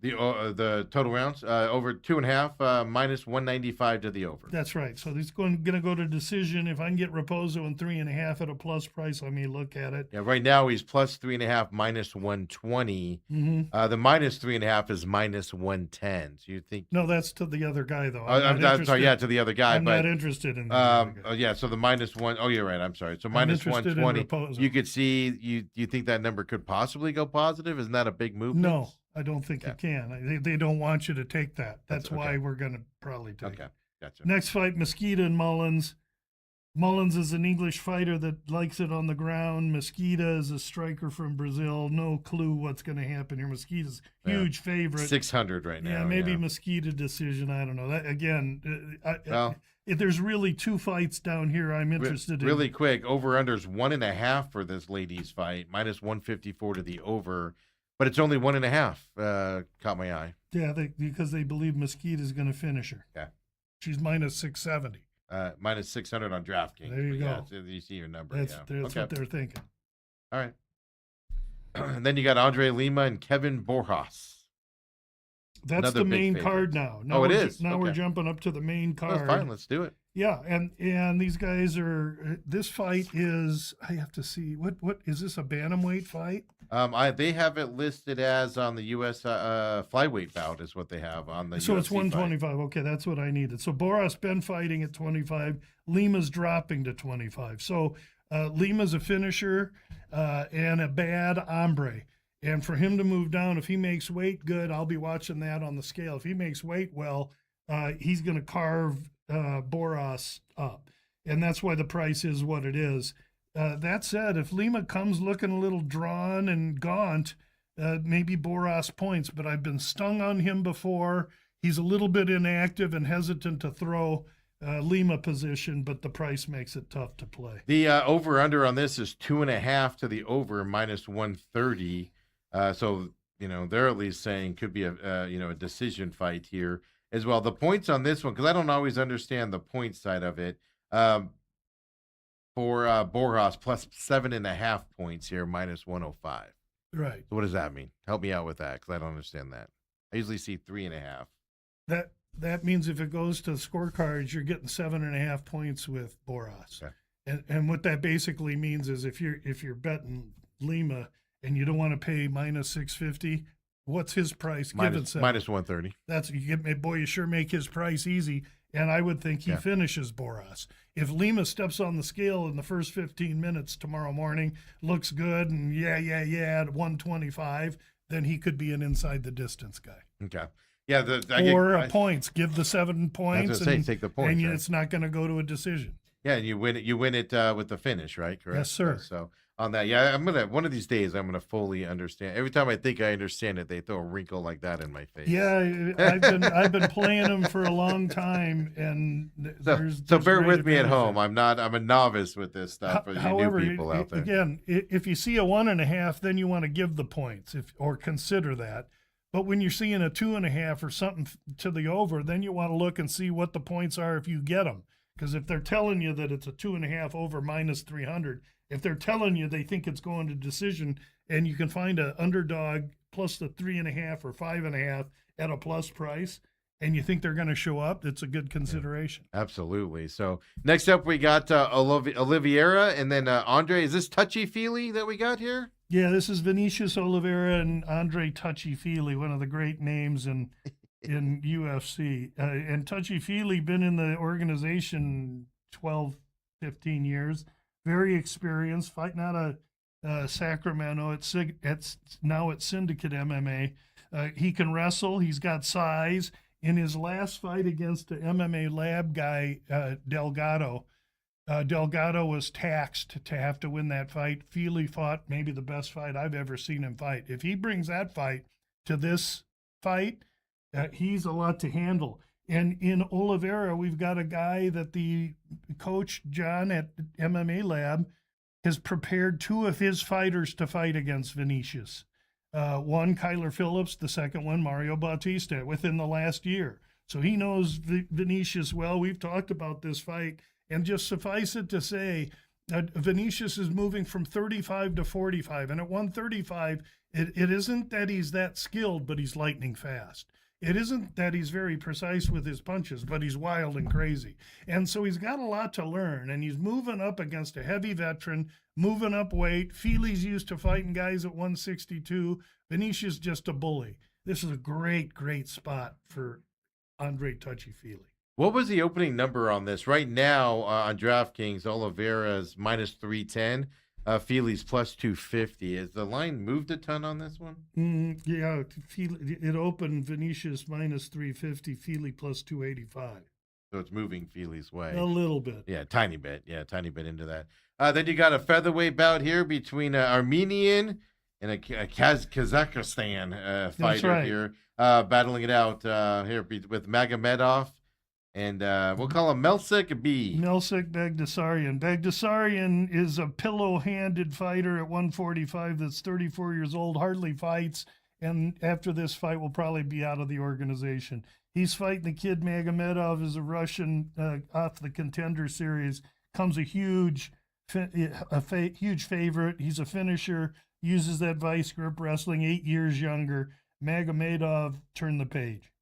Speaker 1: The total rounds over 2.5, minus 195 to the over.
Speaker 4: That's right. So he's going to go to decision. If I can get Raposo in 3.5 at a plus price, I may look at it.
Speaker 1: Yeah, right now he's plus 3.5, minus 120.
Speaker 4: Mm-hmm.
Speaker 1: The minus 3.5 is minus 110. So you think?
Speaker 4: No, that's to the other guy though.
Speaker 1: I'm sorry, yeah, to the other guy.
Speaker 4: I'm
Speaker 1: but,
Speaker 4: not interested in that.
Speaker 1: yeah, so the minus one. Oh, you're right. I'm sorry. So minus
Speaker 4: interested in
Speaker 1: 120.
Speaker 4: Raposo.
Speaker 1: You could see. You think that number could possibly go positive? Isn't that a big move?
Speaker 4: No, I don't think it can. They don't want you to take that. That's
Speaker 1: okay.
Speaker 4: why we're going to probably take
Speaker 1: Okay,
Speaker 4: it.
Speaker 1: gotcha.
Speaker 4: Next fight, Mosqueda and Mullins. Mullins is an English fighter that likes it on the ground. Mosqueda is a striker from Brazil. No clue what's going to happen here. Mosqueda's huge favorite.
Speaker 1: 600 right now.
Speaker 4: Yeah, maybe Mosqueda decision. I don't know. That again. If there's really two fights down here, I'm interested in.
Speaker 1: Really quick, over unders 1.5 for this ladies fight, minus 154 to the over, but it's only 1.5. Caught my eye.
Speaker 4: Yeah, because they believe Mosqueda is going to finish her.
Speaker 1: Yeah,
Speaker 4: she's minus 670.
Speaker 1: Minus 600 on DraftKings.
Speaker 4: There you go.
Speaker 1: Yeah, so you see your number.
Speaker 4: That's what they're thinking.
Speaker 1: All right. And then you got Andre Lima and Kevin Borjas.
Speaker 4: That's
Speaker 1: Another
Speaker 4: the
Speaker 1: big
Speaker 4: main
Speaker 1: favorite.
Speaker 4: card now.
Speaker 1: It is.
Speaker 4: Now we're
Speaker 1: Okay.
Speaker 4: jumping up to the main card.
Speaker 1: That's fine. Let's do it.
Speaker 4: Yeah, and these guys are. This fight is. I have to see what is this a bantamweight fight?
Speaker 1: They have it listed as on the U.S. Flyweight bout is what they have on the.
Speaker 4: So
Speaker 1: UFC
Speaker 4: it's 125. Okay, that's what I needed. So Boras been fighting at 25. Lima's dropping to 25. So Lima's a finisher and a bad hombre. And for him to move down, if he makes weight good, I'll be watching that on the scale. If he makes weight well, he's going to carve Boras up. And that's why the price is what it is. That said, if Lima comes looking a little drawn and gaunt, maybe Boras points. But I've been stung on him before. He's a little bit inactive and hesitant to throw Lima position, but the price makes it tough to play.
Speaker 1: The over-under on this is 2.5 to the over, minus 130. So, they're at least saying could be a decision fight here as well. The points on this one, because I don't always understand the point side of it, for Borjas, plus 7.5 points here, minus 105.
Speaker 4: Right.
Speaker 1: So what does that mean? Help me out with that, because I don't understand that. I usually see 3.5.
Speaker 4: That means if it goes to scorecards, you're getting 7.5 points with Boras.
Speaker 1: Okay.
Speaker 4: And what that basically means is if you're betting Lima and you don't want to pay minus 650, what's his price?
Speaker 1: Minus 130.
Speaker 4: That's you sure make his price easy. And I would think he finishes Boras. If Lima steps on the scale in the first 15 minutes tomorrow morning, looks good, and at 125, then he could be an inside the distance guy.
Speaker 1: Okay. Yeah.
Speaker 4: Points. Give the 7 points.
Speaker 1: Take the points.
Speaker 4: And it's not going to go to a decision.
Speaker 1: Yeah, and you win it with the finish, right? Correct.
Speaker 4: Yes, sir.
Speaker 1: So on that, one of these days I'm gonna fully understand. Every time I think I understand it, they throw a wrinkle like that in my face.
Speaker 4: Yeah, I've been playing them for a long time, and there's
Speaker 1: bear
Speaker 4: great
Speaker 1: with me at
Speaker 4: advantage
Speaker 1: home.
Speaker 4: there.
Speaker 1: I'm a novice with this stuff. For
Speaker 4: However,
Speaker 1: you new people out there.
Speaker 4: again, if you see a 1.5, then you want to give the points or consider that. But when you're seeing a 2.5 or something to the over, then you want to look and see what the points are if you get them. Because if they're telling you that it's a 2.5 over minus 300, if they're telling you they think it's going to decision, and you can find an underdog plus the 3.5 or 5.5 at a plus price, and you think they're going to show up, it's a good consideration.
Speaker 1: Yeah, absolutely. So next up, we got Oliveira, and then Andre. Is this touchy-feely that we got here?
Speaker 4: Yeah, this is Vinicius Oliveira and Andre Touchy-Feely, one of the great names in UFC. And Touchy-Feely been in the organization 12, 15 years. Very experienced, fighting out of Sacramento. It's now at Syndicate MMA. He can wrestle. He's got size. In his last fight against the MMA lab guy, Delgado, Delgado was taxed to have to win that fight. Feely fought maybe the best fight I've ever seen him fight. If he brings that fight to this fight, he's a lot to handle. And in Oliveira, we've got a guy that the coach, John, at MMA Lab has prepared 2 of his fighters to fight against Vinicius. One, Kyler Phillips, the second one, Mario Bautista, within the last year. So he knows Vinicius well. We've talked about this fight. And just suffice it to say, Vinicius is moving from 35 to 45. And at 135, it isn't that he's that skilled, but he's lightning fast. It isn't that he's very precise with his punches, but he's wild and crazy. And so he's got a lot to learn. And he's moving up against a heavy veteran, moving up weight. Feely's used to fighting guys at 162. Vinicius just a bully. This is a great, great spot for Andre Touchy Feely.
Speaker 1: What was the opening number on this? Right now on DraftKings, Oliveira's minus 310, Feely's plus 250. Has the line moved a ton on this one?
Speaker 4: Yeah, it opened Vinicius minus 350, Feely plus 285.
Speaker 1: So it's moving Feely's way.
Speaker 4: A little bit.
Speaker 1: Yeah, tiny bit. Yeah, tiny bit into that. Then you got a featherweight bout here between Armenian and a Kazakhstan fighter here, battling it out here with Magomedov. And we'll call him Melsik B.
Speaker 4: Melsik Bagdasaryan. Bagdasaryan is a pillow-handed fighter at 145 that's 34 years old, hardly fights, and after this fight will probably be out of the organization. He's fighting the kid Magomedov, is a Russian off the Contender Series, comes a huge favorite. He's a finisher, uses that vice grip wrestling, 8 years younger. Magomedov turned the page.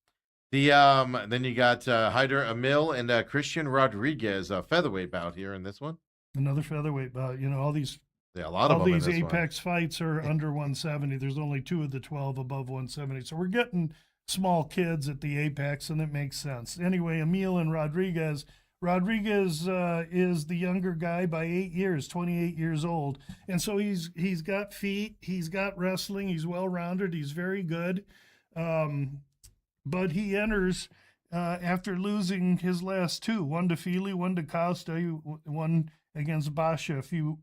Speaker 1: Then you got Hyder Emil and Christian Rodriguez, a featherweight bout here in this one.
Speaker 4: Another featherweight bout. You know, all these Apex fights are under 170. There's only 2 of the 12 above 170. So we're getting small kids at the Apex, and it makes sense. Anyway, Emil and Rodriguez. Rodriguez is the younger guy by 8 years, 28 years old. And so he's got feet, he's got wrestling, he's well-rounded, he's very good. But he enters after losing his last 2, one to Feely, one to Costa, one against Basha a few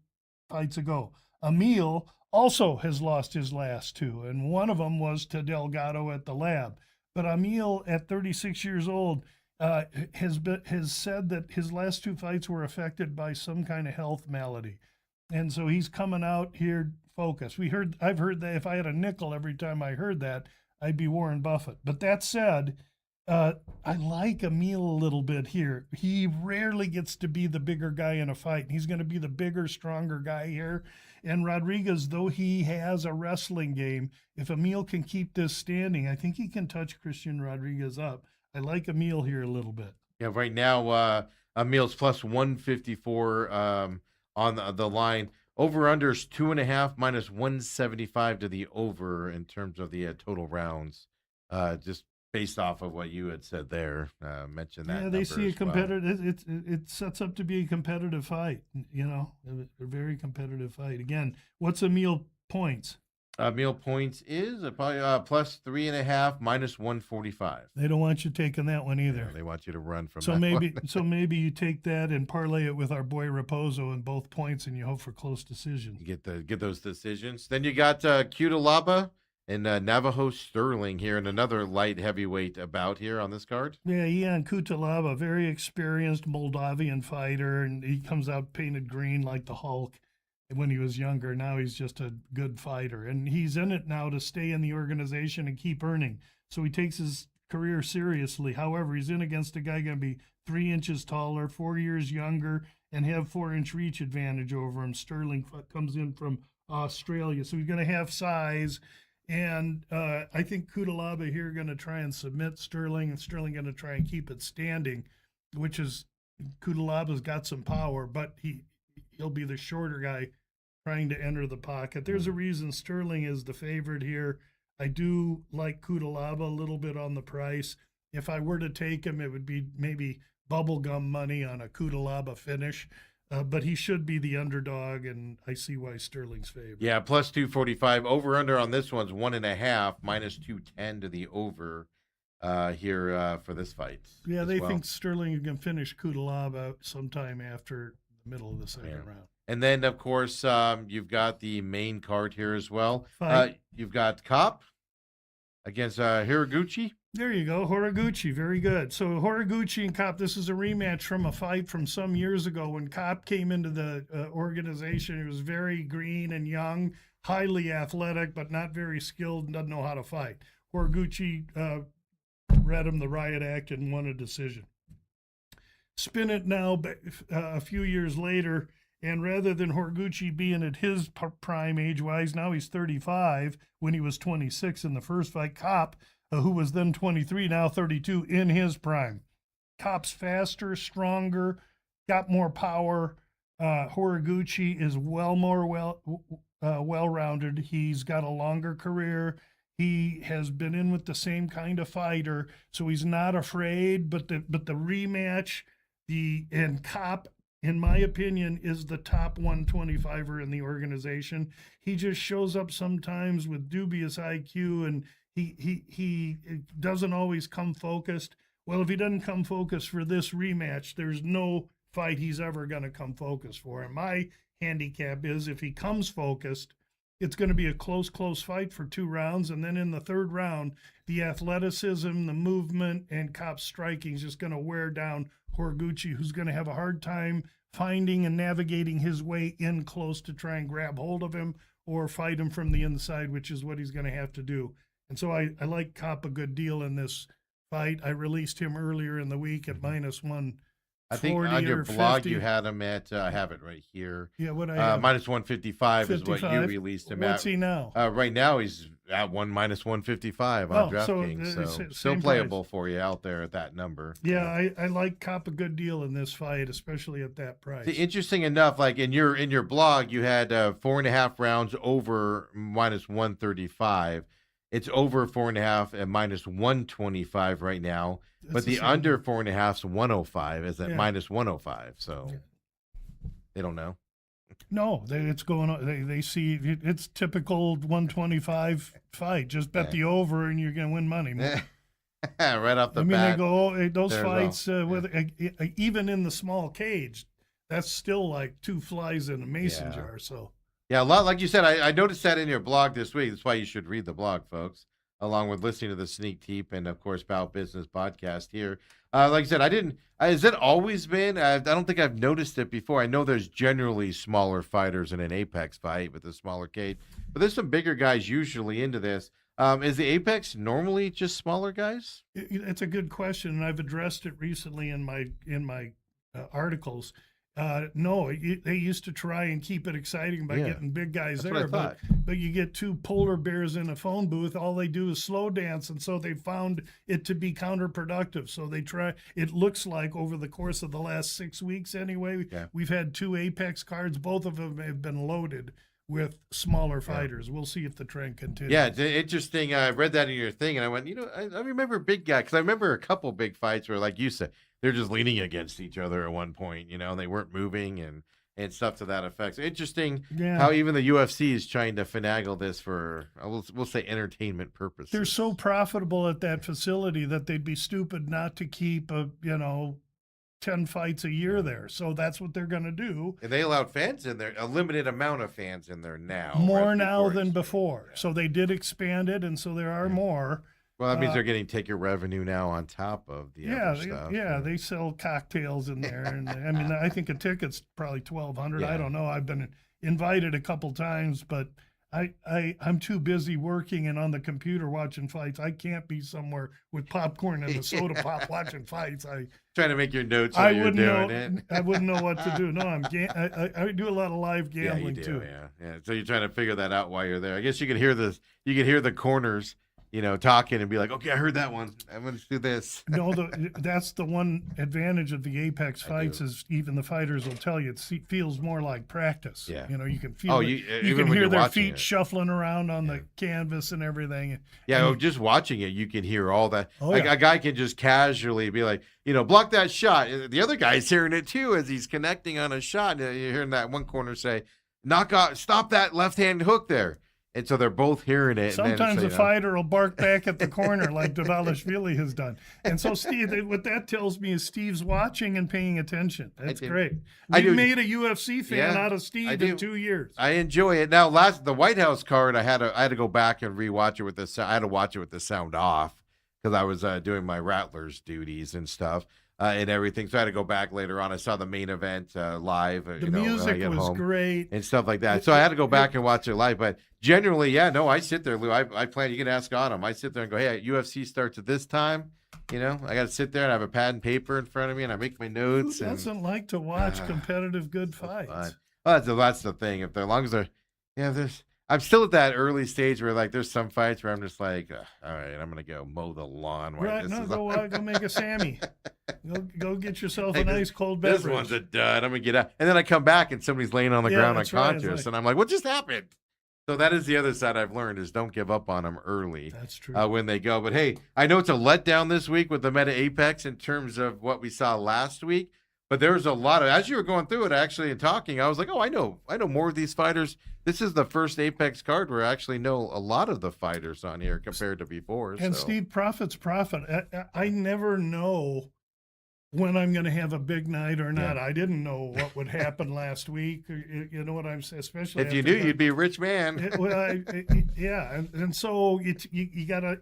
Speaker 4: fights ago. Emil also has lost his last 2, and one of them was to Delgado at the lab. But Emil, at 36 years old, has said that his last 2 fights were affected by some kind of health malady. And so he's coming out here focused. I've heard that if I had a nickel every time I heard that, I'd be Warren Buffett. But that said, I like Emil a little bit here. He rarely gets to be the bigger guy in a fight. He's going to be the bigger, stronger guy here. And Rodriguez, though he has a wrestling game, if Emil can keep this standing, I think he can touch Christian Rodriguez up. I like Emil here a little bit.
Speaker 1: Yeah, right now, Emil's plus 154 on the line. Over-unders 2.5 minus 175 to the over in terms of the total rounds. Just based off of what you had said there, mentioned that.
Speaker 4: Yeah, they see a competitive. Well. It sets up to be a competitive fight. You know, a very competitive fight. Again, what's Emil points?
Speaker 1: Emil points is probably plus 3.5 minus 145.
Speaker 4: They don't want you taking that one either.
Speaker 1: Yeah, they want you to run from.
Speaker 4: So maybe you take that and parlay it with our boy Raposo in both points, and you hope for close decisions.
Speaker 1: You get those decisions. Then you got Cutelaba and Navajo Sterling here in another light heavyweight bout here on this card.
Speaker 4: Yeah, Ian Cutelaba, very experienced Moldavian fighter, and he comes out painted green like the Hulk. When he was younger, now he's just a good fighter, and he's in it now to stay in the organization and keep earning. So he takes his career seriously. However, he's in against a guy going to be 3 inches taller, 4 years younger, and have 4-inch reach advantage over him. Sterling comes in from Australia, so he's going to have size. And I think Cutelaba here going to try and submit Sterling, and Sterling going to try and keep it standing, which is Cutelaba's got some power, but he'll be the shorter guy trying to enter the pocket. There's a reason Sterling is the favorite here. I do like Cutelaba a little bit on the price. If I were to take him, it would be maybe bubblegum money on a Kudalaba finish. But he should be the underdog, and I see why Sterling's favorite.
Speaker 1: Yeah, plus 245. Over under on this one's 1.5, minus 210 to the over here for this fight.
Speaker 4: Yeah, they think Sterling can finish Kudalaba sometime after the middle of the second round.
Speaker 1: And then, of course, you've got the main card here as well. You've got Kopp against Hiraguchi.
Speaker 4: There you go, Horiguchi. Very good. So Horiguchi and Kopp, this is a rematch from a fight from some years ago when Kopp came into the organization. He was very green and young, highly athletic, but not very skilled and doesn't know how to fight. Horiguchi read him the riot act and won a decision. Spin it now a few years later, and rather than Horiguchi being at his prime age-wise, now he's 35 when he was 26 in the first fight. Kopp, who was then 23, now 32, in his prime. Kopp's faster, stronger, got more power. Horiguchi is well-rounded. He's got a longer career. He has been in with the same kind of fighter, so he's not afraid. But the rematch, and Kopp, in my opinion, is the top 125er in the organization. He just shows up sometimes with dubious IQ, and he doesn't always come focused. Well, if he doesn't come focused for this rematch, there's no fight he's ever going to come focused for. And my handicap is if he comes focused, it's going to be a close fight for 2 rounds. And then in the third round, the athleticism, the movement, and Kopp's striking is just going to wear down Horiguchi, who's going to have a hard time finding and navigating his way in close to try and grab hold of him or fight him from the inside, which is what he's going to have to do. And so I like Kopp a good deal in this fight. I released him earlier in the week at minus 140.
Speaker 1: I think on your blog
Speaker 4: 50.
Speaker 1: you had him at, I have it right here.
Speaker 4: Yeah, what I have?
Speaker 1: Minus 155 is what you released him at.
Speaker 4: What's he now?
Speaker 1: Right now he's at minus 155 on DraftKings. So still playable for you out there at that number.
Speaker 4: Yeah, I like Kopp a good deal in this fight, especially at that price.
Speaker 1: Interesting enough, like in your blog, you had 4.5 rounds over minus 135. It's over 4.5 at minus 125 right now. But the under 4.5 is 105 is at minus 105. So they don't know.
Speaker 4: No, it's going on. They see it's typical 125 fight. Just bet the over and you're going to win money.
Speaker 1: Right off the bat.
Speaker 4: I mean, they go, those fights, even in the small cage, that's still like 2 flies in a mason jar. So.
Speaker 1: Yeah, a lot, like you said, I noticed that in your blog this week. That's why you should read the blog, folks, along with listening to the Sneak Teep and, of course, Bout Business podcast here. Like I said, has it always been? I don't think I've noticed it before. I know there's generally smaller fighters in an Apex fight with a smaller cage, but there's some bigger guys usually into this. Is the Apex normally just smaller guys?
Speaker 4: It's a good question, and I've addressed it recently in my articles. No, they used to try and keep it exciting by getting big guys there, but you get 2 polar bears in a phone booth, all they do is slow dance, and so they found it to be counterproductive. So they try, it looks like over the course of the last 6 weeks anyway, we've had 2 Apex cards, both of them have been loaded with smaller fighters. We'll see if the trend continues.
Speaker 1: Yeah, it's interesting. I read that in your thing, and I went, I remember big guy, because I remember a couple big fights where, like you said, they're just leaning against each other at one point, they weren't moving and stuff to that effect. So interesting how even the UFC is trying to finagle this for, we'll say, entertainment purposes.
Speaker 4: They're so profitable at that facility that they'd be stupid not to keep 10 fights a year there. So that's what they're going to do.
Speaker 1: And they allowed fans in there, a limited amount of fans in there now.
Speaker 4: More now than before. Yeah. So they did expand it, and so there are more.
Speaker 1: Well, that means they're getting ticket revenue now on top of the other stuff.
Speaker 4: They sell cocktails in there. And I mean, I think a ticket's probably $1,200. I don't know. I've been invited a couple times, but I'm too busy working and on the computer watching fights. I can't be somewhere with popcorn and a soda pop watching fights.
Speaker 1: Trying to make your notes while you're doing it.
Speaker 4: I wouldn't know what to do. No, I do a lot of live gambling too.
Speaker 1: Yeah. So you're trying to figure that out while you're there. I guess you could hear the corners talking and be like, okay, I heard that one. I'm going to do this.
Speaker 4: No, that's the one advantage of the Apex
Speaker 1: I
Speaker 4: fights
Speaker 1: do.
Speaker 4: is even the fighters will tell you it feels more like practice.
Speaker 1: Yeah.
Speaker 4: You can feel
Speaker 1: Oh,
Speaker 4: it.
Speaker 1: you
Speaker 4: You
Speaker 1: even
Speaker 4: can
Speaker 1: when
Speaker 4: hear
Speaker 1: you're
Speaker 4: their
Speaker 1: watching
Speaker 4: feet
Speaker 1: it.
Speaker 4: shuffling around on the canvas and everything.
Speaker 1: Yeah,
Speaker 4: And
Speaker 1: just watching it, you can hear all that.
Speaker 4: Oh, yeah.
Speaker 1: A guy can just casually be like, block that shot. The other guy's hearing it too as he's connecting on a shot. You're hearing that one corner say, knock out, stop that left-hand hook there. And so they're both hearing it.
Speaker 4: sometimes the fighter will bark back at the corner like Davalishvili has done. And so, Steve, what that tells me is Steve's watching and paying attention. That's great. We've made a UFC fan out of Steve in 2 years.
Speaker 1: I enjoy it. Now, the White House card, I had to go back and rewatch it with the I had to watch it with the sound off because I was doing my Rattlers duties and stuff. And everything. So I had to go back later on. I saw the main event live.
Speaker 4: The music was great.
Speaker 1: And stuff like that. So I had to go back and watch it live. But generally, I sit there, Lou. I plan, you can ask Autumn. I sit there and go, hey, UFC starts at this time. I got to sit there and have a pad and paper in front of me and I make my notes.
Speaker 4: Who doesn't like to watch competitive good
Speaker 1: so
Speaker 4: fights?
Speaker 1: Well, that's the thing. As long as I'm still at that early stage where there's some fights where I'm just like, all right, I'm gonna go mow the lawn.
Speaker 4: Right, go make a Sammy. Go get yourself a nice cold
Speaker 1: This
Speaker 4: beverage.
Speaker 1: one's a dud. I'm gonna get out, and then I come back and somebody's laying on the ground unconscious, and I'm like, what just happened? So that is the other side I've learned is don't give up on them early.
Speaker 4: That's true.
Speaker 1: When they go. But hey, I know it's a letdown this week with the Meta Apex in terms of what we saw last week. But there's a lot of, as you were going through it actually and talking, I was like, oh, I know more of these fighters. This is the first Apex card where I actually know a lot of the fighters on here compared to before.
Speaker 4: And Steve, profit's profit. I never know when I'm going to have a big night or not. I didn't know what would happen last week. You know what I'm saying? Especially
Speaker 1: if you knew, you'd be a rich man.
Speaker 4: And so you got to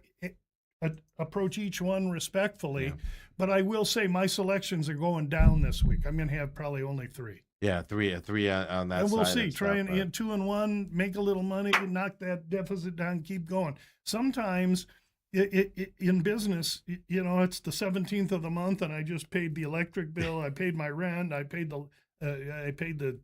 Speaker 4: approach each one respectfully.
Speaker 1: Yeah.
Speaker 4: But I will say my selections are going down this week. I'm going to have probably only 3.
Speaker 1: Yeah, three on that.
Speaker 4: And we'll
Speaker 1: side
Speaker 4: see.
Speaker 1: and
Speaker 4: Try
Speaker 1: stuff,
Speaker 4: and 2 and 1, make a little money, knock that deficit down, keep going. Sometimes in business, it's the 17th of the month, and I just paid the electric bill, I paid my rent, I paid the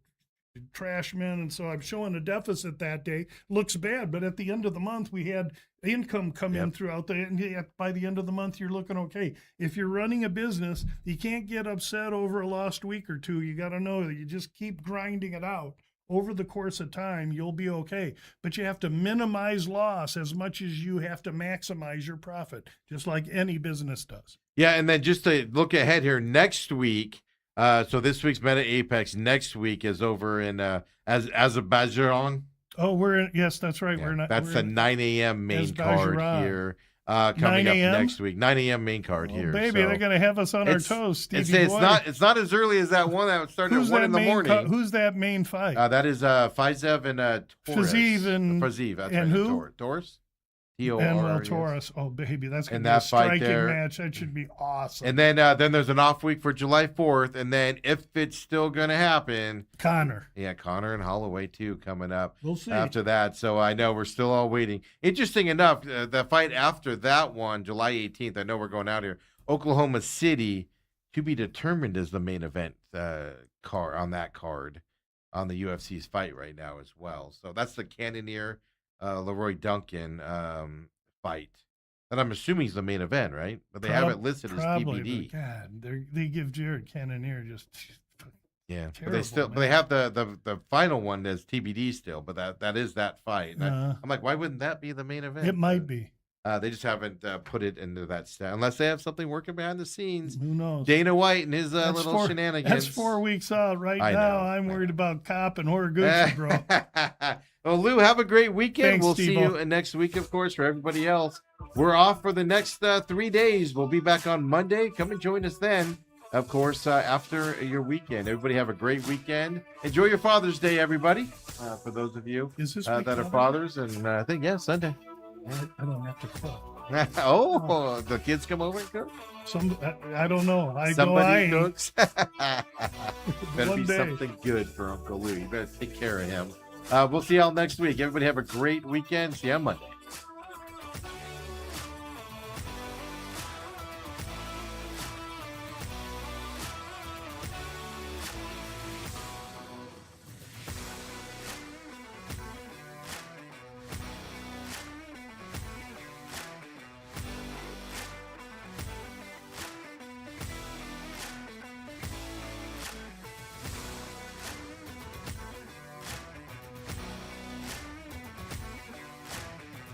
Speaker 4: trash men, and so I'm showing a deficit that day. Looks bad, but at the end of the month, we had income come in throughout and by the end of the month, you're looking okay. If you're running a business, you can't get upset over a lost week or 2. You got to know that you just keep grinding it out. Over the course of time, you'll be okay. But you have to minimize loss as much as you have to maximize your profit, just like any business does.
Speaker 1: Yeah, and then just to look ahead here, next week, so this week's Meta Apex next week is over in Azerbaijan.
Speaker 4: Oh, yes, that's right.
Speaker 1: Yeah, that's the 9 a.m. main card here. Coming up next week, 9 a.m. main card here.
Speaker 4: Baby,
Speaker 1: so
Speaker 4: they're going to have us on our toes, Stevie boy.
Speaker 1: It's not as early as that one that started at 1 in the morning.
Speaker 4: Who's that main fight?
Speaker 1: That is Fizev and Torres.
Speaker 4: Fiziev
Speaker 1: that's
Speaker 4: and
Speaker 1: right.
Speaker 4: who?
Speaker 1: Torres.
Speaker 4: Manuel Torres. Oh, baby, that's going to be
Speaker 1: that
Speaker 4: a striking
Speaker 1: fight
Speaker 4: match. That should be awesome.
Speaker 1: And then there's an off week for July 4th, and then if it's still going to happen,
Speaker 4: Connor.
Speaker 1: Yeah, Connor and Holloway too coming up.
Speaker 4: We'll see
Speaker 1: after that. So I know we're still all waiting. Interesting enough, the fight after that one, July 18th. I know we're going out here. Oklahoma City to be determined as the main event card on that card on the UFC's fight right now as well. So that's the Cannonier. Leroy Duncan fight. And I'm assuming he's the main event, right? But they have it listed as TBD.
Speaker 4: God, they give Jared Cannonier just
Speaker 1: but they have the final one as TBD still, but that is that fight. I'm like, why wouldn't that be the main event?
Speaker 4: It might be.
Speaker 1: They just haven't put it into that stat unless they have something working behind the scenes.
Speaker 4: Who knows?
Speaker 1: Dana White and his little shenanigans.
Speaker 4: That's 4 weeks out right now. I'm worried about Cop and Horiguchi, bro.
Speaker 1: Well, Lou, have a great weekend.
Speaker 4: Thanks,
Speaker 1: we'll
Speaker 4: Steve-o.
Speaker 1: see you next week, of course, for everybody else. We're off for the next 3 days. We'll be back on Monday. Come and join us then, of course, after your weekend. Everybody have a great weekend. Enjoy your Father's Day, everybody, for those of you that are fathers. And I think, Sunday.
Speaker 4: I don't have to cook.
Speaker 1: The kids come over and cook?
Speaker 4: I don't know.
Speaker 1: Somebody cooks. Better
Speaker 4: One
Speaker 1: be
Speaker 4: day.
Speaker 1: something good for Uncle Lou. You better take care of him. We'll see y'all next week. Everybody have a great weekend. See you on Monday.